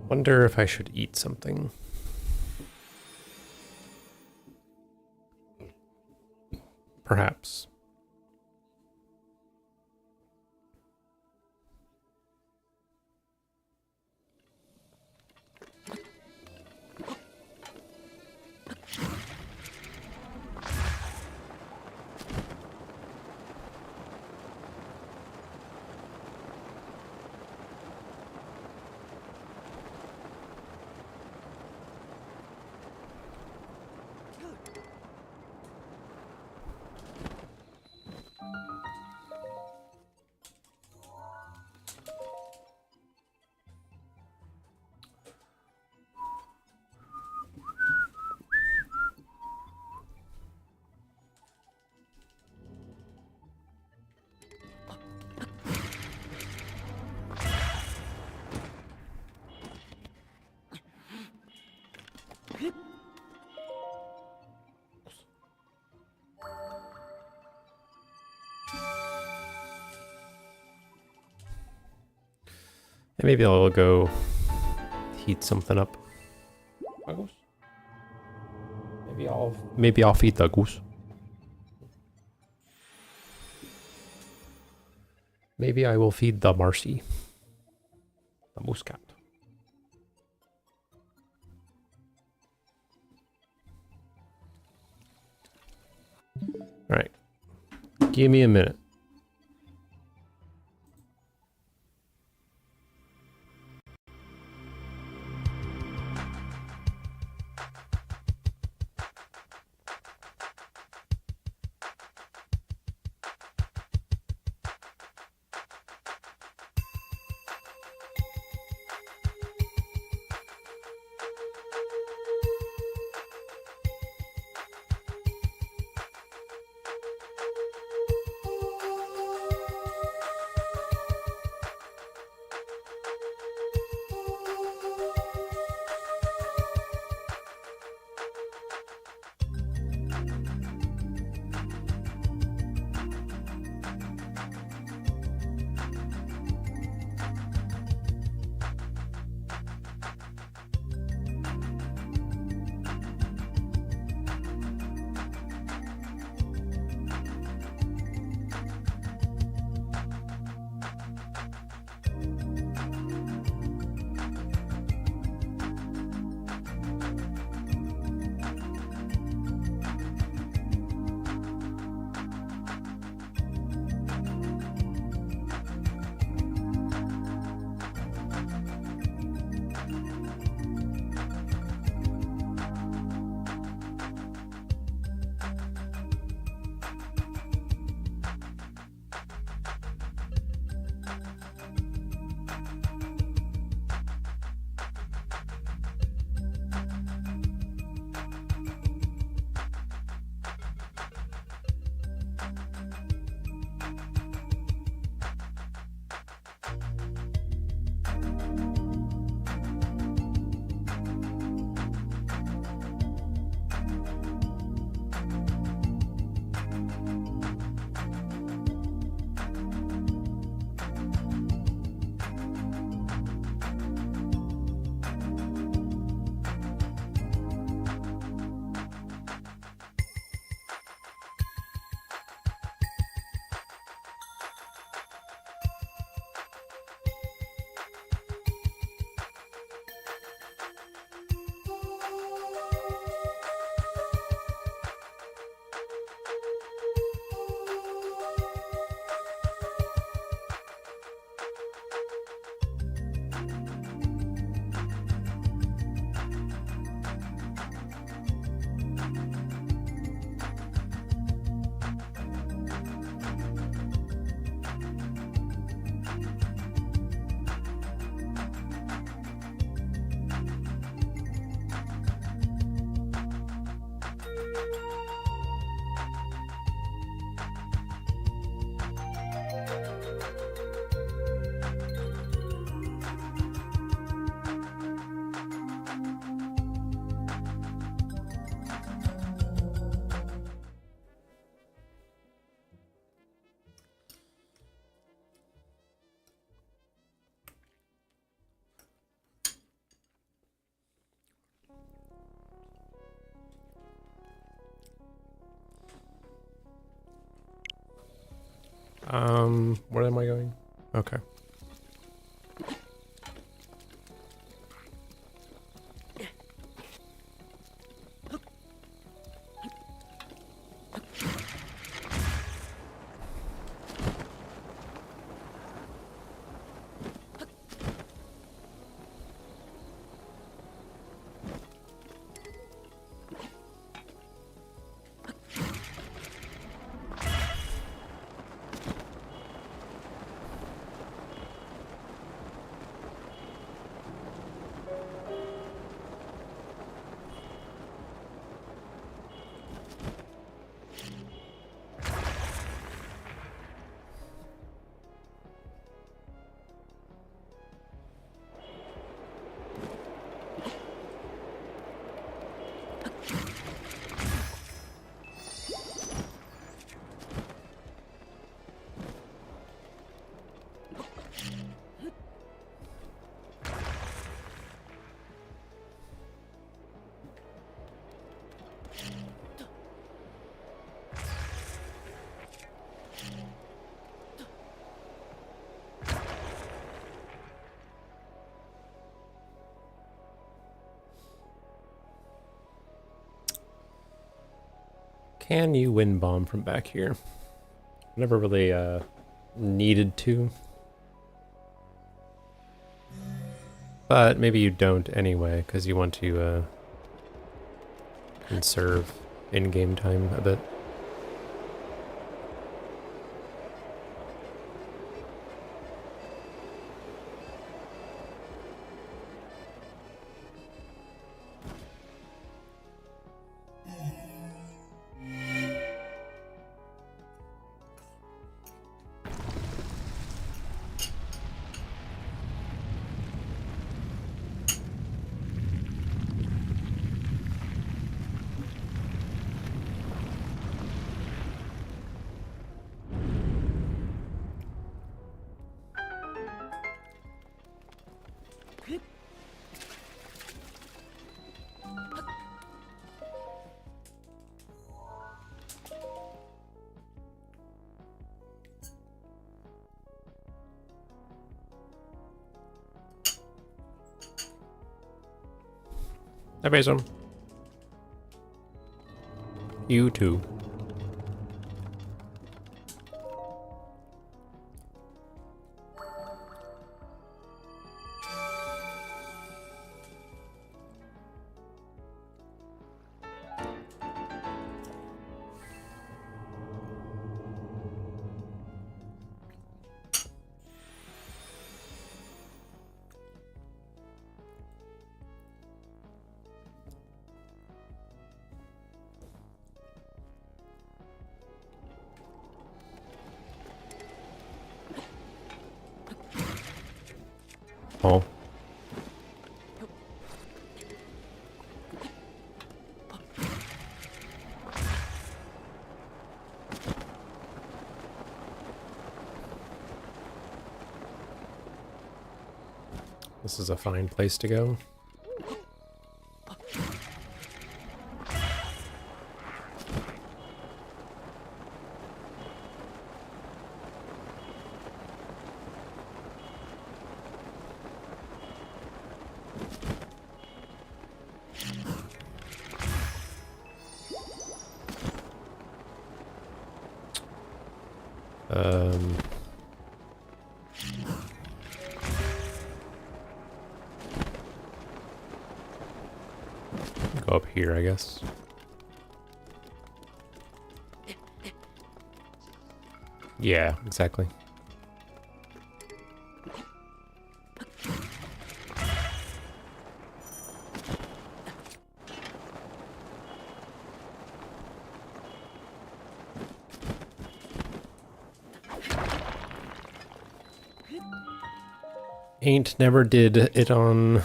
Wonder if I should eat something. Perhaps. And maybe I'll go heat something up. Maybe I'll Maybe I'll feed the goose. Maybe I will feed the Marcy. The moose cat. Alright. Give me a minute. Where am I going? Okay. Can you wind bomb from back here? Never really needed to. But maybe you don't anyway, because you want to conserve in-game time a bit. Hi, Basom. You too. Oh. This is a fine place to go. Go up here, I guess. Yeah, exactly. Ain't never did it on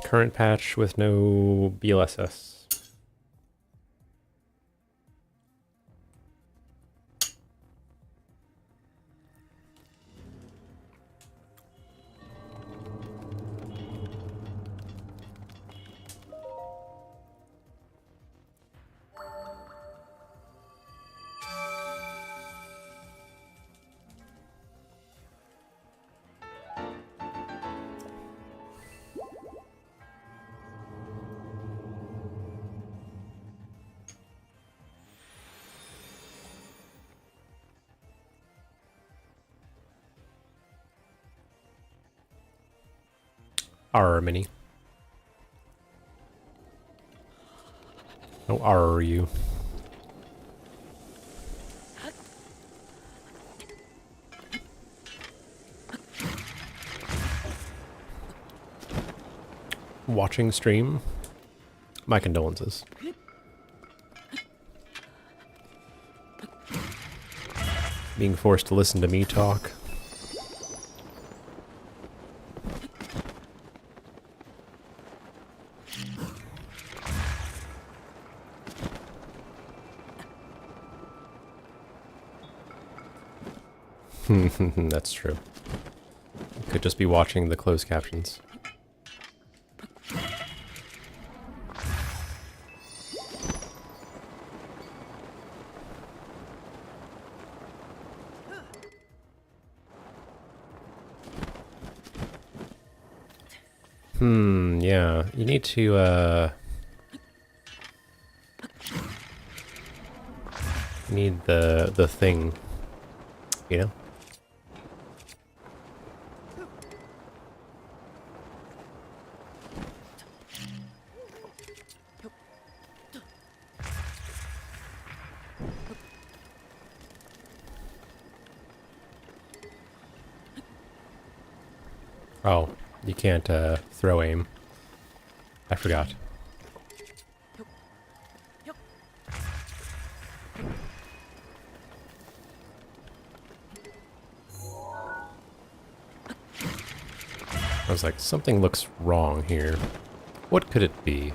current patch with no BLSS. R mini. No R you. Watching stream. My condolences. Being forced to listen to me talk. That's true. Could just be watching the closed captions. Yeah. You need to, Need the thing, you know? Oh, you can't throw aim. I forgot. I was like, something looks wrong here. What could it be?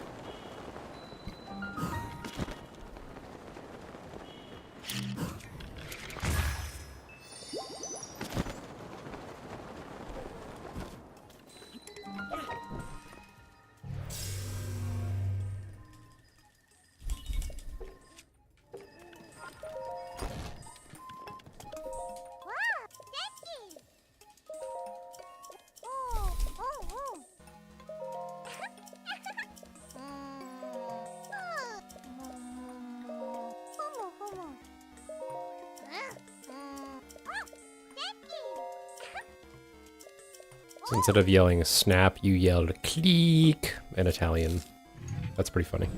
So instead of yelling snap, you yelled click in Italian. That's pretty funny.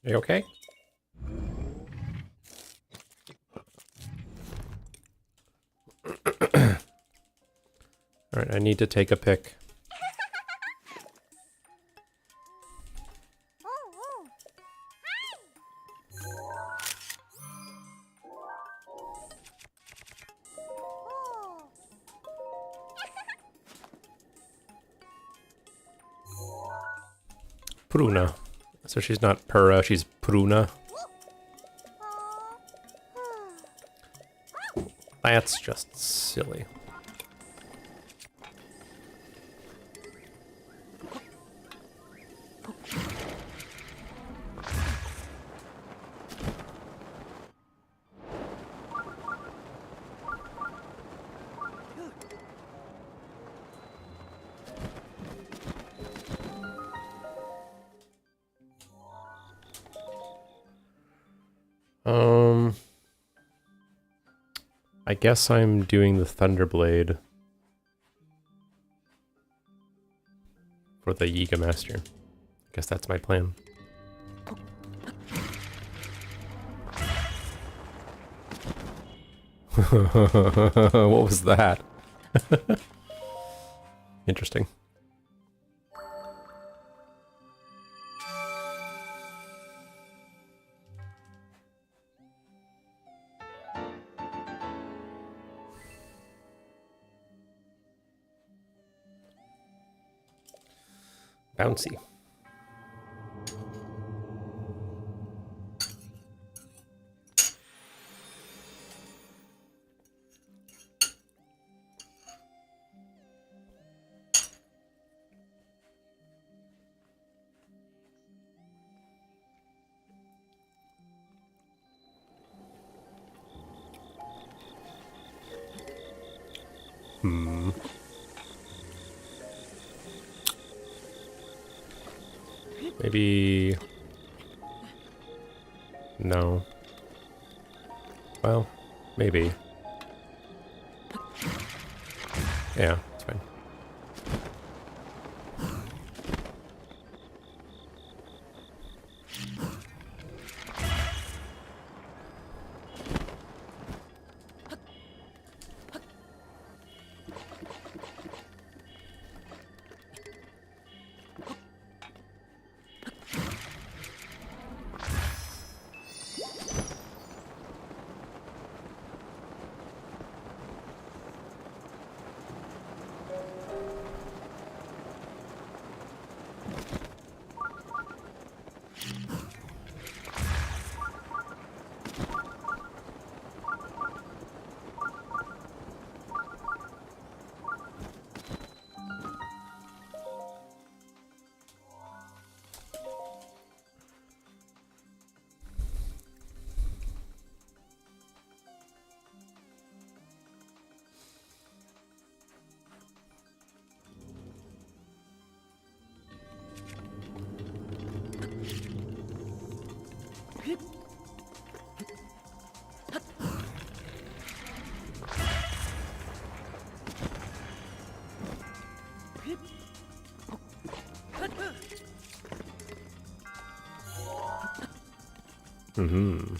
Are you okay? Alright, I need to take a pic. Pruna. So she's not Pura, she's Pruna. That's just silly. I guess I'm doing the Thunderblade for the Yiga Master. I guess that's my plan. What was that? Interesting. Bouncy. Maybe... No. Well, maybe. Yeah, it's fine. Mm-hmm.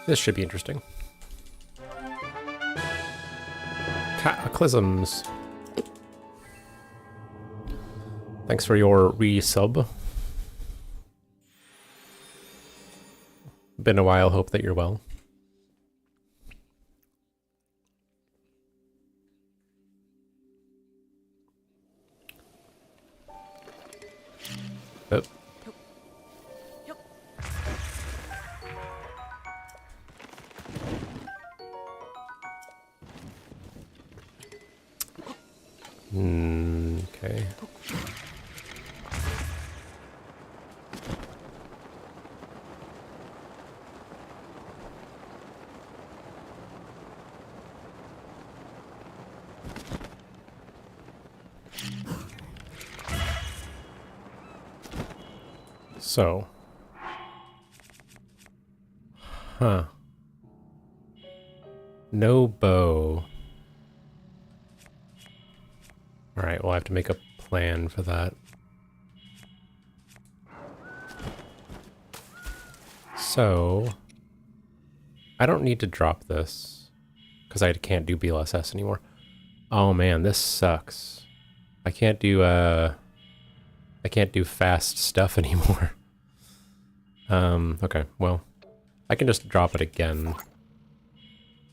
This should be interesting. Cataclysms. Thanks for your resub. Been a while, hope that you're well. Oh. Okay. So. Huh. No bow. Alright, we'll have to make a plan for that. So, I don't need to drop this, because I can't do BLSS anymore. Oh man, this sucks. I can't do fast stuff anymore. Okay, well, I can just drop it again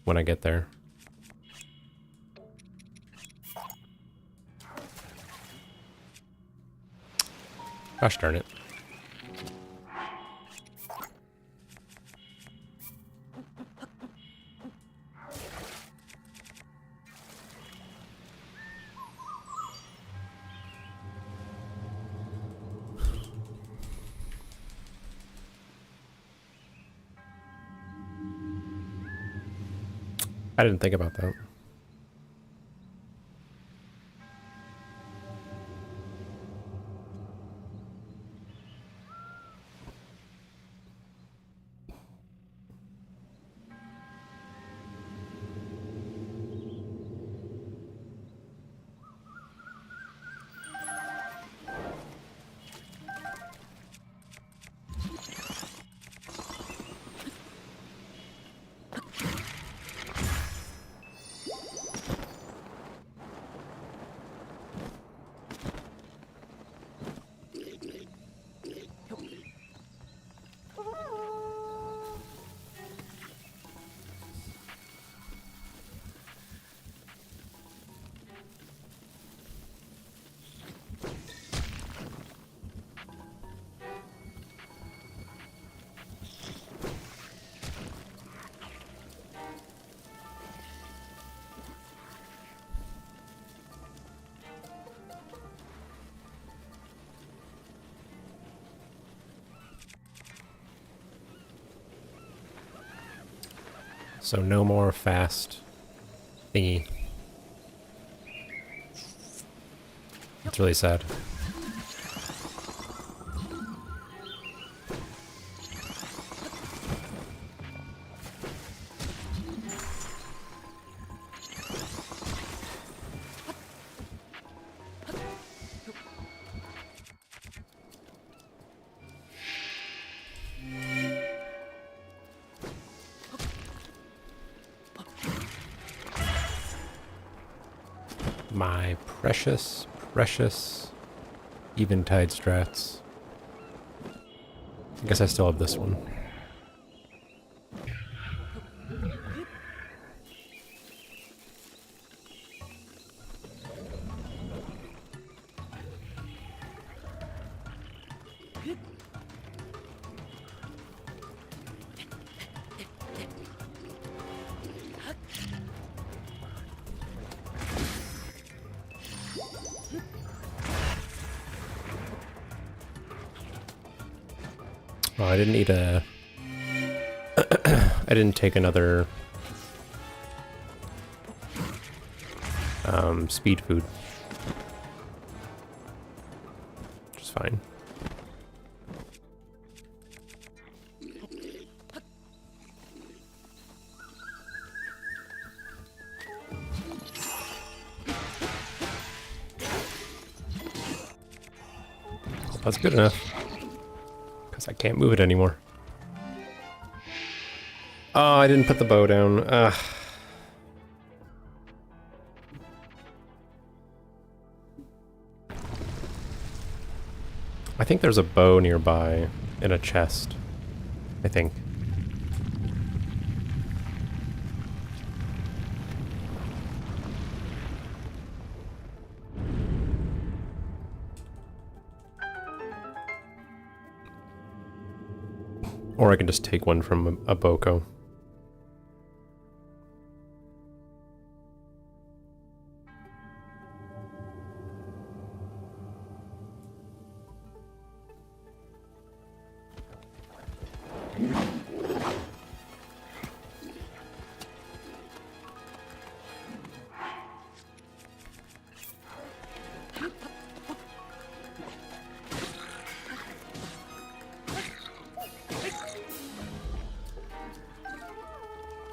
when I get there. Gosh darn it. I didn't think about that. So no more fast thingy. It's really sad. My precious, precious Eventide strats. I guess I still have this one. Oh, I didn't eat a... I didn't take another speed food. Which is fine. That's good enough. Because I can't move it anymore. Oh, I didn't put the bow down. Ugh. I think there's a bow nearby in a chest. I think. Or I can just take one from a Boko.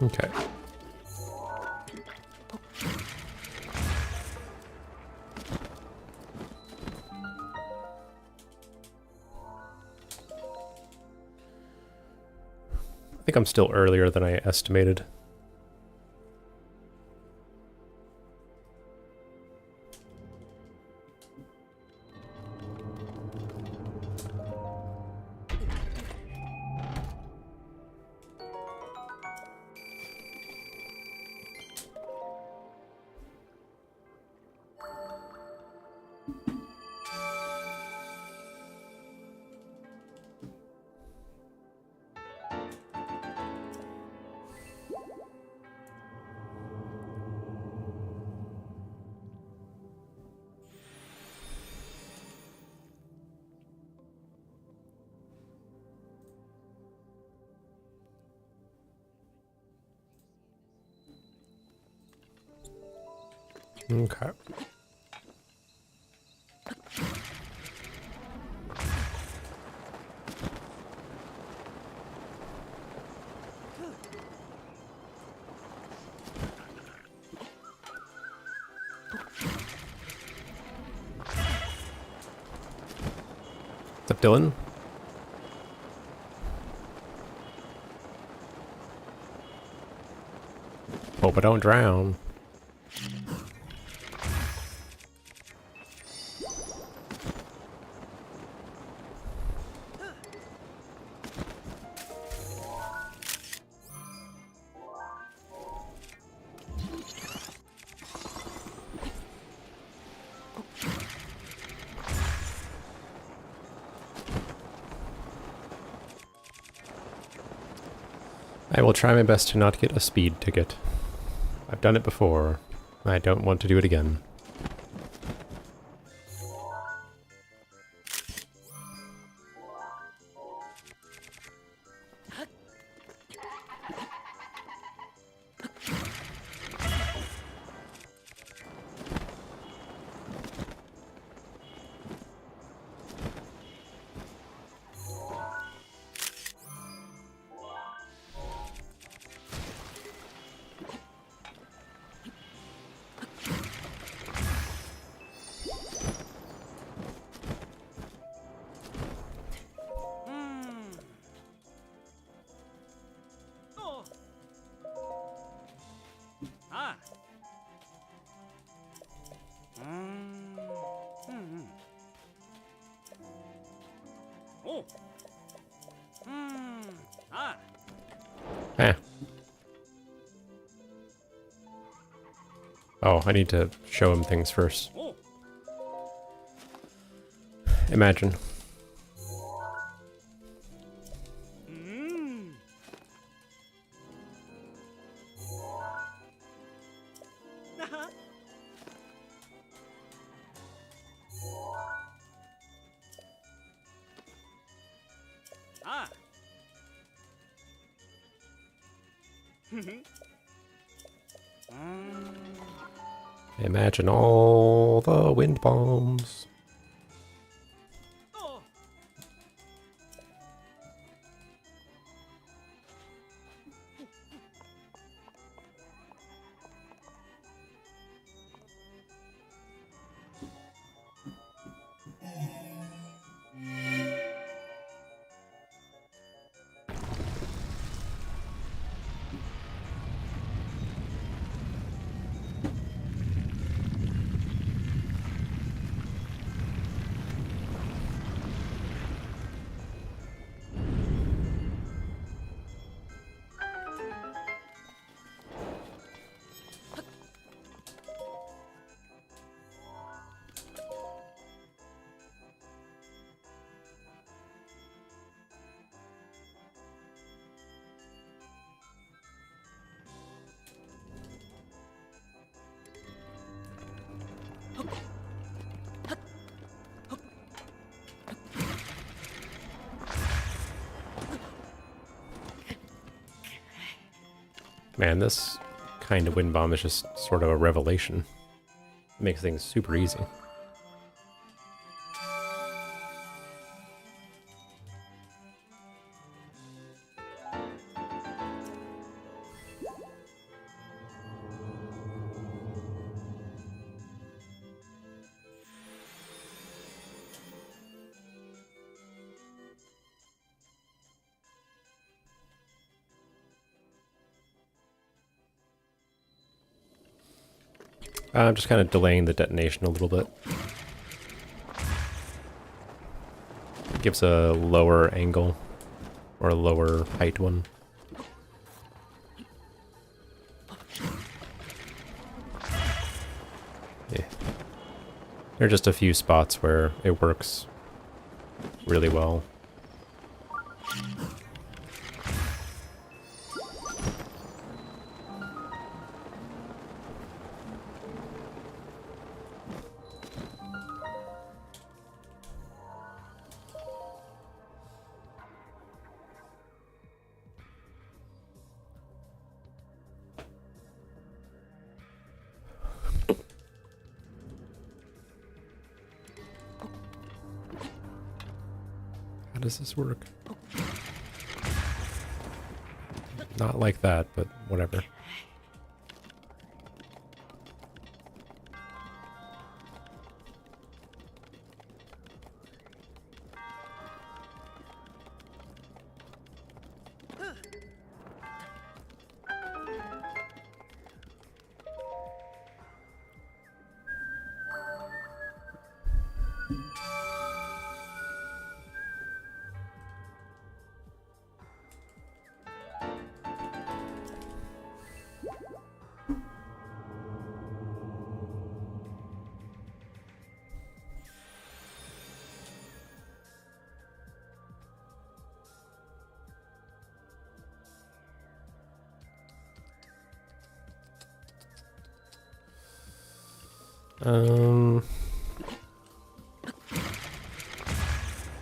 Okay. I think I'm still earlier than I estimated. Okay. What's up, Dylan? Hope I don't drown. I will try my best to not get a speed ticket. I've done it before. I don't want to do it again. Eh. Oh, I need to show him things first. Imagine. Imagine all the wind bombs. Man, this kind of wind bomb is just sort of a revelation. It makes things super easy. I'm just kind of delaying the detonation a little bit. It gives a lower angle, or a lower height one. Yeah. There are just a few spots where it works really well. How does this work? Not like that, but whatever.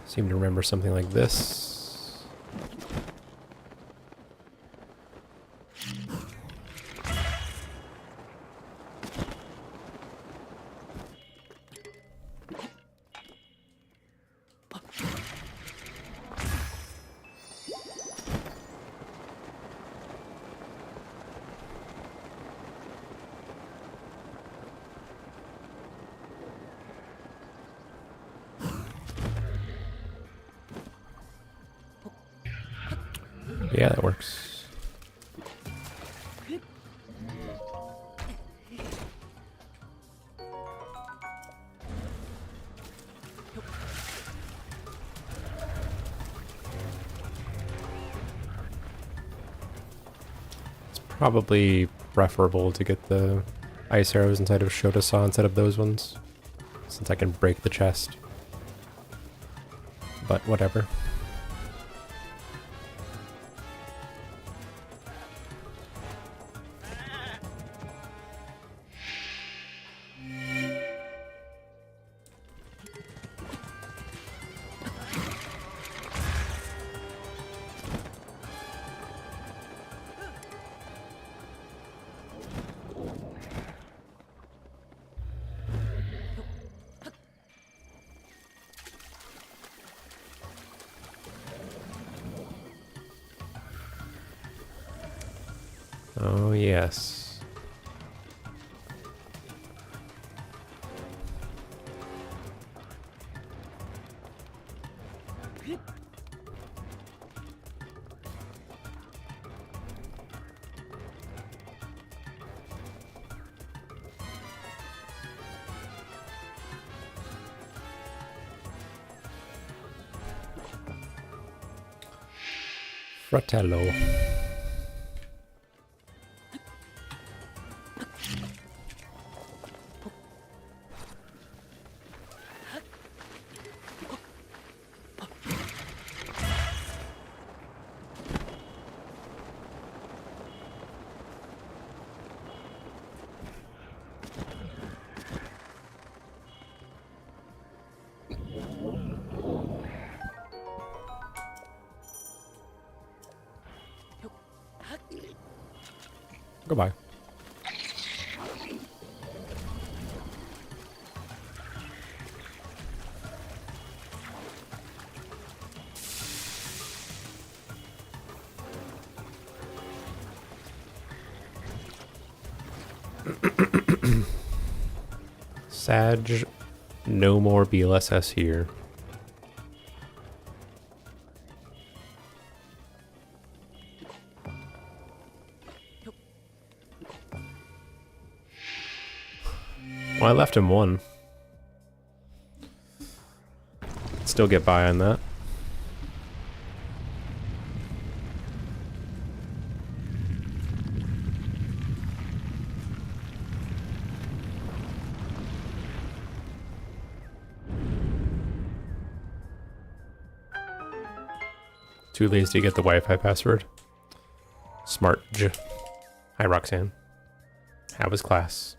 Seem to remember something like this. Yeah, that works. probably preferable to get the ice arrows inside of Shota Saw instead of those ones, since I can break the chest. But whatever. Oh, yes. Fratello. Goodbye. Sag, no more BLSS here. Well, I left him one. Still get by on that. Too lazy to get the Wi-Fi password. Smart J. Hi, Roxanne. How was class?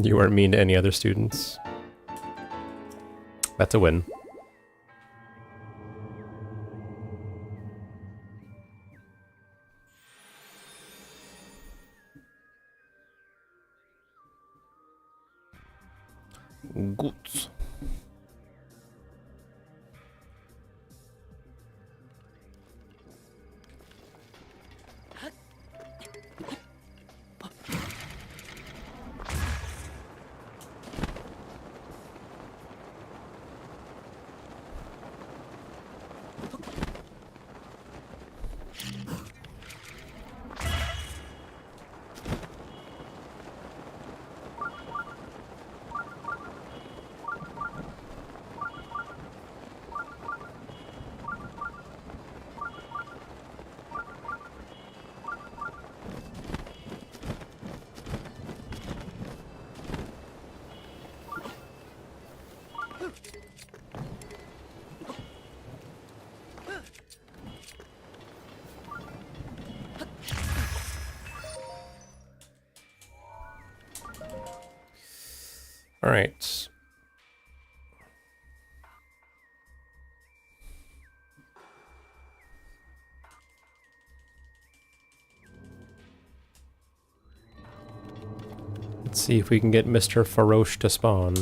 You weren't mean to any other students. That's a win. Good. All right. Let's see if we can get Mr. Faroche to spawn.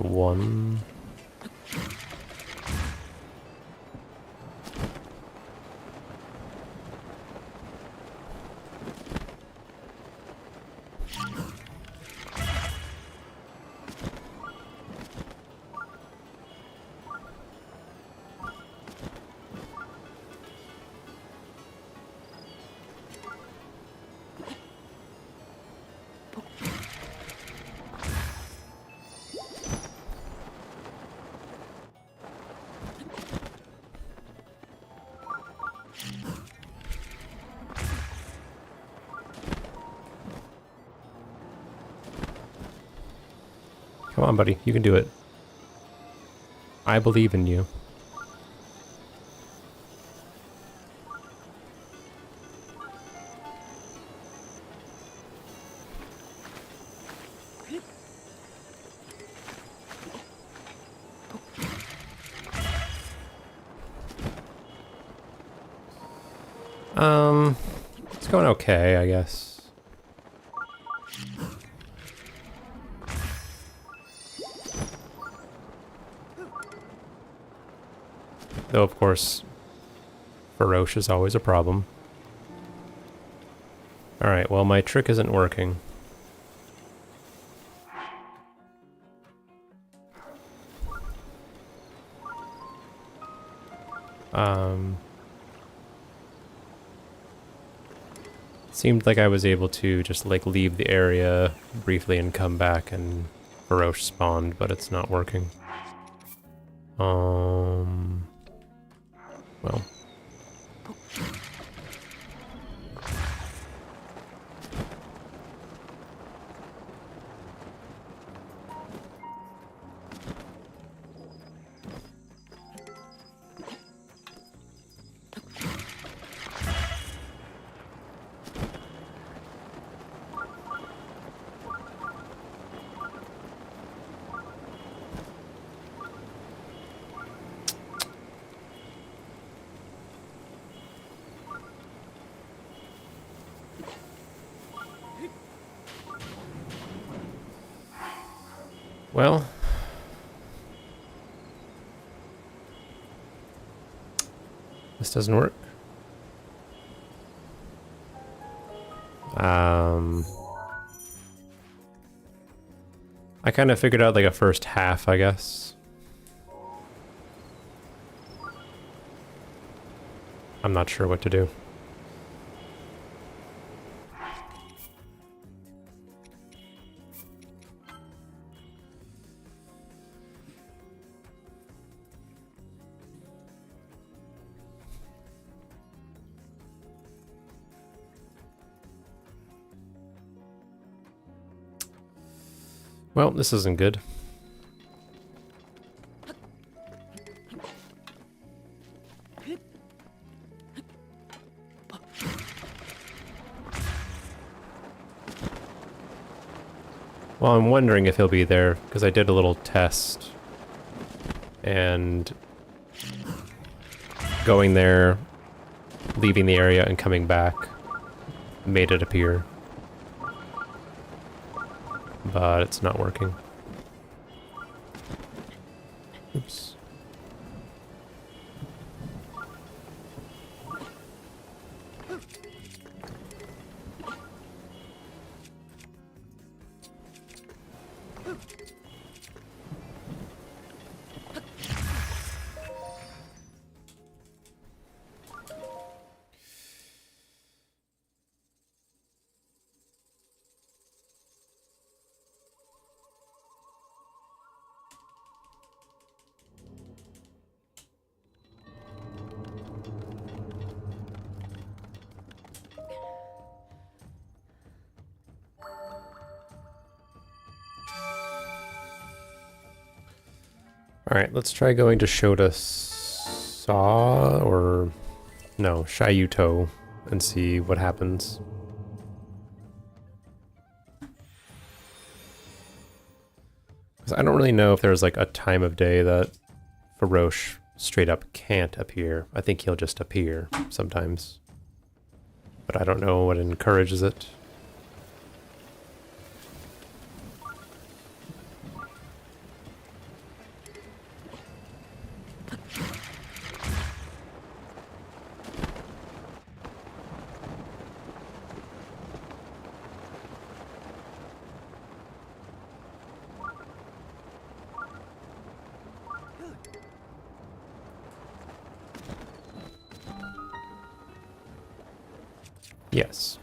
one. Come on, buddy. You can do it. I believe in you. It's going okay, I guess. Though, of course, Faroche is always a problem. Alright, well, my trick isn't working. Seemed like I was able to just, like, leave the area briefly and come back and Faroche spawned, but it's not working. Well. Well, this doesn't work. I kind of figured out like a first half, I guess. I'm not sure what to do. Well, this isn't good. Well, I'm wondering if he'll be there, because I did a little test. And going there, leaving the area, and coming back made it appear. But it's not working. Oops. Alright, let's try going to Shota Saw, or no, Shayuto, and see what happens. Because I don't really know if there's like a time of day that Faroche straight up can't appear. I think he'll just appear sometimes. But I don't know what encourages it. Yes.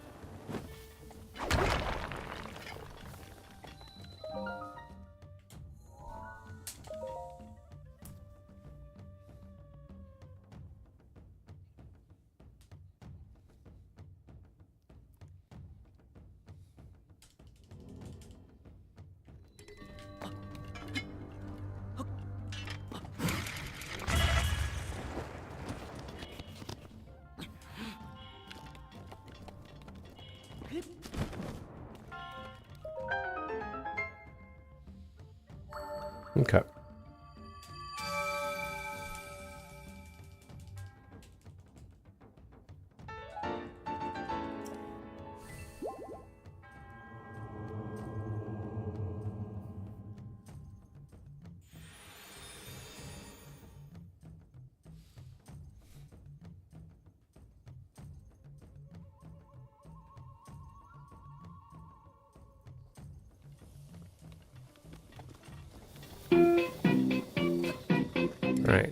Okay. Right.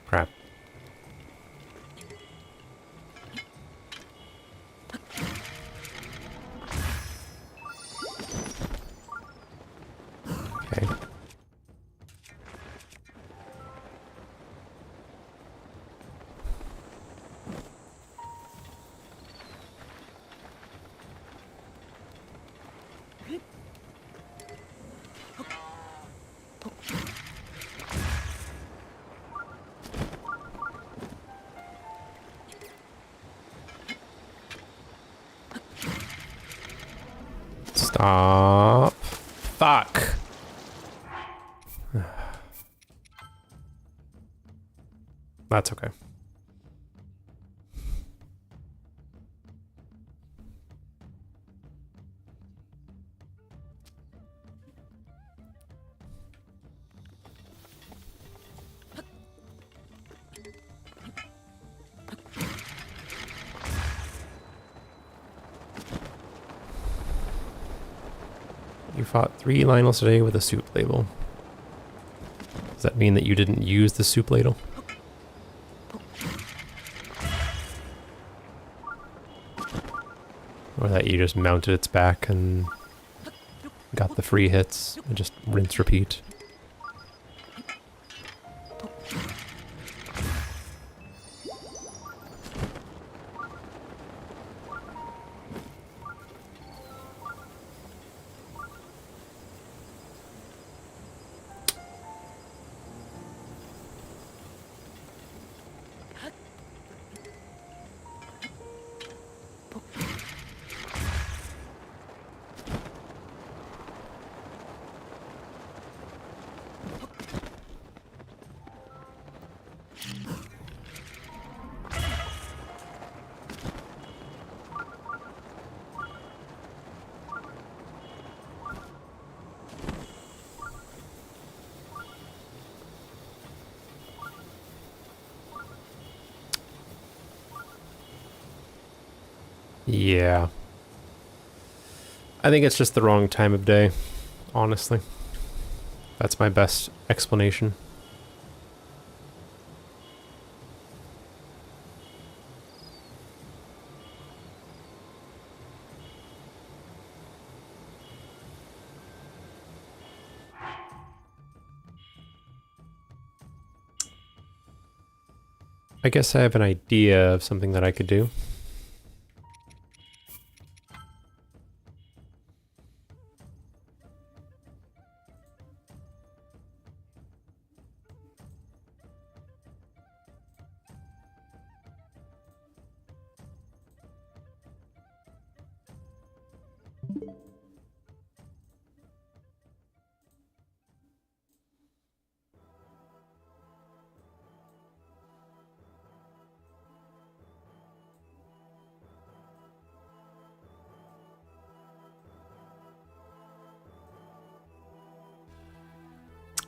Crap. Okay. Stop. Fuck. That's okay. You fought 3 Lionels today with a soup ladle. Does that mean that you didn't use the soup ladle? Or that you just mounted its back and got the free hits and just rinse repeat? Yeah. I think it's just the wrong time of day, honestly. That's my best explanation. I guess I have an idea of something that I could do.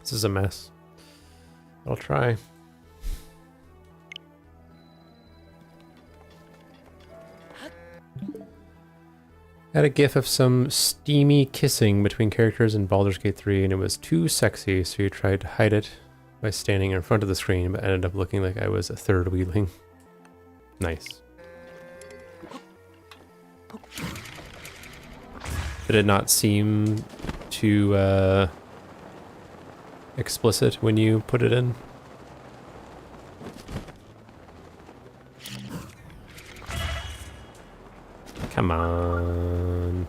This is a mess. I'll try. Had a gif of some steamy kissing between characters in Baldur's Gate 3, and it was too sexy, so you tried to hide it by standing in front of the screen, but ended up looking like I was a third wheeling. Nice. Did it not seem too explicit when you put it in? Come on.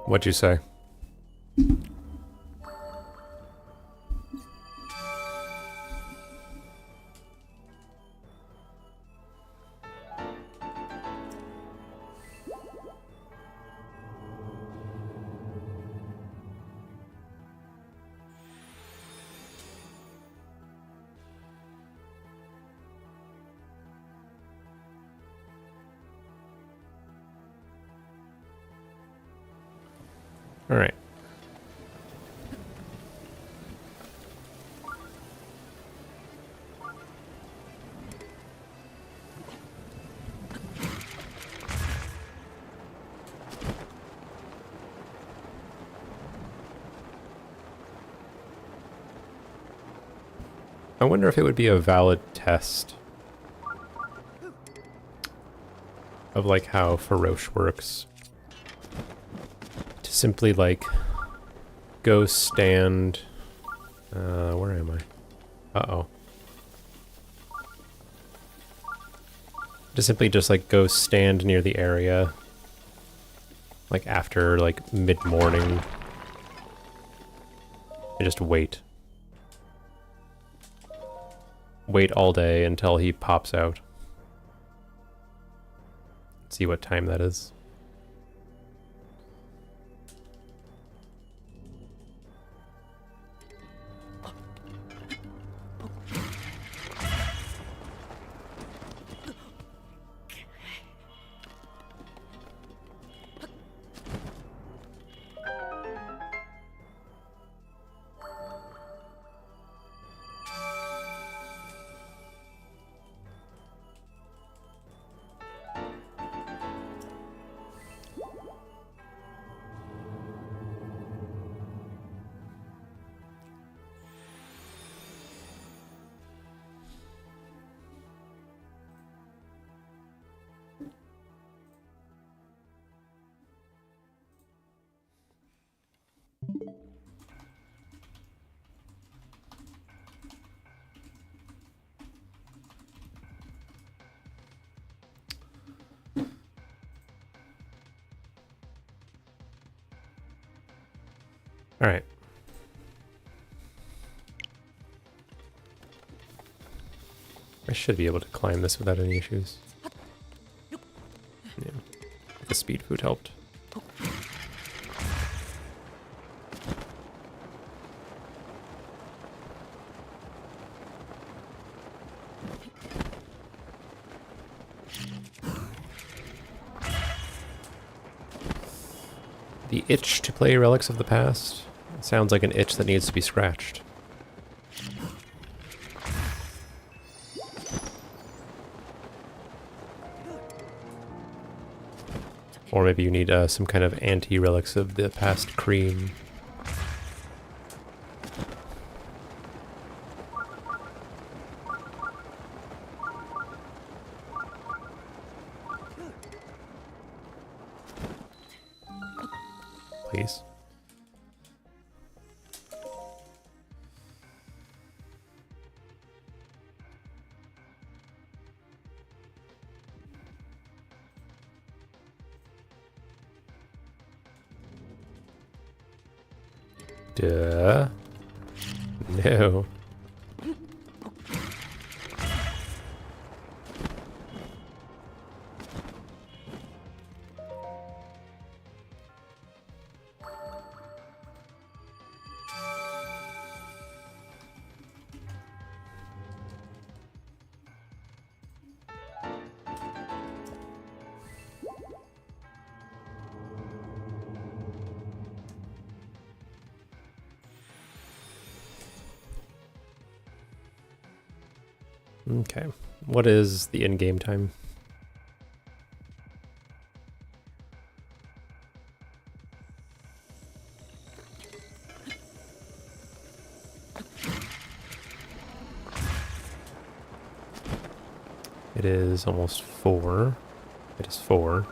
What'd you say? All right. I wonder if it would be a valid test of like how Feroce works. To simply like go stand, where am I? Uh-oh. To simply just like go stand near the area like after like mid-morning and just wait. Wait all day until he pops out. See what time that is. All right. I should be able to climb this without any issues. Yeah. The speed food helped. The itch to play Relics of the Past. It sounds like an itch that needs to be scratched. Or maybe you need some kind of anti-Relics of the Past cream. Please. Duh. No. Okay. What is the in-game time? It is almost 4. It is 4.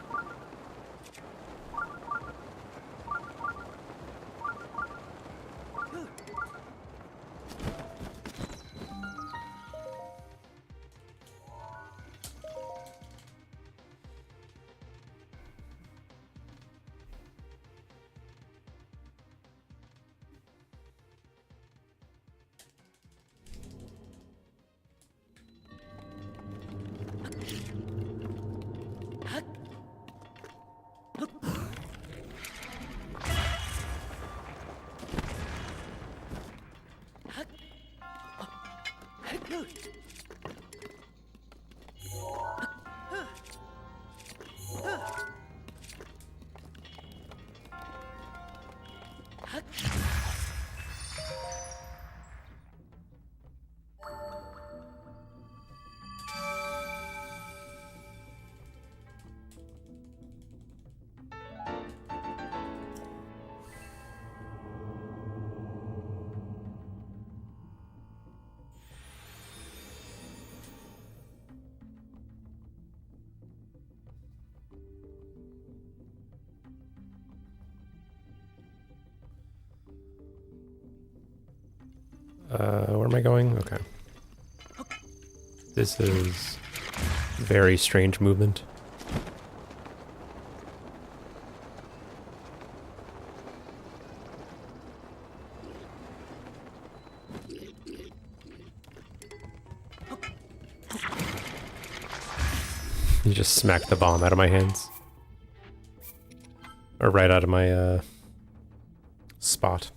Where am I going? Okay. This is very strange movement. You just smacked the bomb out of my hands. Or right out of my spot.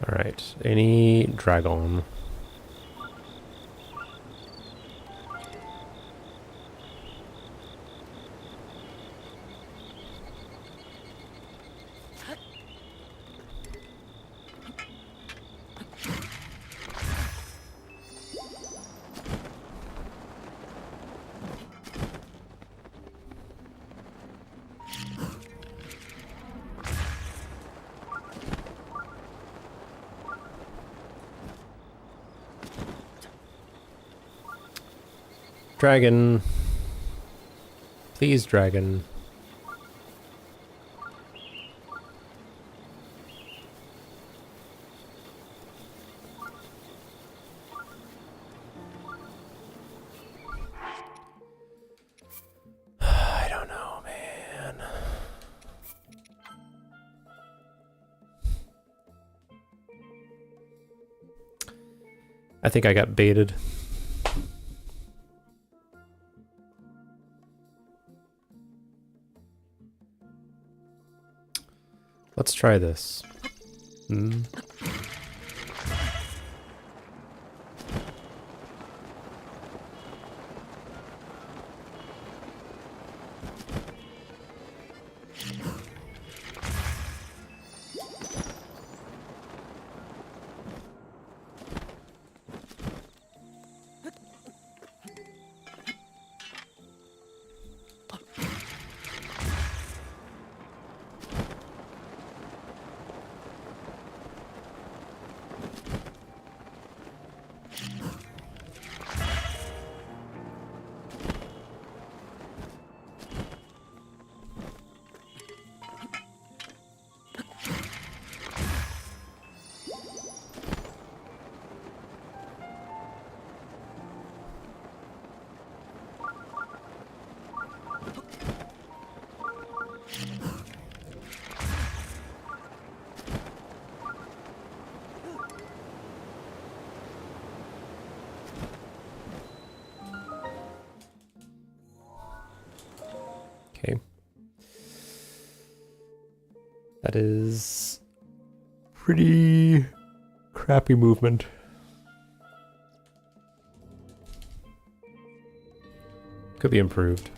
Alright, any dragon? Dragon. Please, dragon. I think I got baited. Let's try this. Okay. That is pretty crappy movement. Could be improved.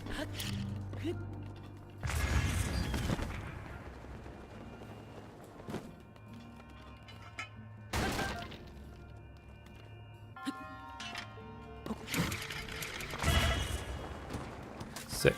Sick.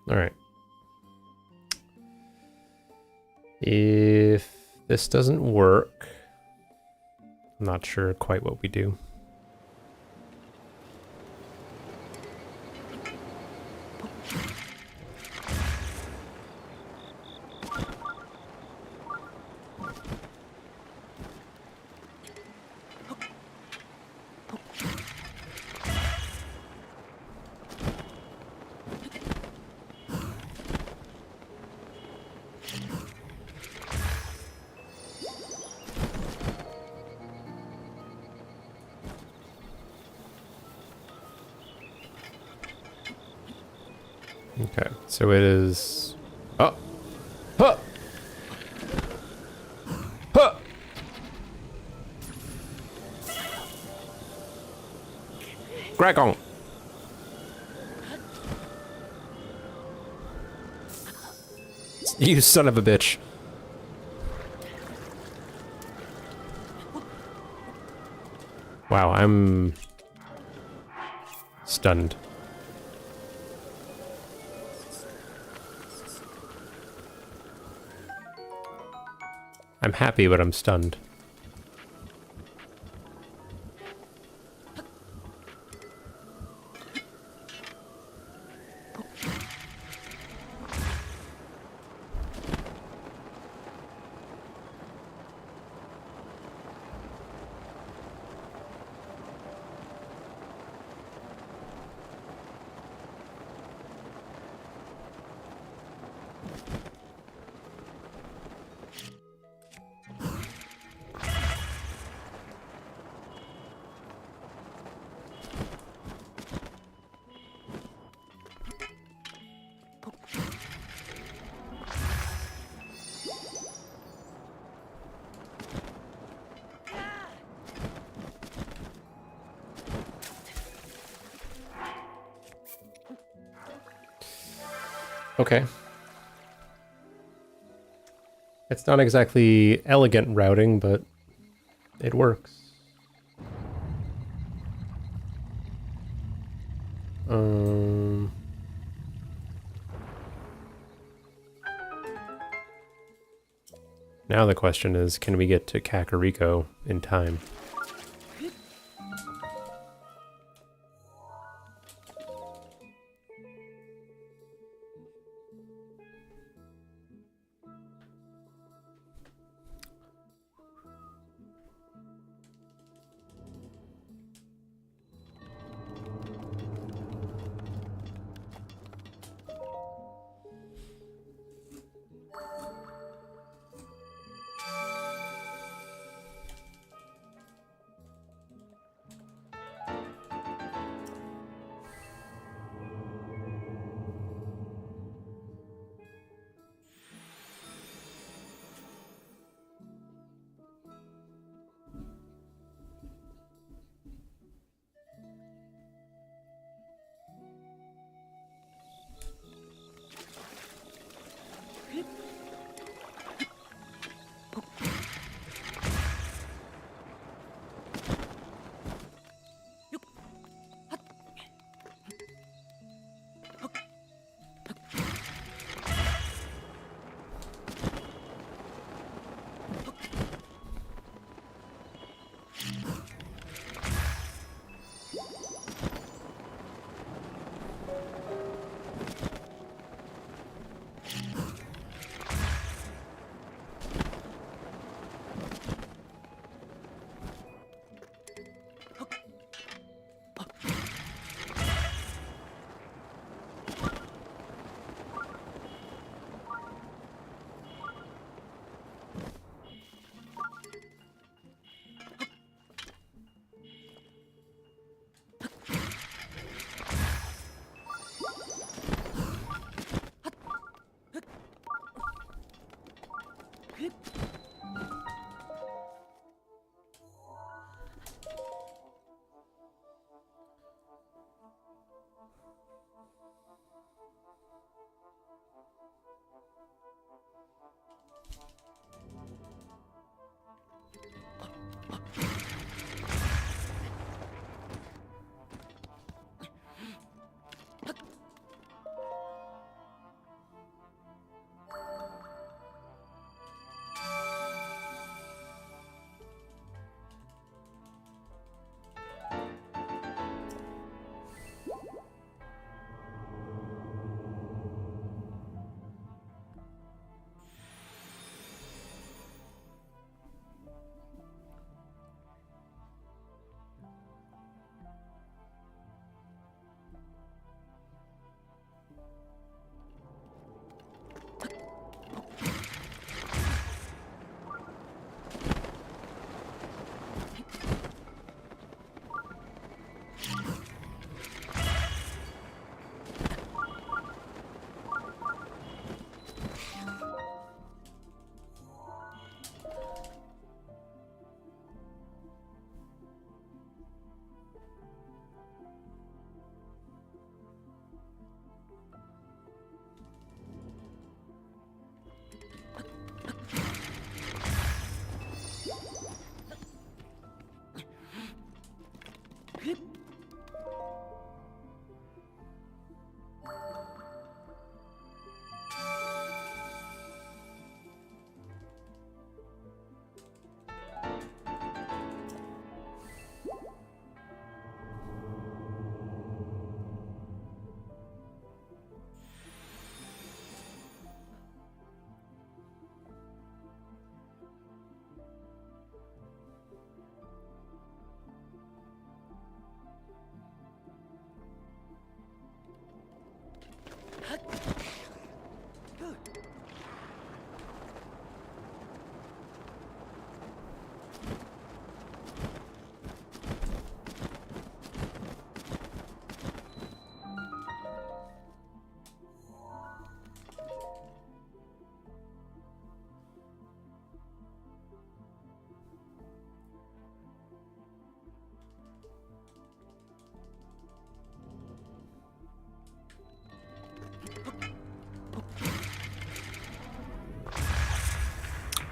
All right. If this doesn't work, I'm not sure quite what we do. Okay, so it is... Oh! Huh! Huh! Dragon! You son of a bitch. Wow, I'm... stunned. I'm happy, but I'm stunned. Okay. It's not exactly elegant routing, but it works. Now the question is, can we get to Kakariko in time?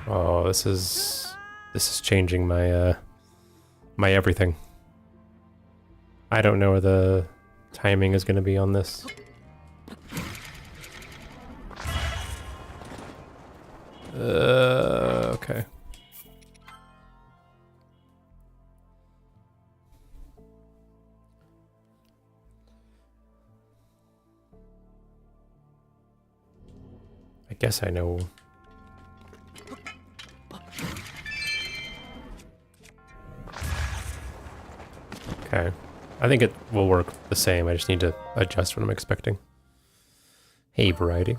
Oh, this is changing my my everything. I don't know where the timing is going to be on this. Okay. I guess I know. Okay. I think it will work the same. I just need to adjust what I'm expecting. Hey, Variety.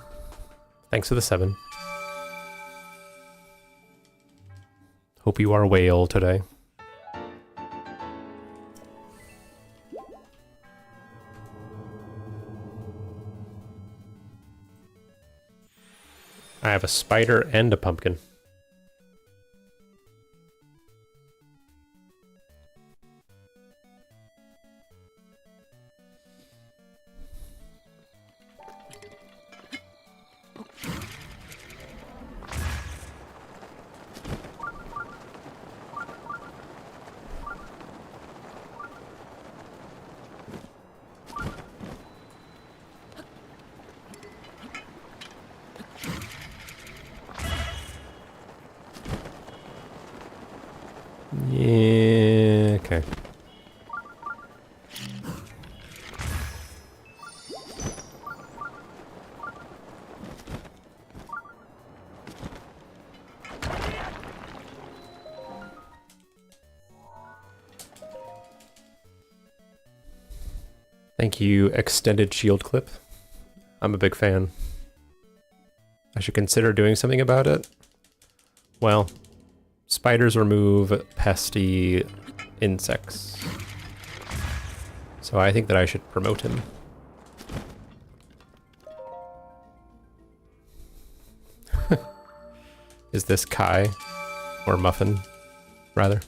Thanks for the 7. Hope you are whale today. I have a spider and a pumpkin. Yeah, okay. Thank you, Extended Shield Clip. I'm a big fan. I should consider doing something about it. Well, spiders remove pesty insects. So I think that I should promote him. Is this Kai? Or Muffin, rather?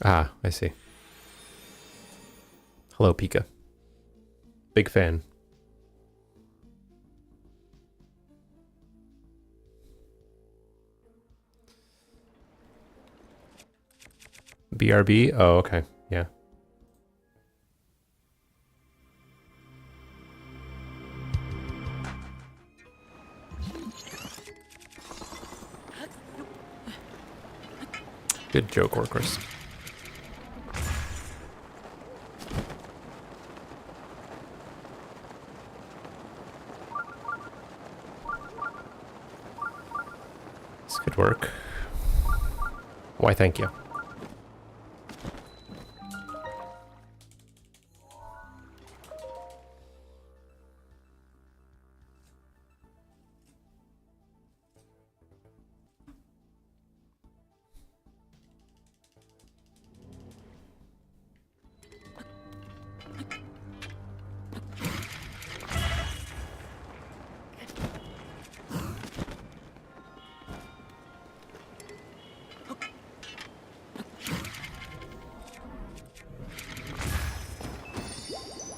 Ah, I see. Hello, Pika. Big fan. BRB? Oh, okay. Yeah. Good joke, Orcris. This could work. Why, thank you.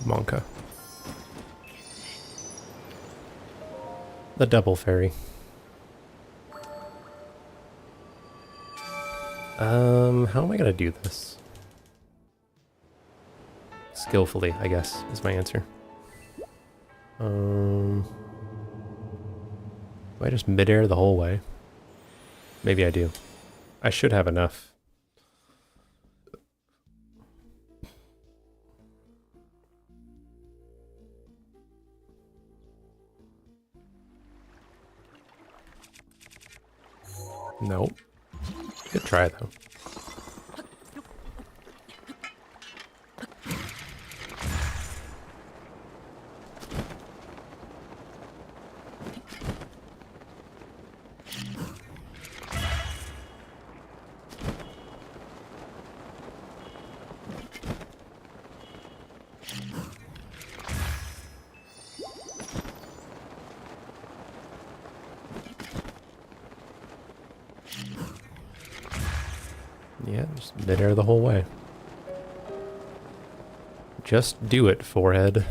Monka. The double fairy. How am I gonna do this? Skillfully, I guess, is my answer. Do I just midair the whole way? Maybe I do. I should have enough. Nope. Good try, though. Yeah, just midair the whole way. Just do it, forehead.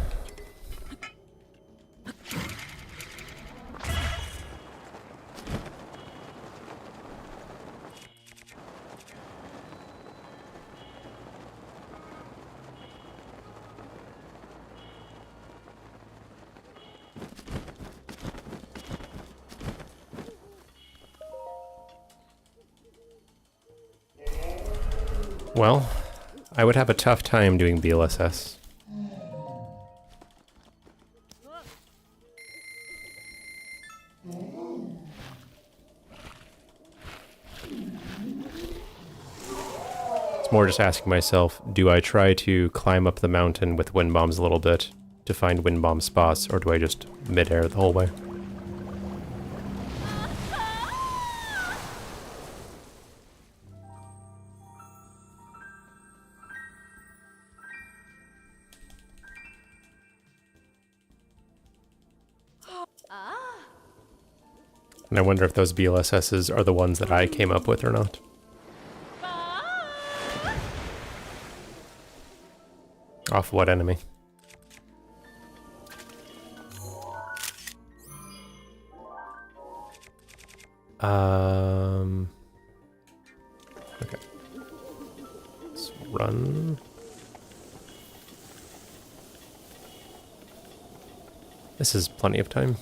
Well, I would have a tough time doing BLSS. It's more just asking myself, do I try to climb up the mountain with wind bombs a little bit to find wind bomb spots, or do I just mid-air the whole way? And I wonder if those BLSSs are the ones that I came up with or not. Off what enemy? Okay. Let's run. This is plenty of time.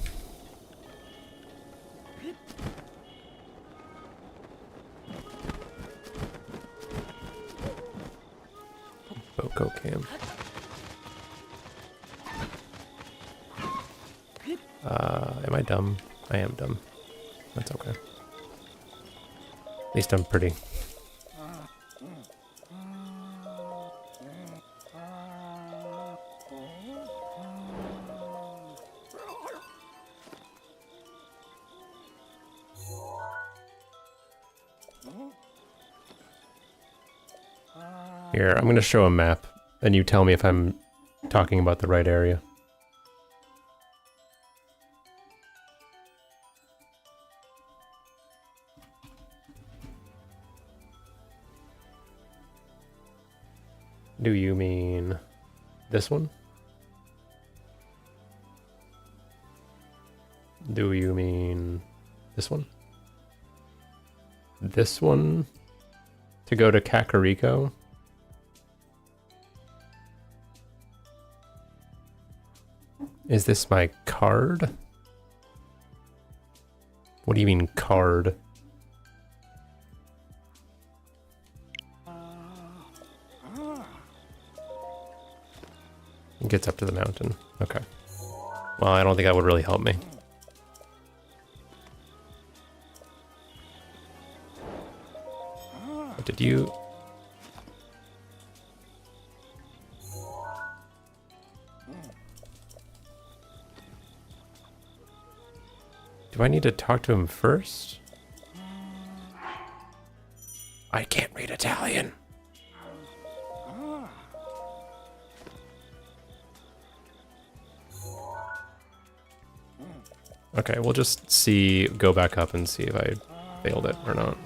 Boko cam. Am I dumb? I am dumb. That's okay. At least I'm pretty. Here, I'm gonna show a map, and you tell me if I'm talking about the right area. Do you mean this one? Do you mean this one? This one? To go to Kakariko? Is this my card? What do you mean card? It gets up to the mountain. Okay. Well, I don't think that would really help me. Did you... Do I need to talk to him first? I can't read Italian. Okay, we'll just see, go back up and see if I failed it or not.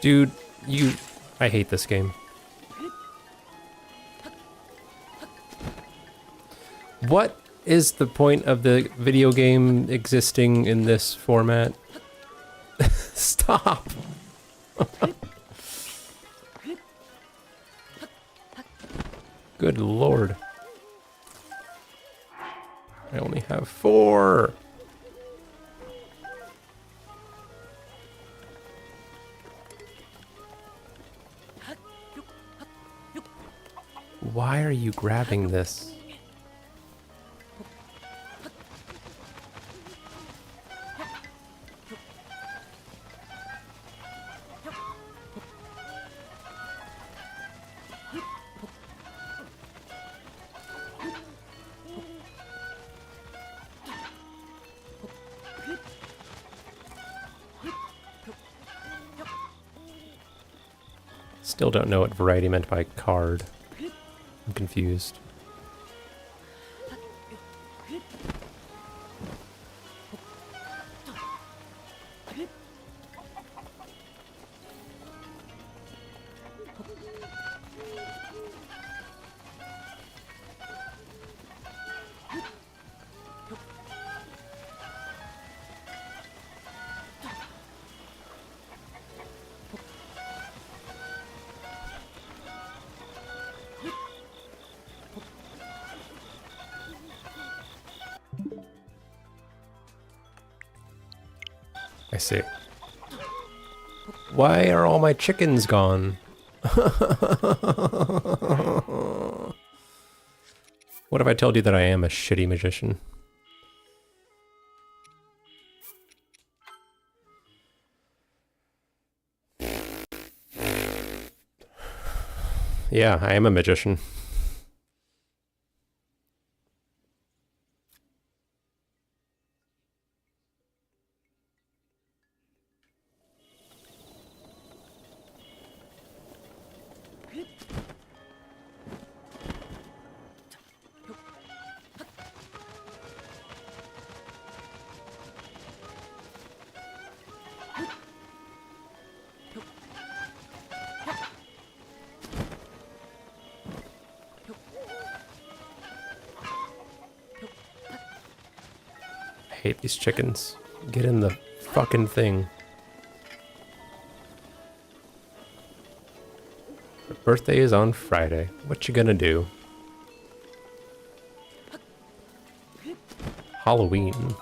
Dude, I hate this game. What is the point of the video game existing in this format? Stop! Good lord. I only have 4! Why are you grabbing this? Still don't know what variety meant by card. I'm confused. I see. Why are all my chickens gone? What if I told you that I am a shitty magician? Yeah, I am a magician. I hate these chickens. Get in the fucking thing. Her birthday is on Friday. What you gonna do? Halloween.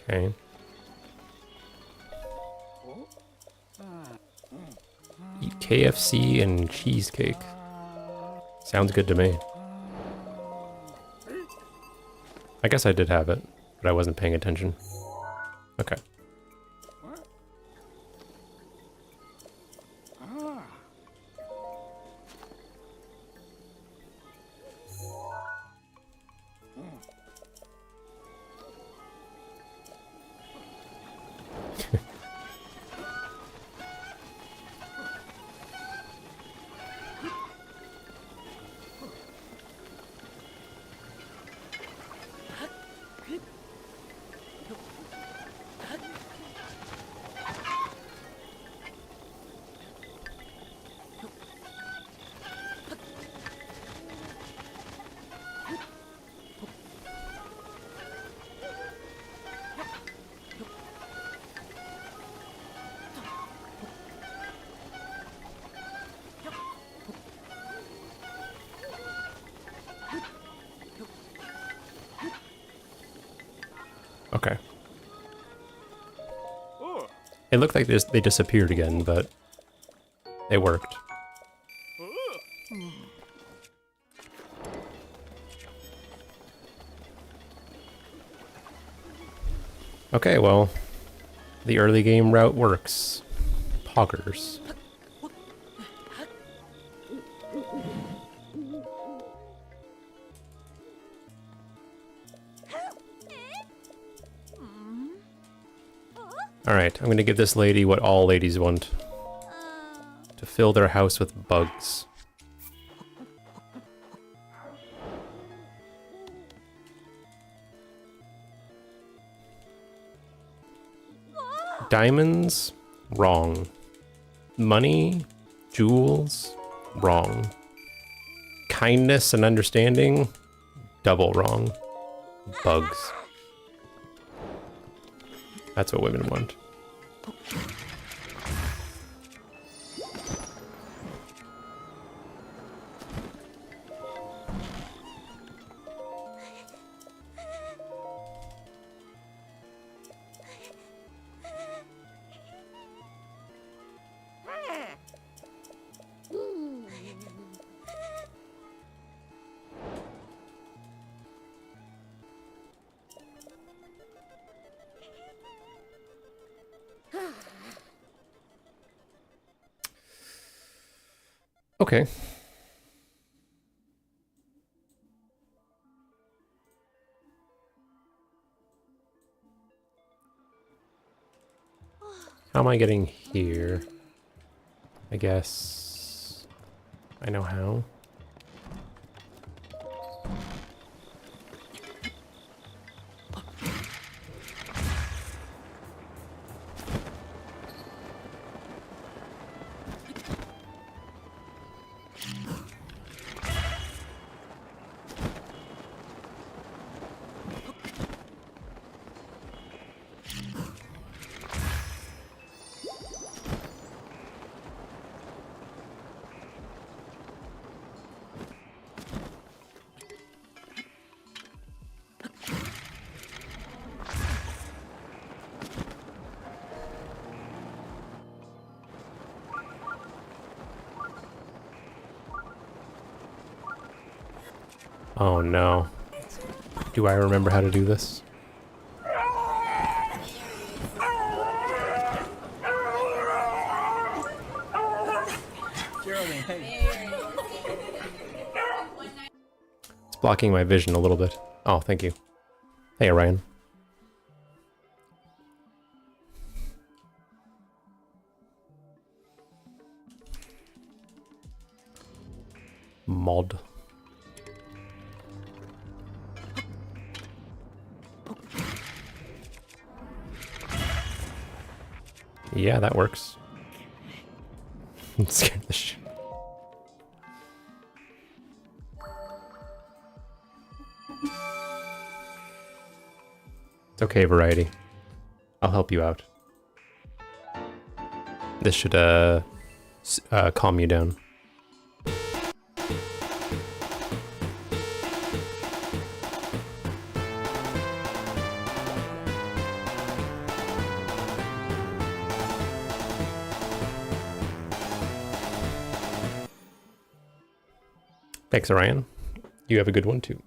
Okay. Eat KFC and cheesecake. Sounds good to me. I guess I did have it, but I wasn't paying attention. Okay. Okay. It looked like they disappeared again, but it worked. Okay, well, the early game route works. Poggers. Alright, I'm gonna give this lady what all ladies want. To fill their house with bugs. Diamonds? Wrong. Money? Jewels? Wrong. Kindness and understanding? Double wrong. Bugs. That's what women want. Okay. How am I getting here? I guess I know how. Oh no. Do I remember how to do this? Geraldine, hey. It's blocking my vision a little bit. Oh, thank you. Hey, Orion. Mod. Yeah, that works. I'm scared of the shit. It's okay, Variety. I'll help you out. This should, calm you down. Thanks, Orion. You have a good one, too.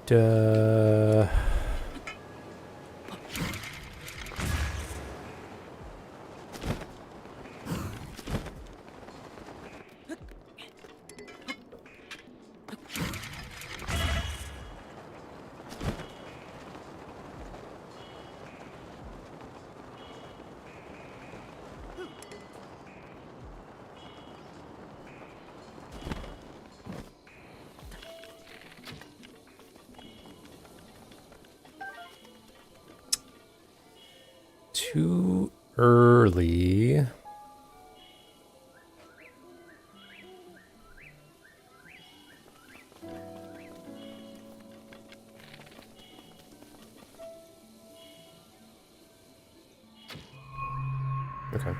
Duh. Too early. Okay.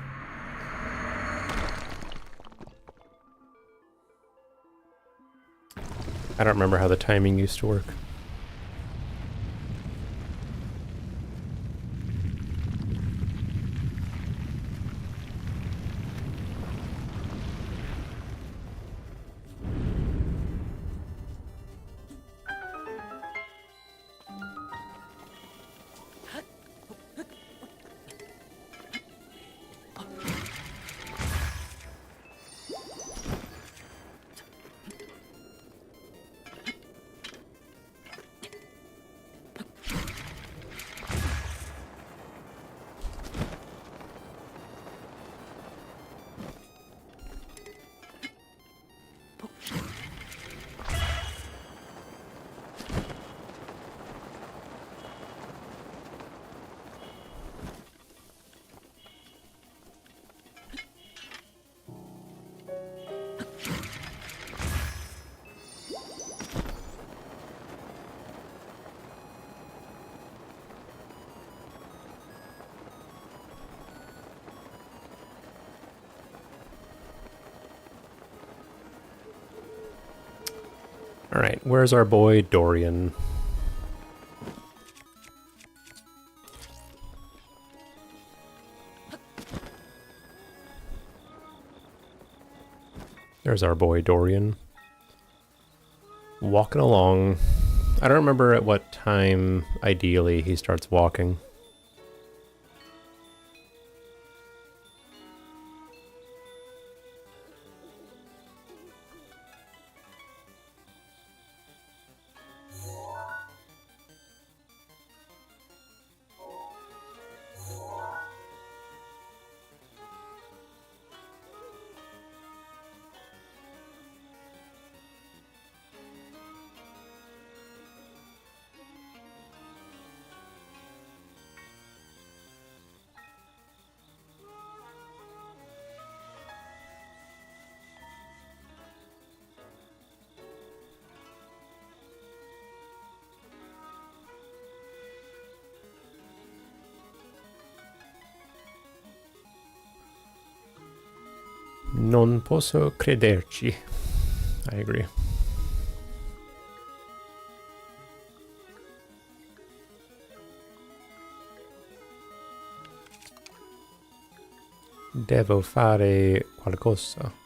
I don't remember how the timing used to work. Alright, where's our boy Dorian? There's our boy Dorian. Walking along. I don't remember at what time, ideally, he starts walking. Non posso crederci. I agree. Devo fare qualcosa.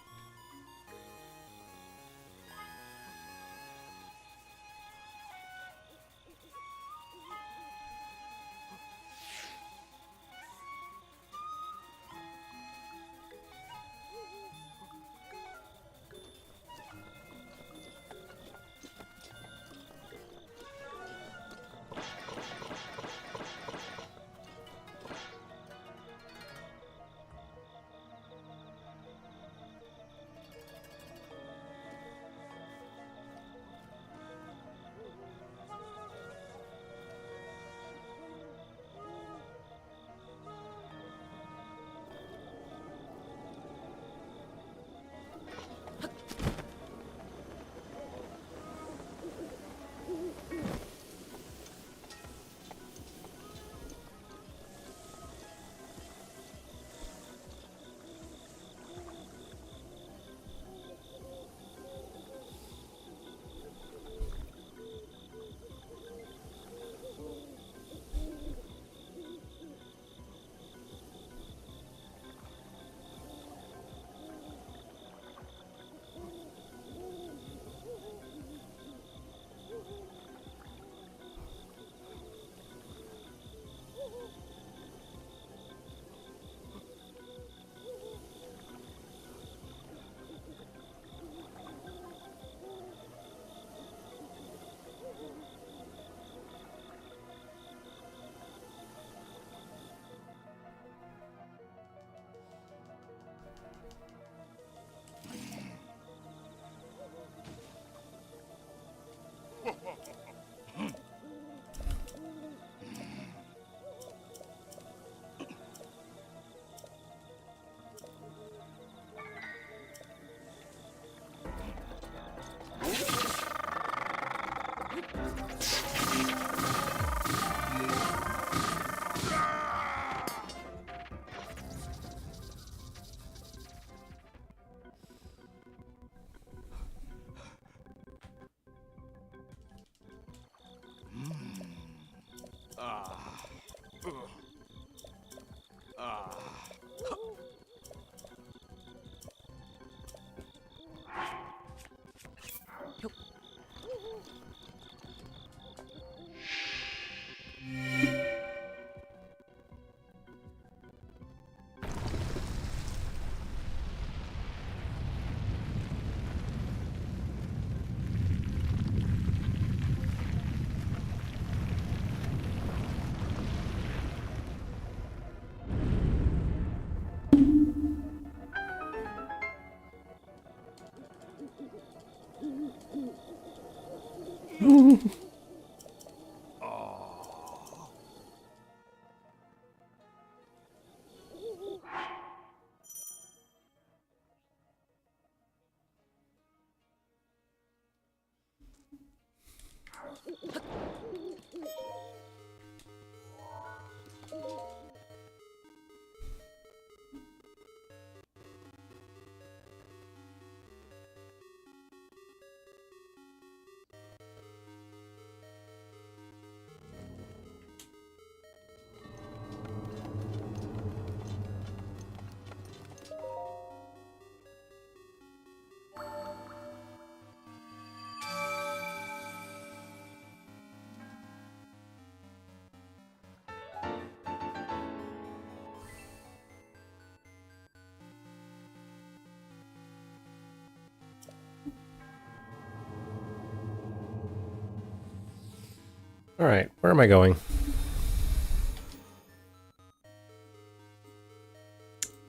Alright, where am I going?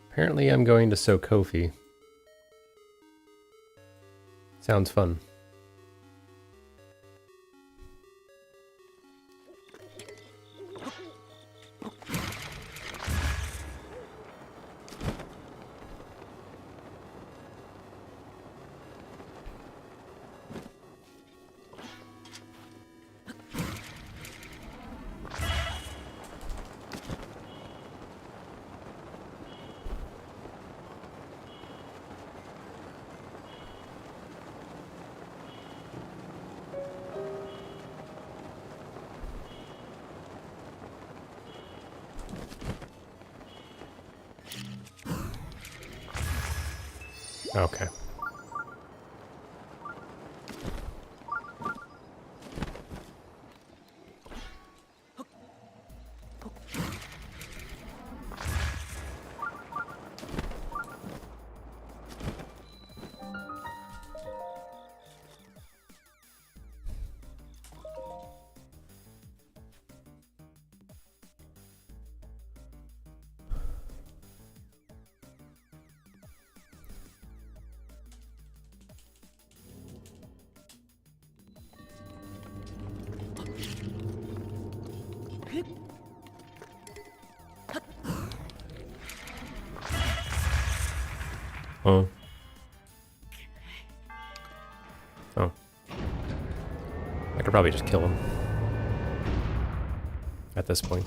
Apparently I'm going to Sokofi. Sounds fun. Okay. Oh. Oh. I could probably just kill him. At this point.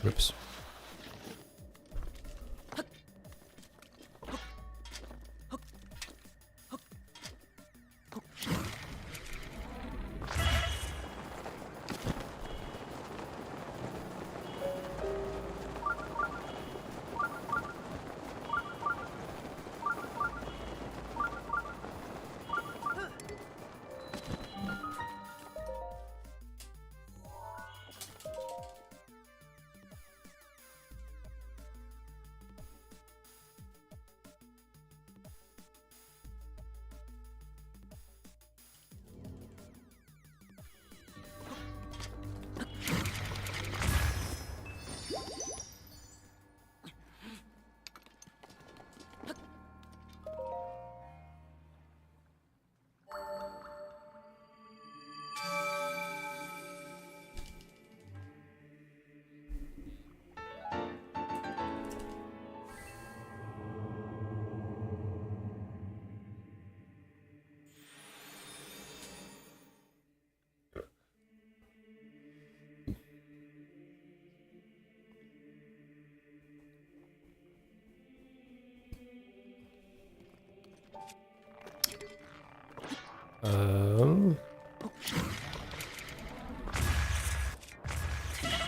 Oops.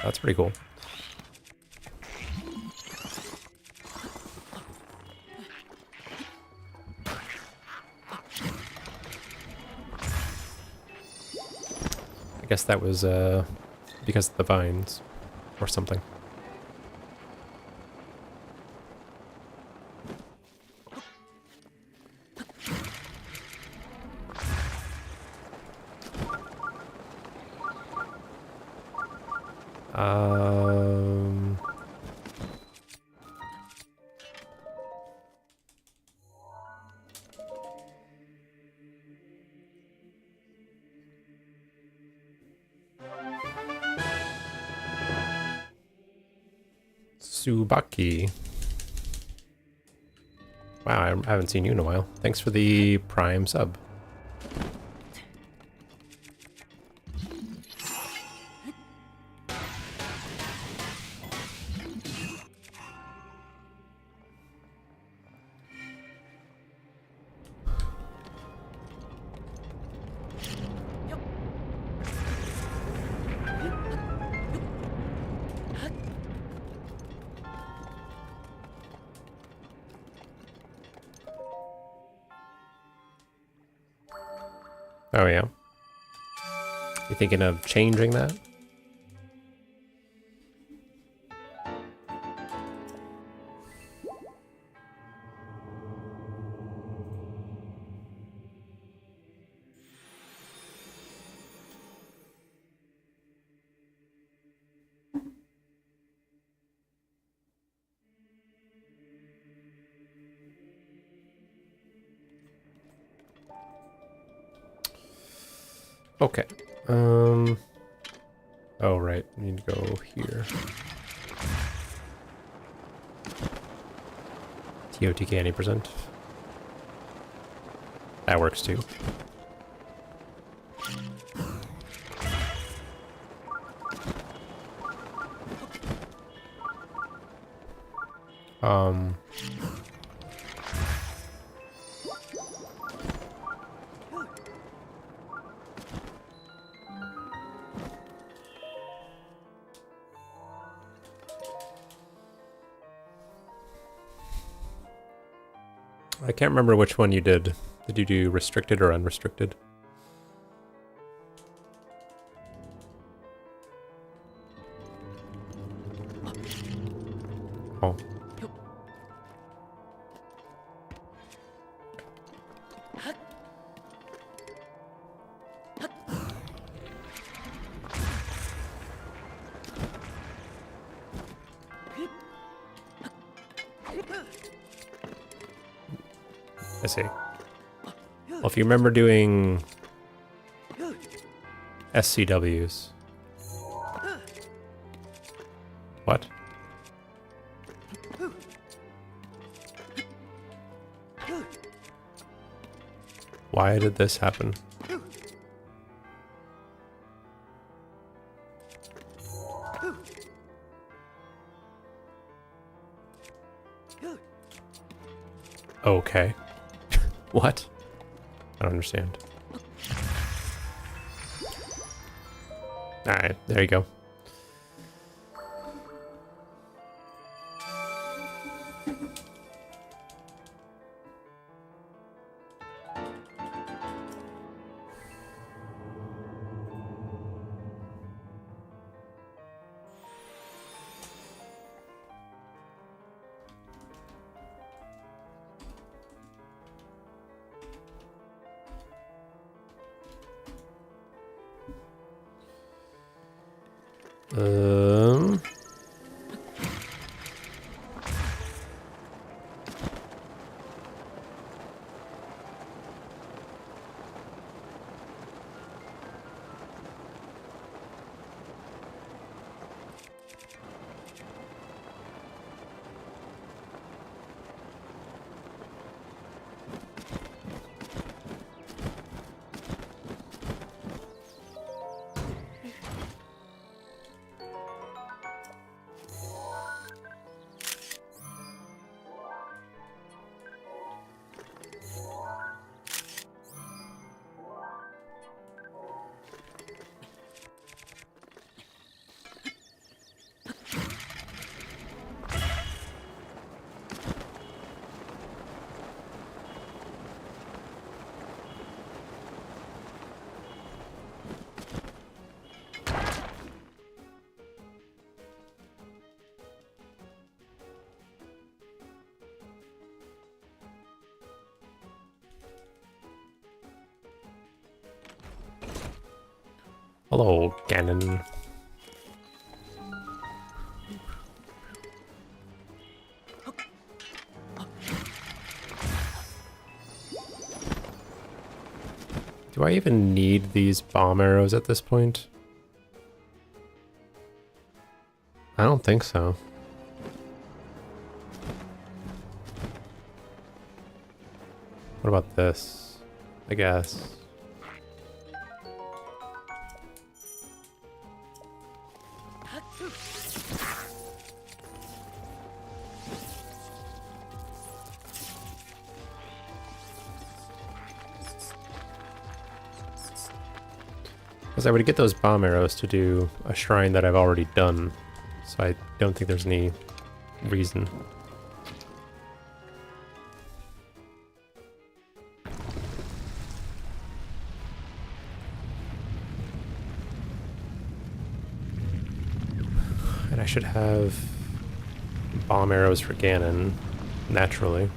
That's pretty cool. I guess that was because of the vines or something. Um, Tsubaki. Wow, I haven't seen you in a while. Thanks for the Prime sub. Oh, yeah. You thinking of changing that? Okay. Oh, right. I need to go here. TOTK any percent. That works too. I can't remember which one you did. Did you do restricted or unrestricted? Oh. I see. Well, if you remember doing SCWs. What? Why did this happen? Okay. What? I don't understand. Alright, there you go. Hello, Ganon. Do I even need these bomb arrows at this point? I don't think so. What about this? I guess. Because I would get those bomb arrows to do a shrine that I've already done, so I don't think there's any reason. should have bomb arrows for Ganon, naturally.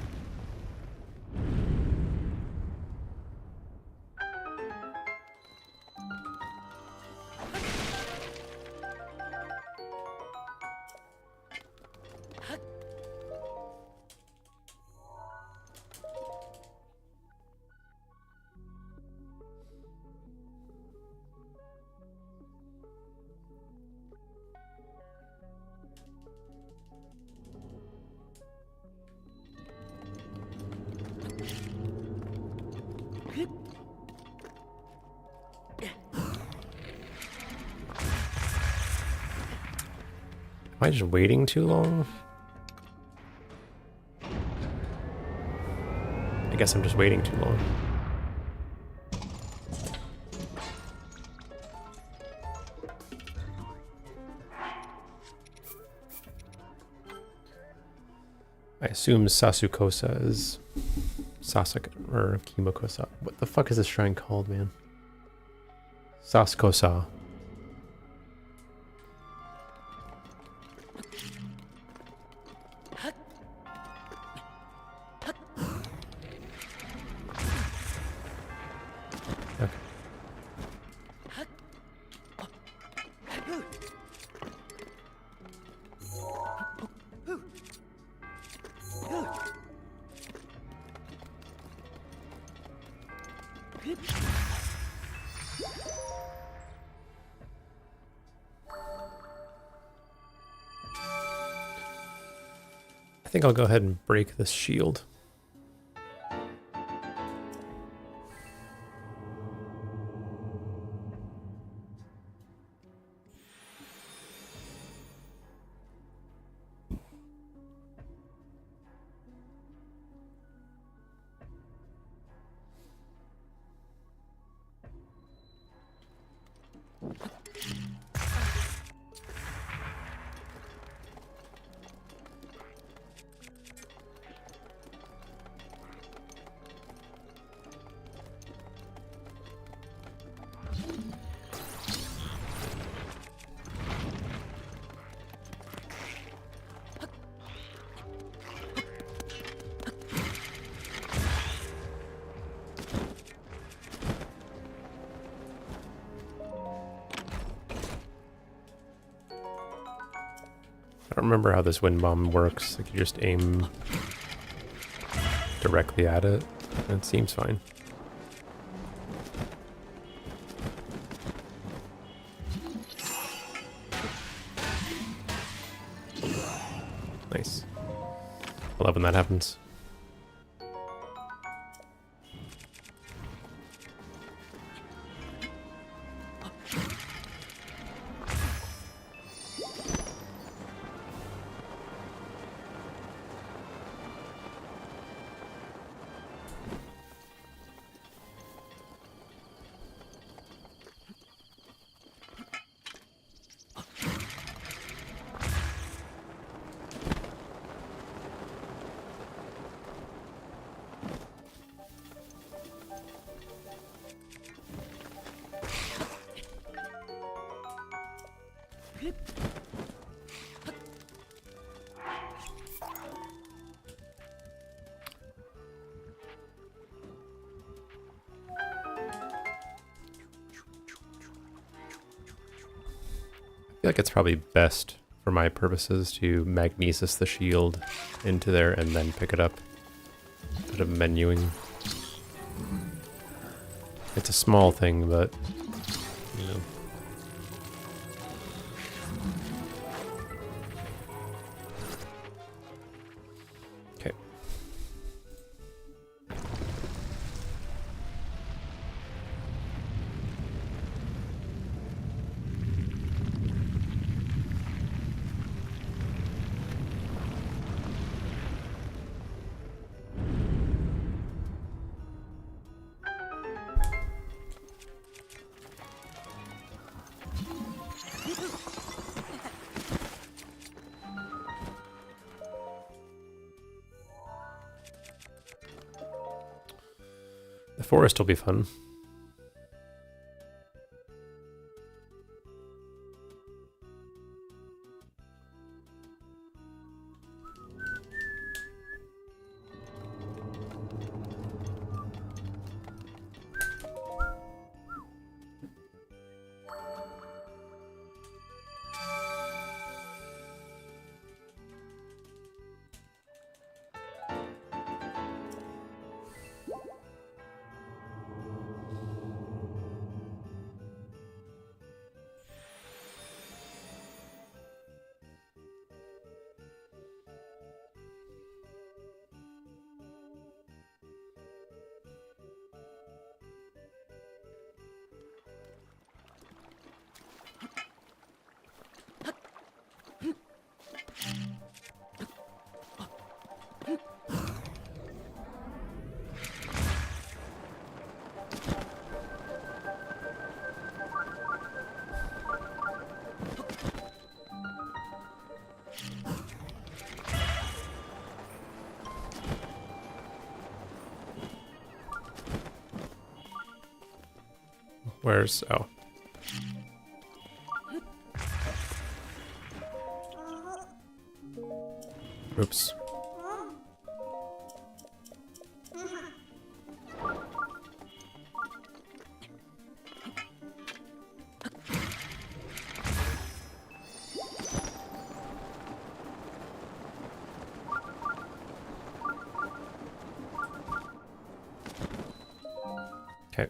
Am I just waiting too long? I guess I'm just waiting too long. I assume Sasukosa is Sasuke or Kimokosa. What the fuck is this shrine called, man? Sasukosa. Okay. I think I'll go ahead and break this shield. I don't remember how this wind bomb works. Like you just aim directly at it. It seems fine. Nice. I love when that happens. I feel like it's probably best for my purposes to magnesis the shield into there and then pick it up. Bit of menuing. It's a small thing, but you know. Okay. The forest will be fun. Where's... oh. Oops. Okay.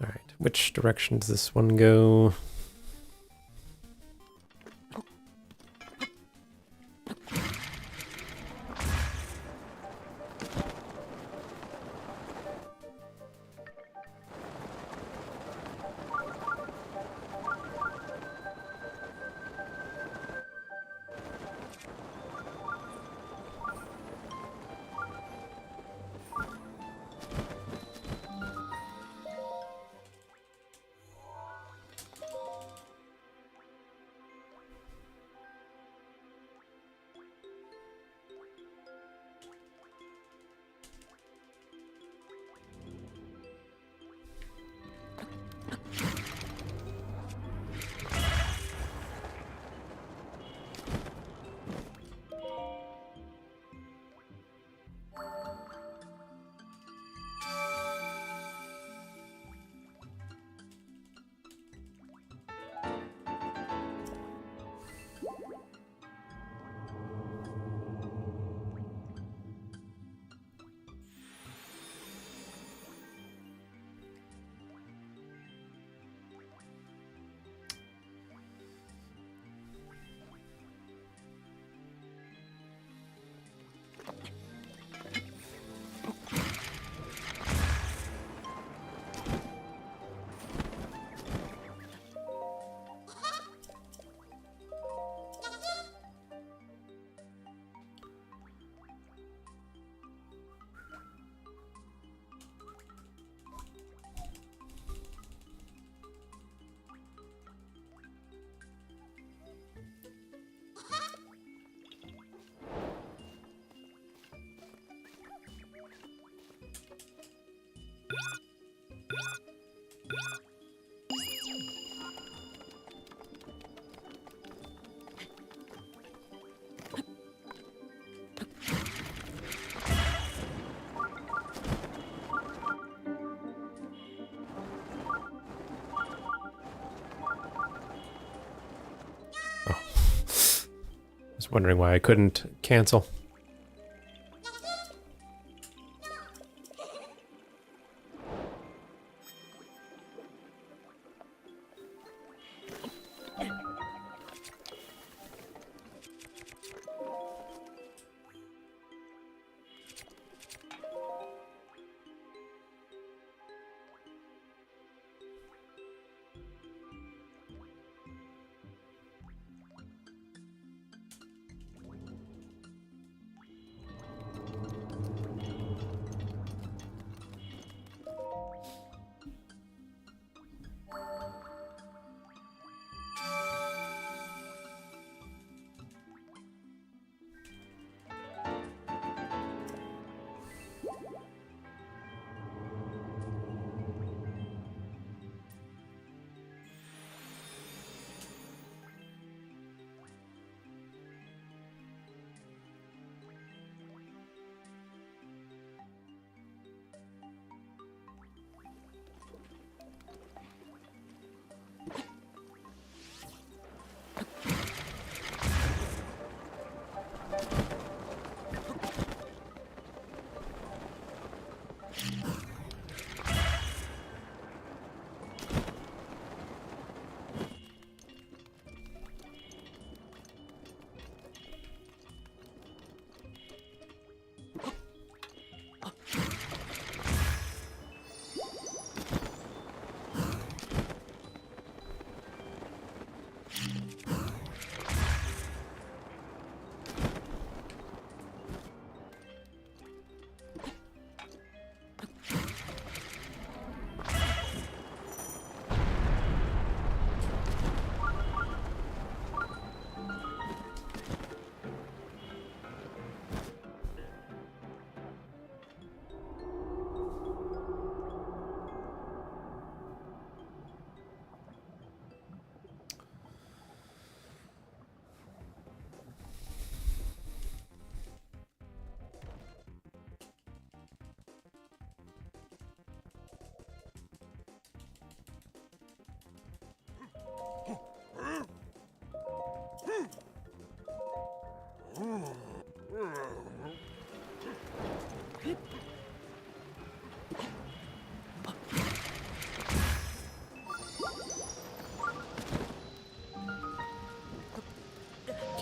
All right. Which direction does this one go? I was wondering why I couldn't cancel.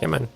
Come on.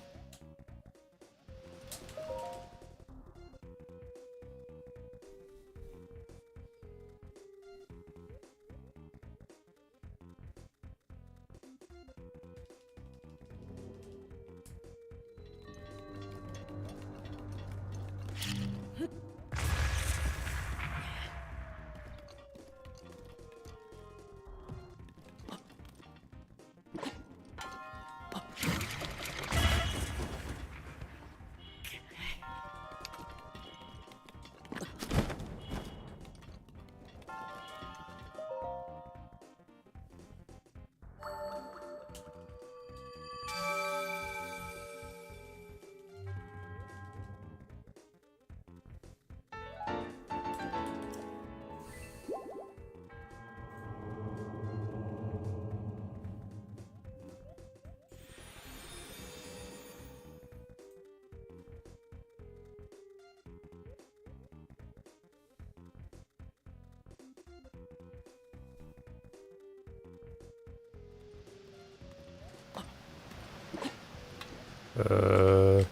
Uh...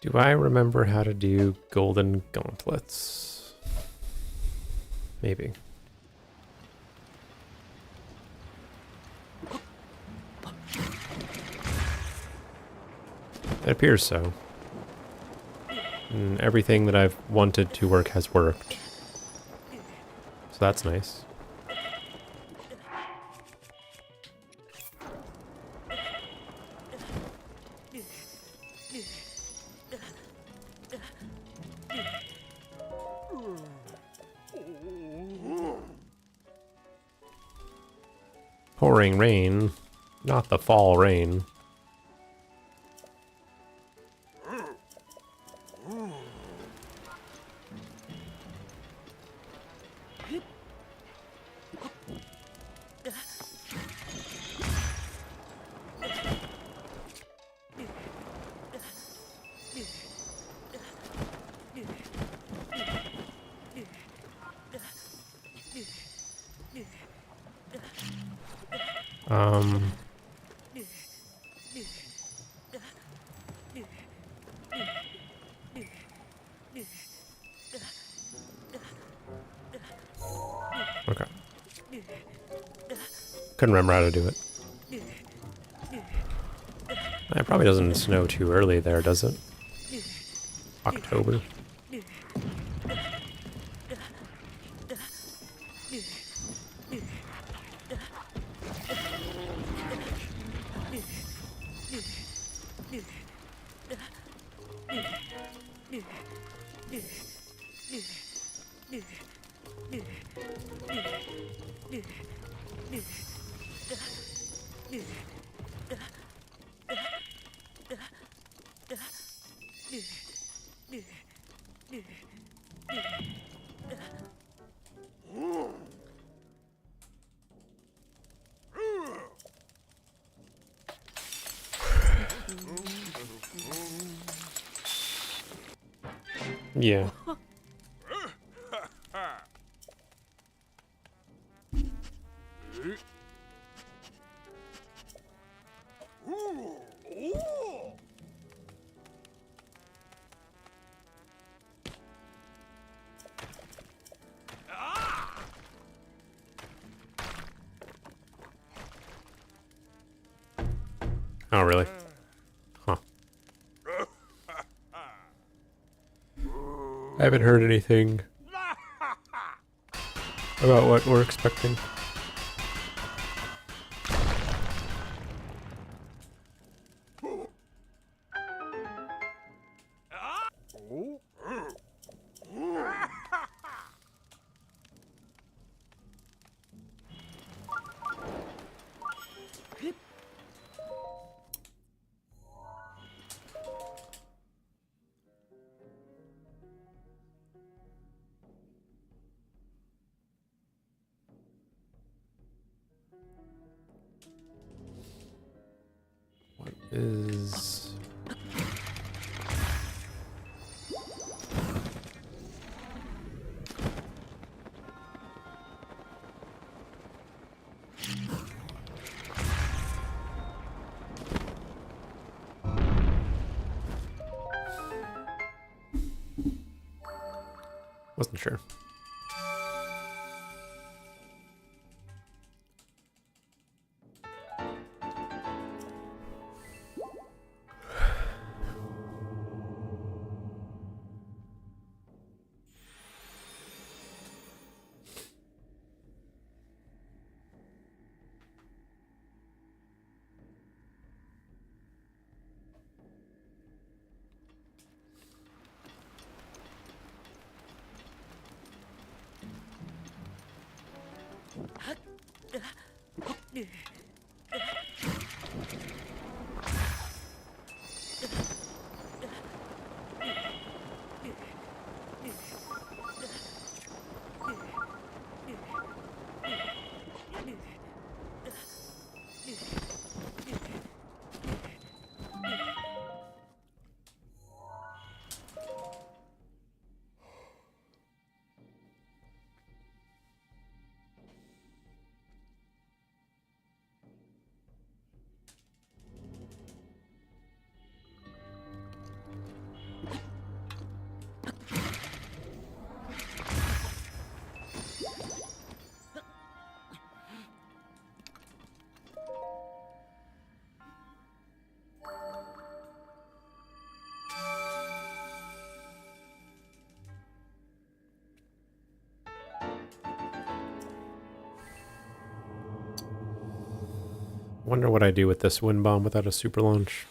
Do I remember how to do golden gauntlets? Maybe. It appears so. And everything that I've wanted to work has worked. So that's nice. Pouring rain, not the fall rain. Okay. Couldn't remember how to do it. It probably doesn't snow too early there, does it? October. Yeah. Oh, really? Huh. I haven't heard anything about what we're expecting. What is... Wasn't sure. Wonder what I do with this wind bomb without a super launch.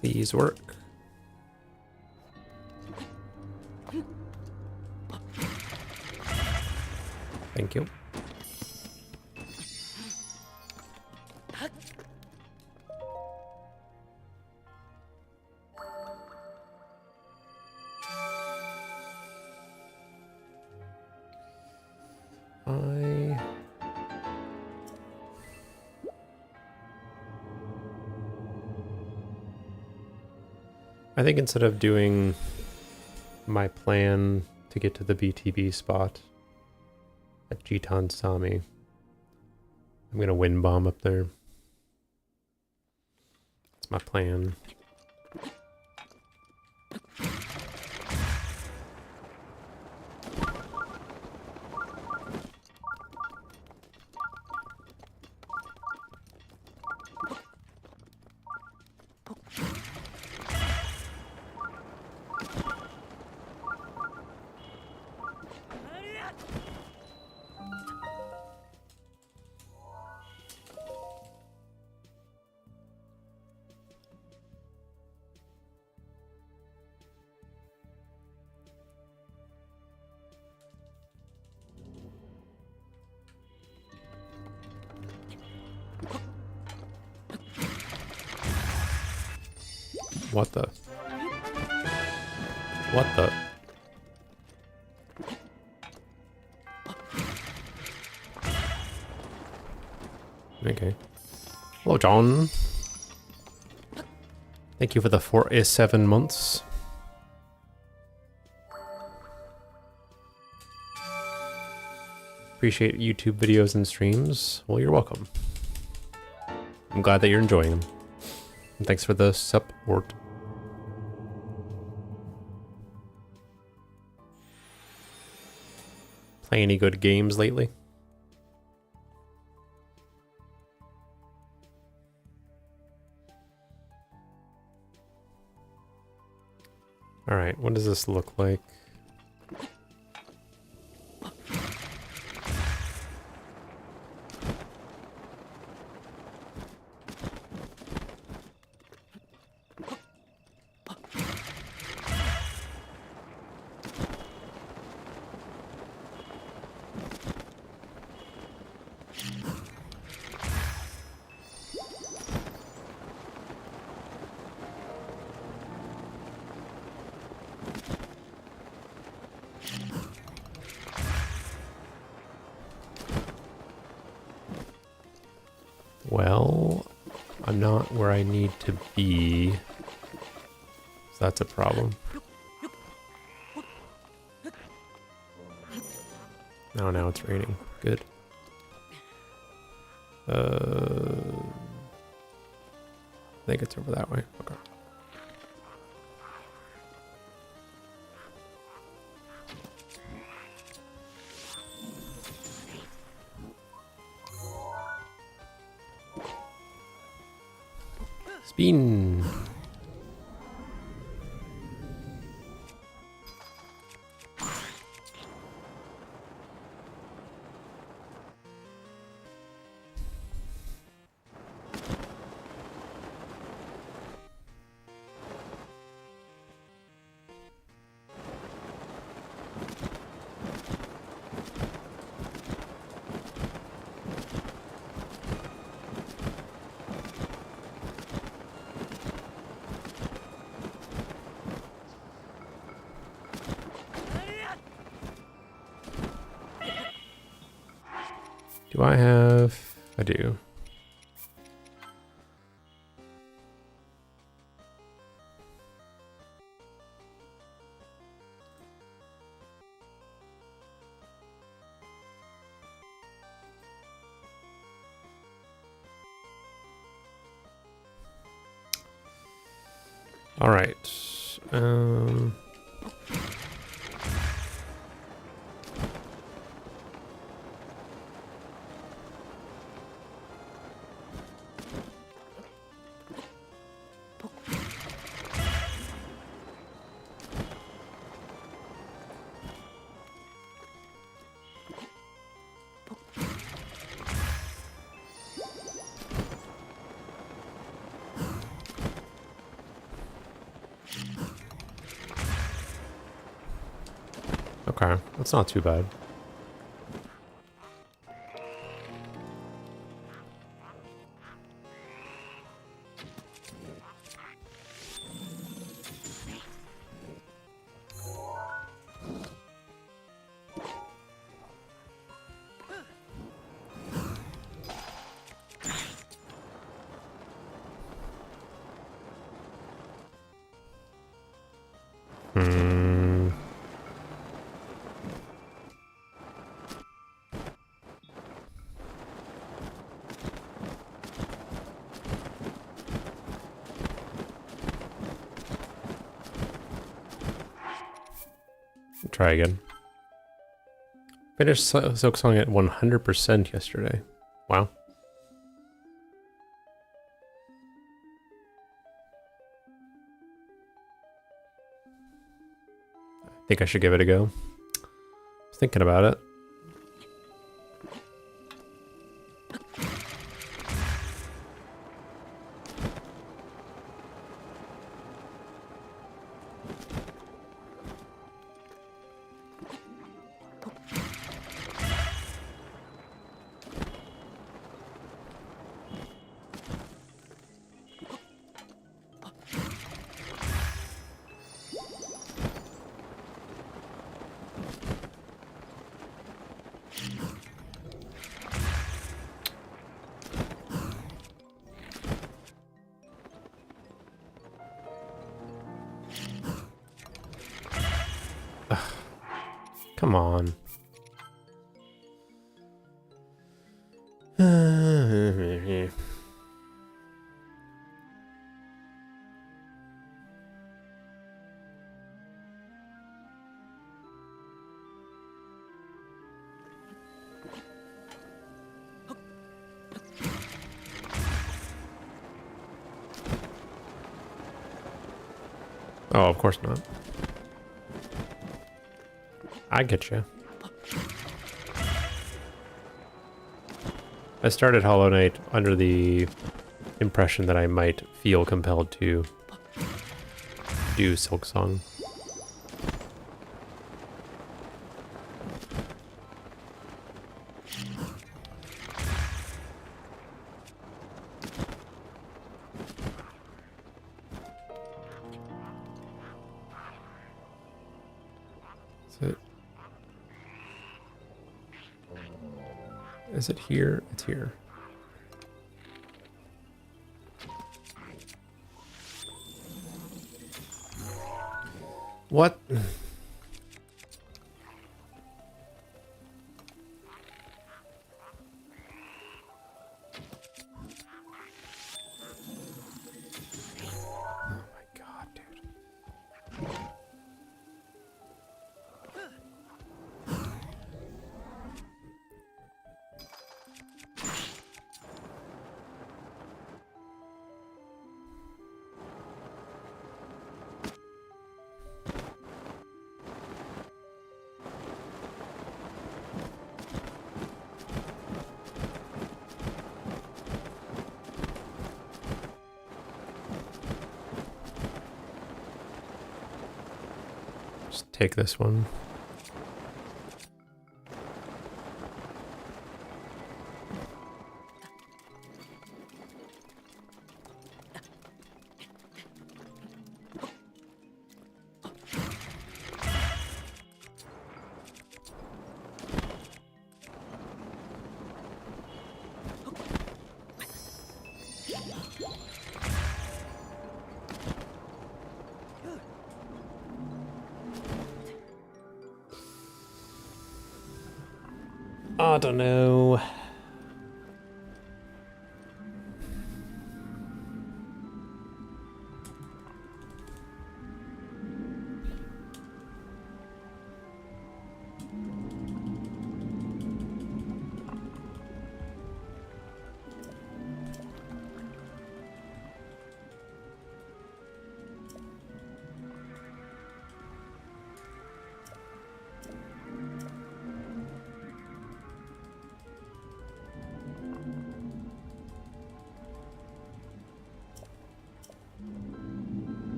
Please work. Thank you. I think instead of doing my plan to get to the BTB spot at Jitan Sami, I'm gonna wind bomb up there. That's my plan. What the? What the? Okay. Hello, John. Thank you for the 47 months. Appreciate YouTube videos and streams. Well, you're welcome. I'm glad that you're enjoying them. And thanks for the support. Play any good games lately? Alright, what does this look like? Well, I'm not where I need to be. So that's a problem. Oh, now it's raining. Good. I think it's over that way. Okay. Spin. Do I have... I do. All right. Okay, that's not too bad. Hmm. Try again. Finished Silk Song at 100% yesterday. Wow. I think I should give it a go. I was thinking about it. Come on. Oh, of course not. I get you. I started Hollow Knight under the impression that I might feel compelled to do Silk Song. Is it here? It's here. What? Just take this one. I don't know.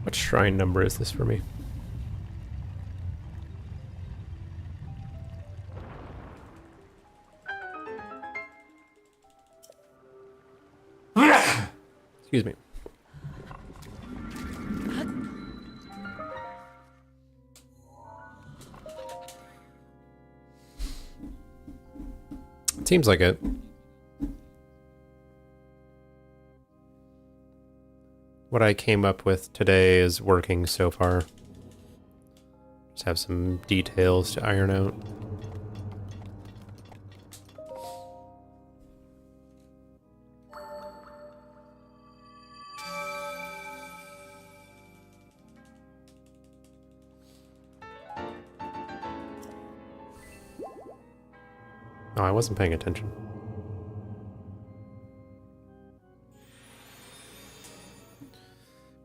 What shrine number is this for me? Excuse me. It seems like it. What I came up with today is working so far. Just have some details to iron out. Oh, I wasn't paying attention.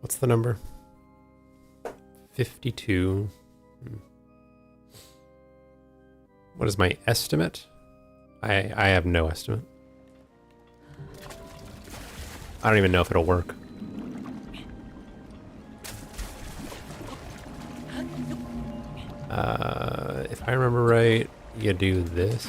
What's the number? 52. What is my estimate? I have no estimate. I don't even know if it'll work. If I remember right, you do this.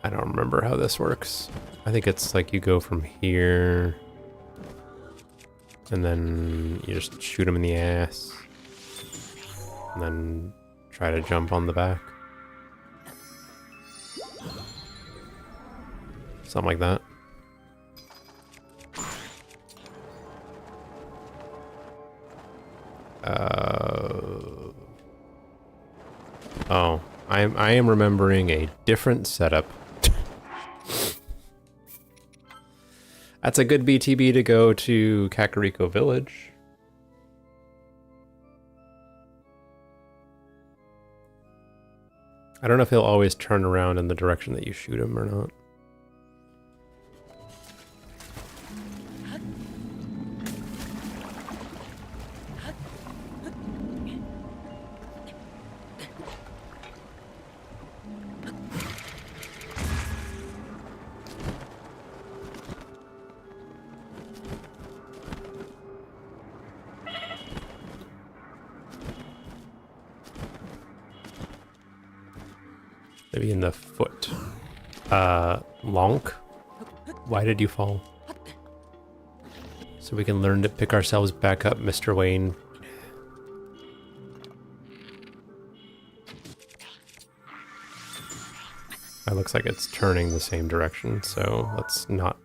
I don't remember how this works. I think it's like you go from here and then you just shoot him in the ass and then try to jump on the back. Something like that. Oh, I am remembering a different setup. That's a good BTB to go to Kakariko Village. I don't know if he'll always turn around in the direction that you shoot him or not. Maybe in the foot. Lonk? Why did you fall? So we can learn to pick ourselves back up, Mr. Wayne. That looks like it's turning the same direction, so let's not.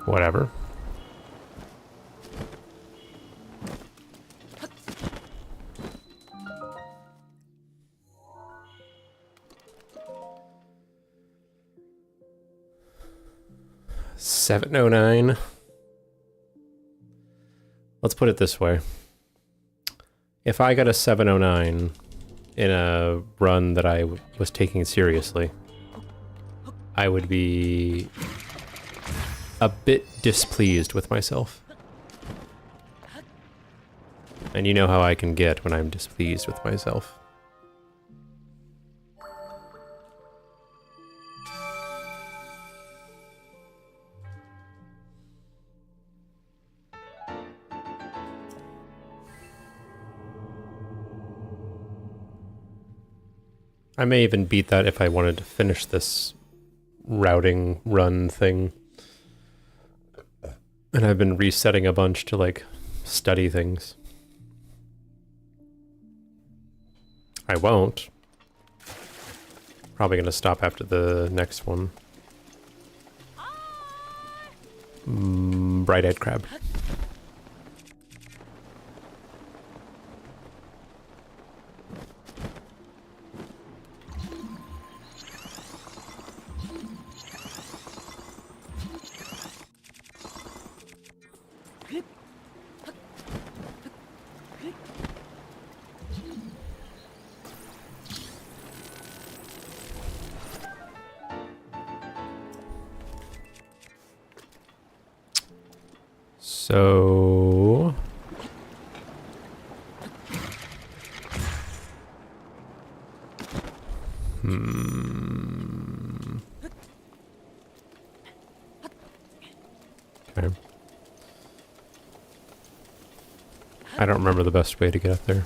Whatever. $7.09. Let's put it this way. If I got a 7.09 in a run that I was taking seriously, I would be a bit displeased with myself. And you know how I can get when I'm displeased with myself. I may even beat that if I wanted to finish this routing run thing. And I've been resetting a bunch to like study things. I won't. Probably gonna stop after the next one. Bright-eyed crab. So okay. I don't remember the best way to get up there.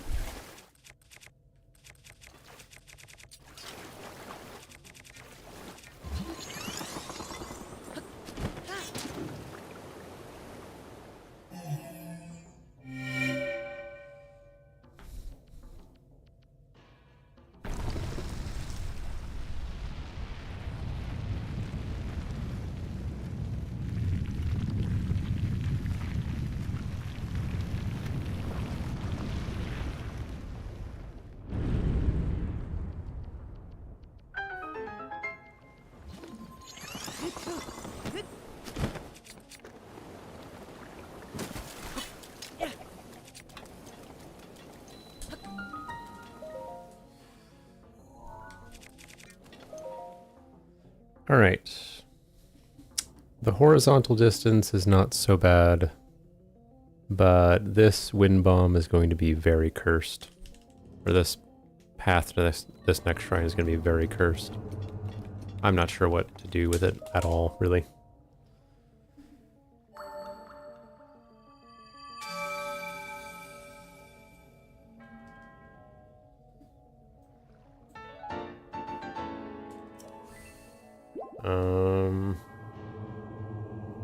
All right. The horizontal distance is not so bad, but this wind bomb is going to be very cursed. Or this path to this next shrine is going to be very cursed. I'm not sure what to do with it at all, really.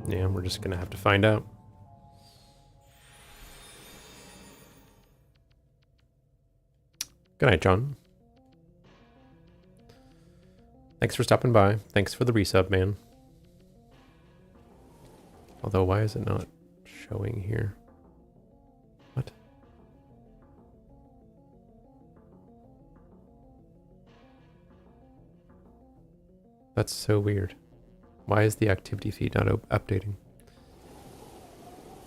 Yeah, we're just gonna have to find out. Good night, John. Thanks for stopping by. Thanks for the resub, man. Although, why is it not showing here? What? That's so weird. Why is the activity feed not updating?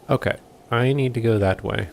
Okay, I need to go that way.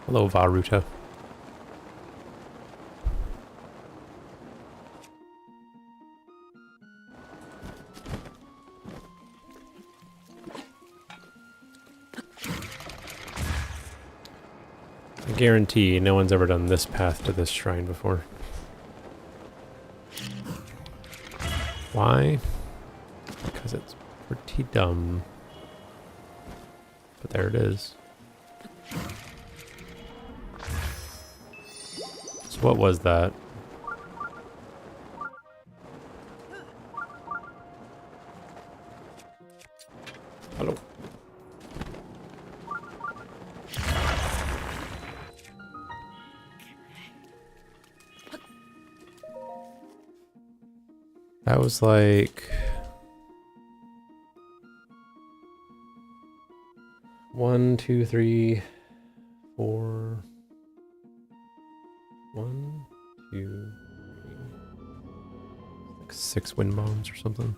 Hello, Varuta. I guarantee no one's ever done this path to this shrine before. Why? Because it's pretty dumb. But there it is. So what was that? Hello. That was like 1, 2, 3, 4. 1, 2, 3. Like 6 wind bombs or something.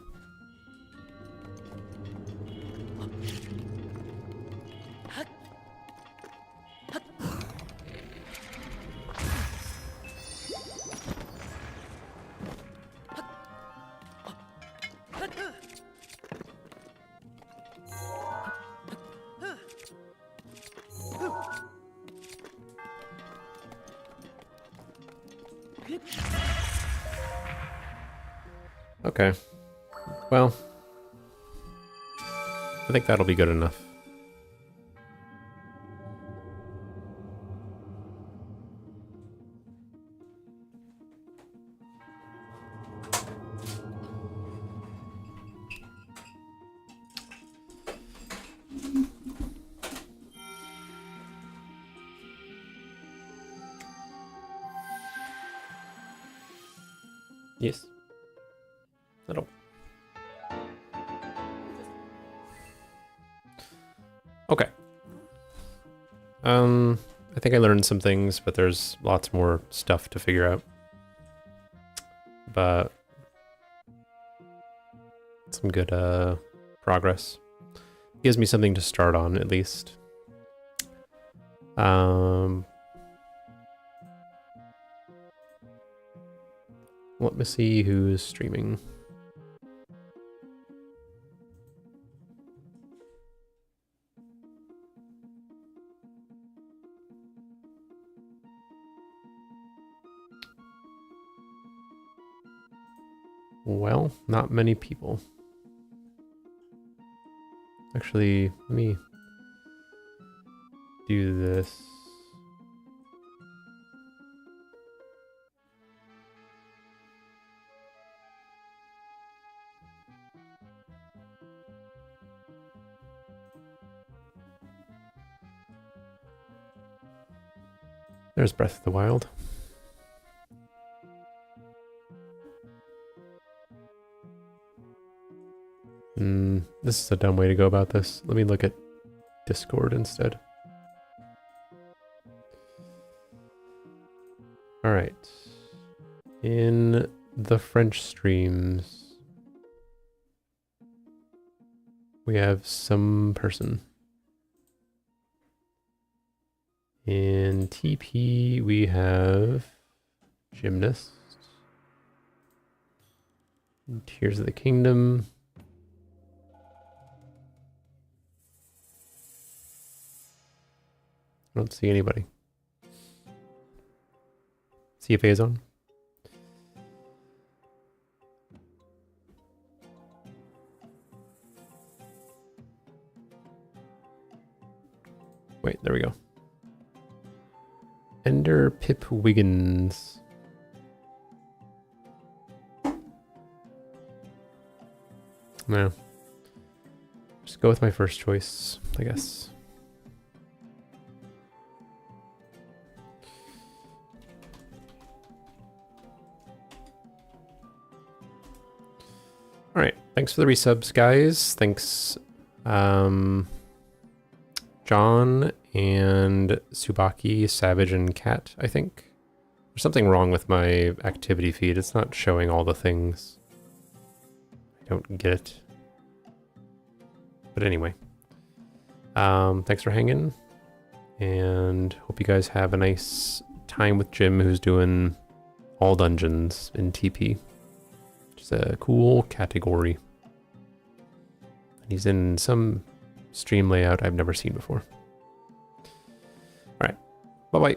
Okay. Well, I think that'll be good enough. Yes. That'll. Okay. I think I learned some things, but there's lots more stuff to figure out. But some good progress. Gives me something to start on at least. Let me see who's streaming. Well, not many people. Actually, let me do this. There's Breath of the Wild. This is a dumb way to go about this. Let me look at Discord instead. All right. In the French streams, we have some person. In TP, we have Gymnast. And Tears of the Kingdom. I don't see anybody. CFA is on. Wait, there we go. Ender Pip Wiggins. No. Just go with my first choice, I guess. Alright, thanks for the resubs, guys. Thanks, John and Subaki, Savage, and Cat, I think. There's something wrong with my activity feed. It's not showing all the things. I don't get it. But anyway. Thanks for hanging. And hope you guys have a nice time with Jim, who's doing all dungeons in TP. Which is a cool category. And he's in some stream layout I've never seen before. Alright. Bye-bye.